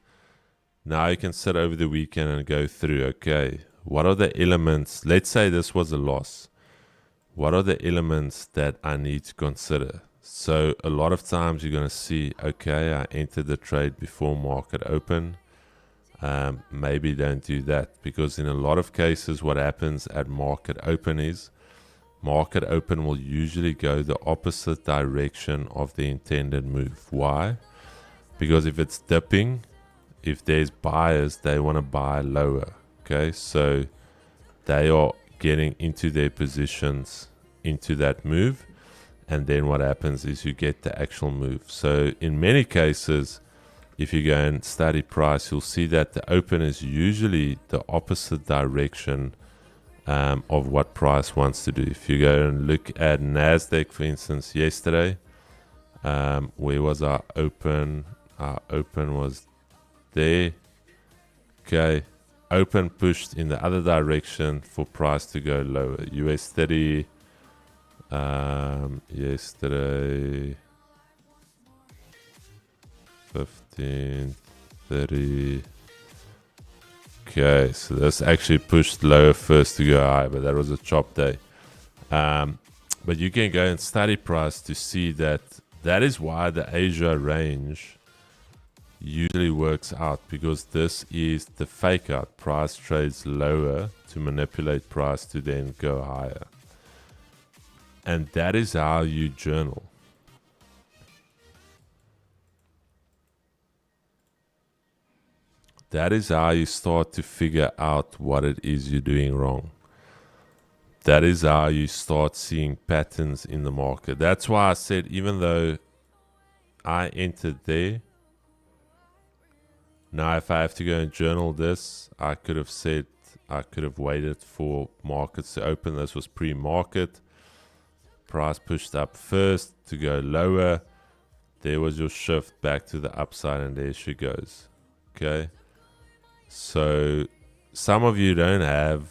Now you can sit over the weekend and go through, okay, what are the elements? Let's say this was a loss. What are the elements that I need to consider? So a lot of times you're going to see, okay, I entered the trade before market open. Maybe don't do that, because in a lot of cases what happens at market open is market open will usually go the opposite direction of the intended move. Why? Because if it's dipping, if there's buyers, they want to buy lower. Okay, so they are getting into their positions into that move, and then what happens is you get the actual move. So in many cases, if you go and study price, you'll see that the open is usually the opposite direction of what price wants to do. If you go and look at NASDAQ, for instance, yesterday, where was our open? Our open was there. Okay, open pushed in the other direction for price to go lower. US 30 yesterday 15:30. Okay, so this actually pushed lower first to go high, but that was a chop day. But you can go and study price to see that that is why the Asia range usually works out, because this is the fake out. Price trades lower to manipulate price to then go higher. And that is how you journal. That is how you start to figure out what it is you're doing wrong. That is how you start seeing patterns in the market. That's why I said, even though I entered there, now if I have to go and journal this, I could have said, I could have waited for markets to open. This was pre-market. Price pushed up first to go lower. There was your shift back to the upside, and there she goes. Okay. So some of you don't have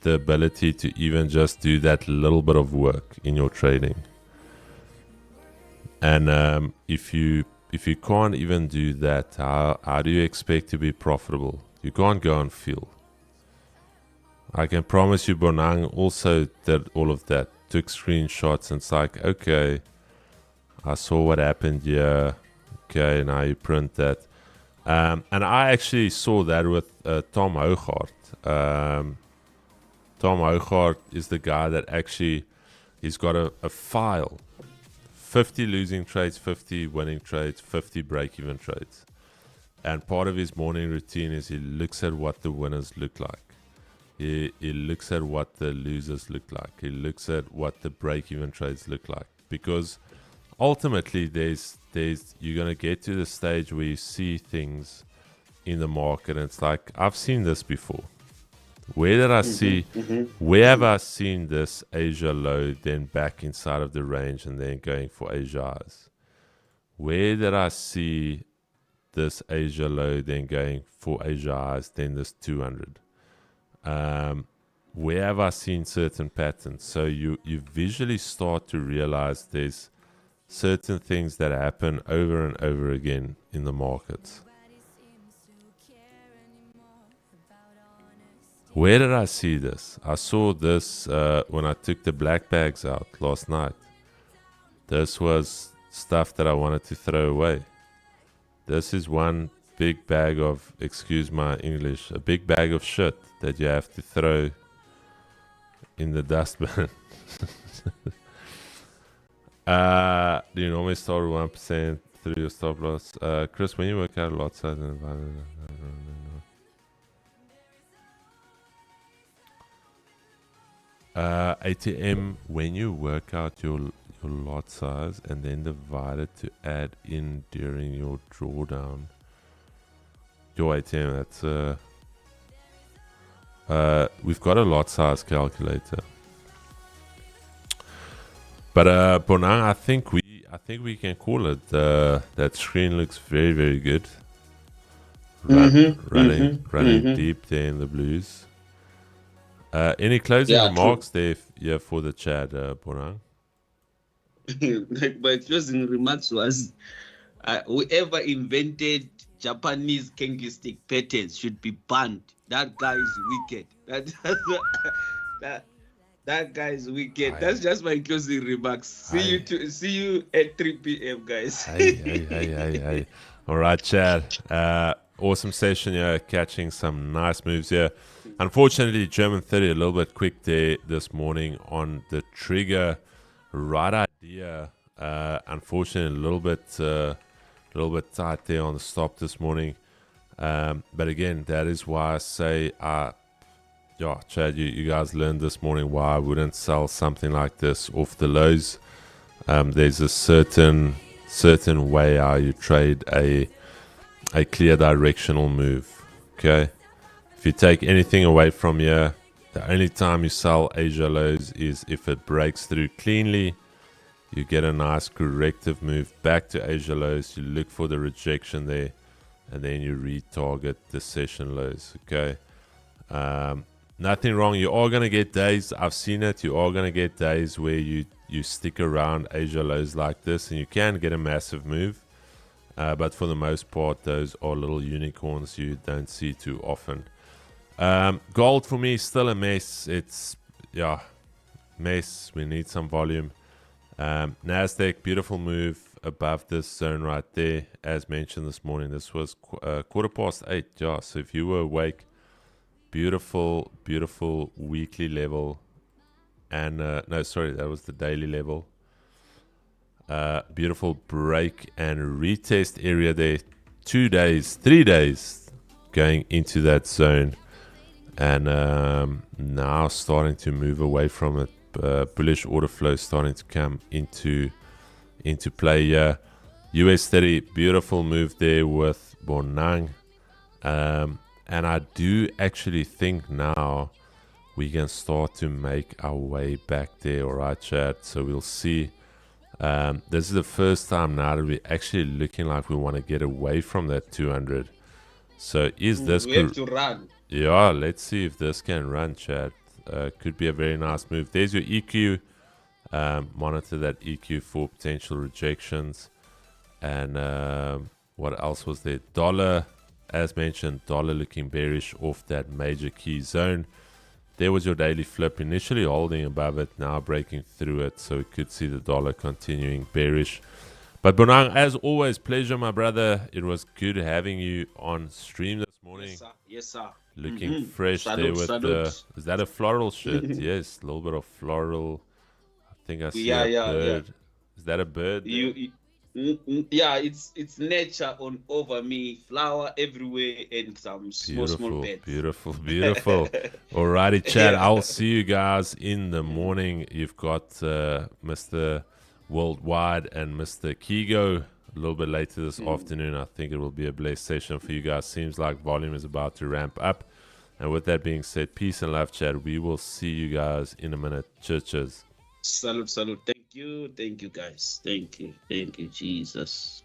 the ability to even just do that little bit of work in your trading. And if you can't even do that, how do you expect to be profitable? You can't go and feel. I can promise you Bonang also did all of that, took screenshots, and it's like, okay, I saw what happened here. Okay, now you print that. And I actually saw that with Tom Hoogaard. Tom Hoogaard is the guy that actually, he's got a file. 50 losing trades, 50 winning trades, 50 break-even trades. And part of his morning routine is he looks at what the winners look like. He looks at what the losers look like. He looks at what the break-even trades look like. Because ultimately, you're going to get to the stage where you see things in the market, and it's like, I've seen this before. Where did I see, where have I seen this Asia low, then back inside of the range and then going for Asia highs? Where did I see this Asia low, then going for Asia highs, then this 200? Where have I seen certain patterns? So you visually start to realize there's certain things that happen over and over again in the markets. Where did I see this? I saw this when I took the black bags out last night. This was stuff that I wanted to throw away. This is one big bag of, excuse my English, a big bag of shit that you have to throw in the dustbin. Do you normally start with 1% through your stop loss? Chris, when you work out a lot size and environment, ATM, when you work out your lot size and then divide it to add in during your drawdown, your ATM, that's we've got a lot size calculator. But Bonang, I think we can call it. That screen looks very, very good. running deep there in the blues. Any closing remarks there for the chat, Bonang? My closing remarks was whoever invented Japanese kengi stick patterns should be banned. That guy is wicked. That guy is wicked. That's just my closing remarks. See you at 3 p.m. guys. Hey. All right, Chad. Awesome session here, catching some nice moves here. Unfortunately, German 30 a little bit quick there this morning on the trigger. Right idea. Unfortunately, a little bit tight there on the stop this morning. But again, that is why I say, Chad, you guys learned this morning why I wouldn't sell something like this off the lows. There's a certain way how you trade a clear directional move. Okay, if you take anything away from here, the only time you sell Asia lows is if it breaks through cleanly. You get a nice corrective move back to Asia lows. You look for the rejection there, and then you retarget the session lows. Okay. Nothing wrong. You are going to get days. I've seen it. You are going to get days where you stick around Asia lows like this, and you can get a massive move. But for the most part, those are little unicorns you don't see too often. Gold for me is still a mess. It's, mess. We need some volume. NASDAQ, beautiful move above this zone right there. As mentioned this morning, this was 8:15. Yeah, so if you were awake, beautiful weekly level. And no, sorry, that was the daily level. Beautiful break and retest area there. 3 days going into that zone, and now starting to move away from it. Bullish order flow starting to come into play here. US 30, beautiful move there with Bonang, and I do actually think now we can start to make our way back there. All right, chat. So we'll see. This is the first time now that we're actually looking like we want to get away from that 200. So is this... We have to run. Yeah, let's see if this can run, chat. Could be a very nice move. There's your EQ. Monitor that EQ for potential rejections. And what else was there? Dollar, as mentioned, dollar looking bearish off that major key zone. There was your daily flip, initially holding above it, now breaking through it. So we could see the dollar continuing bearish. But Bonang, as always, pleasure, my brother. It was good having you on stream this morning. Yes, sir. Looking fresh there with is that a floral shirt? Yes, a little bit of floral. I think I see a bird. Yeah. Is that a bird? It's nature on over me, flower everywhere, and some small beds. Beautiful. Alrighty, chat. I'll see you guys in the morning. You've got Mr. Worldwide and Mr. Kigo a little bit later this afternoon. I think it will be a blessed session for you guys. Seems like volume is about to ramp up. And with that being said, peace and love, chat. We will see you guys in a minute. Cheers. Salute. Thank you guys. Thank you, Jesus.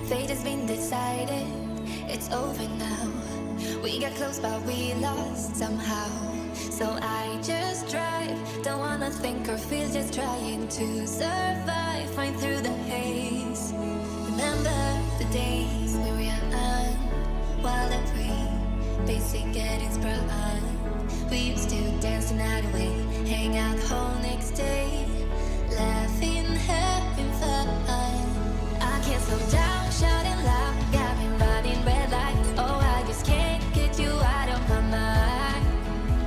Fate has been decided, it's over now. We got close but we lost somehow. So I just drive, don't wanna think or feel, just trying to survive, find through the haze. Remember the days we were young, wild and free, basic getting sprung on. We used to dance the night away, hang out the whole next day, laughing, having fun. I can't slow down, shouting loud, got me running red lights. Oh, I just can't get you out of my mind.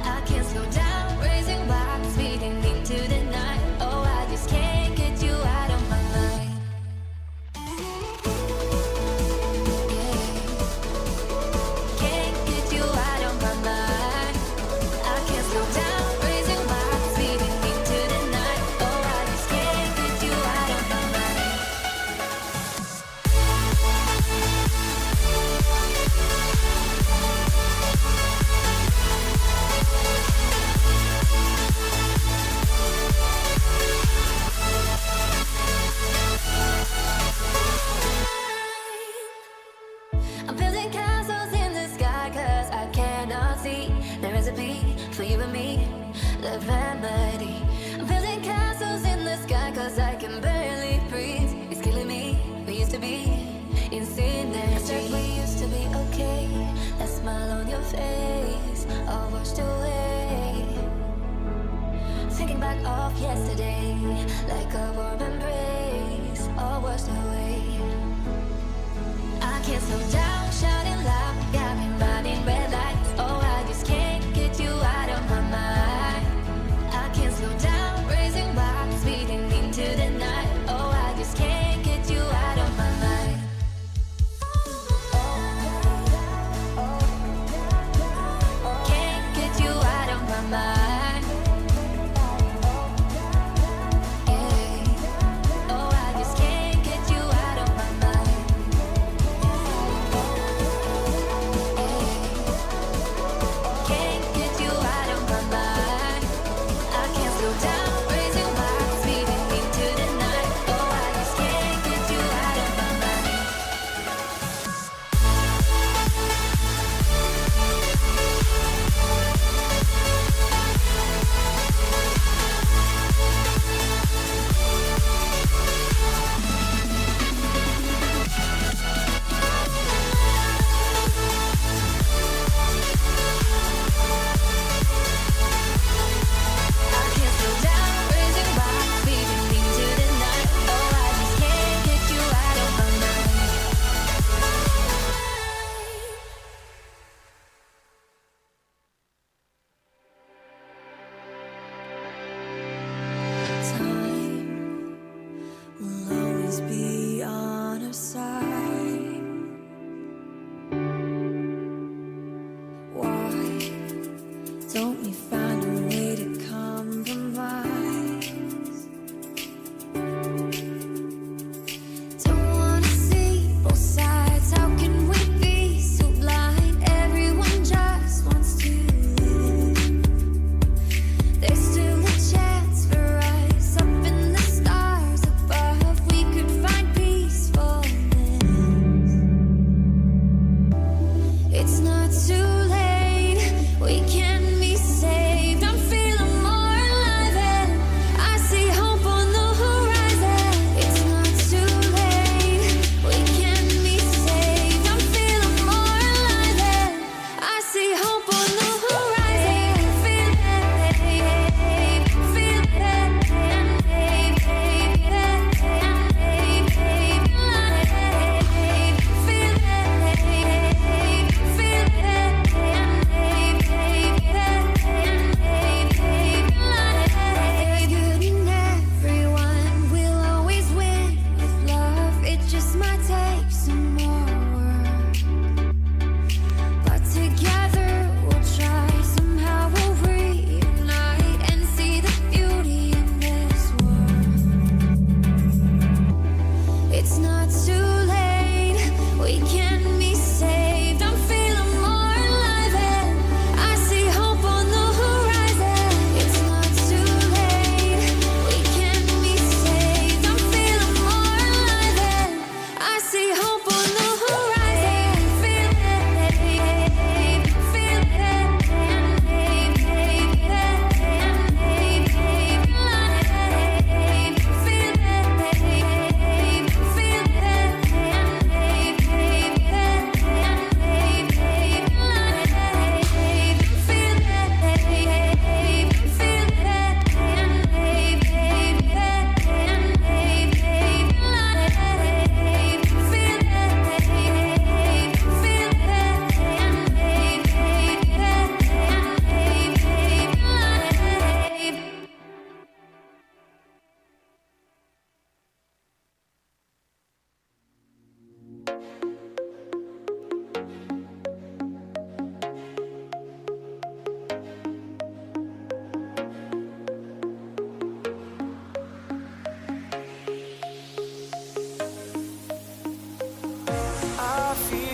I can't slow down, raising wild, speeding into the night. Oh, I just can't get you out of my mind. Yeah. Can't get you out of my mind. I can't slow down, raising wild, speeding into the night. Oh, I just can't get you out of my mind. I'm building castles in the sky, cause I cannot see the recipe for you and me, the remedy. I'm building castles in the sky, cause I can barely breathe. It's killing me, we used to be in synergy. We used to be okay, that smile on your face, all washed away. Thinking back of yesterday, like a warm embrace, all washed away. I can't slow down, shouting loud, got me running red lights. Oh, I just can't get you out of my mind. I can't slow down, raising wild, speeding into the night. Oh, I just can't get you out of my mind. Can't get you out of my mind. Yeah. Oh, I just can't get you out of my mind.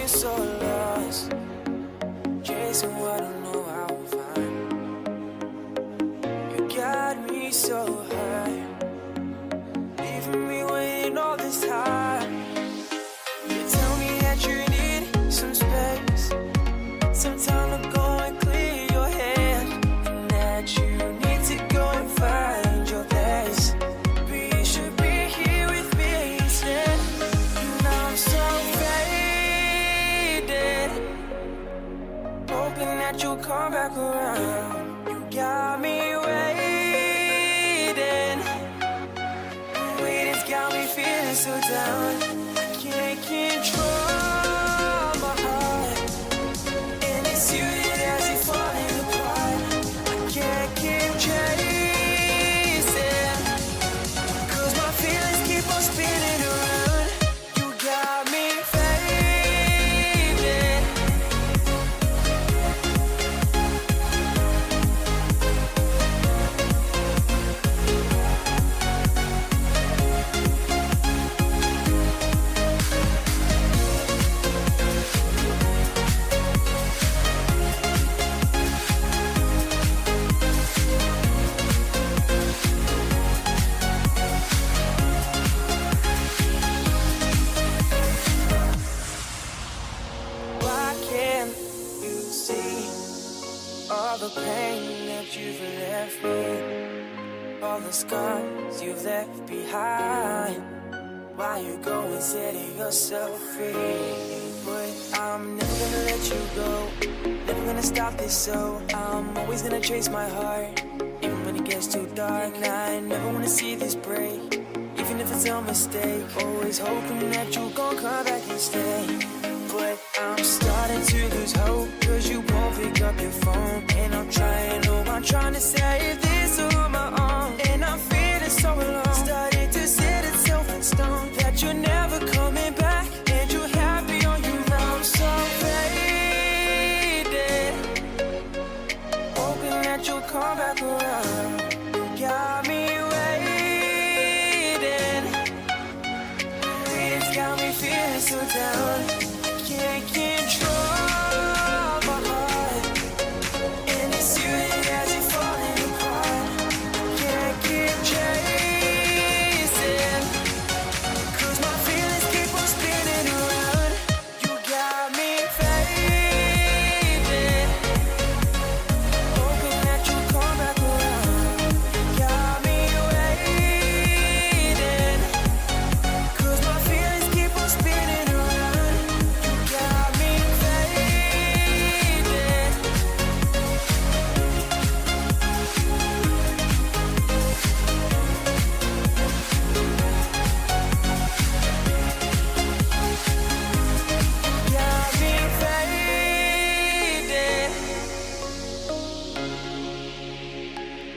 so lost, chasing what I know I will find. You got me so high, leaving me waiting all this time. You tell me that you need some space, some time to go and clear your head, and that you need to go and find your place. But you should be here with me instead. Now I'm so faded, hoping that you'll come back around. You got me waiting, waiting's got me feeling so down. I can't control my heart, and it's you that has it falling apart. I can't keep chasing, 'cause my feelings keep on spinning around. You got me faded. Why can't you see all the pain that you've left me, all the scars you've left behind? Why you go and setting yourself free? But I'm never gonna let you go, never gonna stop this, so I'm always gonna chase my heart, even when it gets too dark. And I never wanna see this break, even if it's a mistake. Always hoping that you gon' come back and stay. But I'm starting to lose hope, 'cause you won't pick up your phone. And I'm trying to save this on my own, and I'm feeling so alone. Starting to set itself in stone that you're never coming back, and you're happy on your own. I'm so faded, hoping that you'll come back around. You got me waiting, it's got me feeling so down. I can't control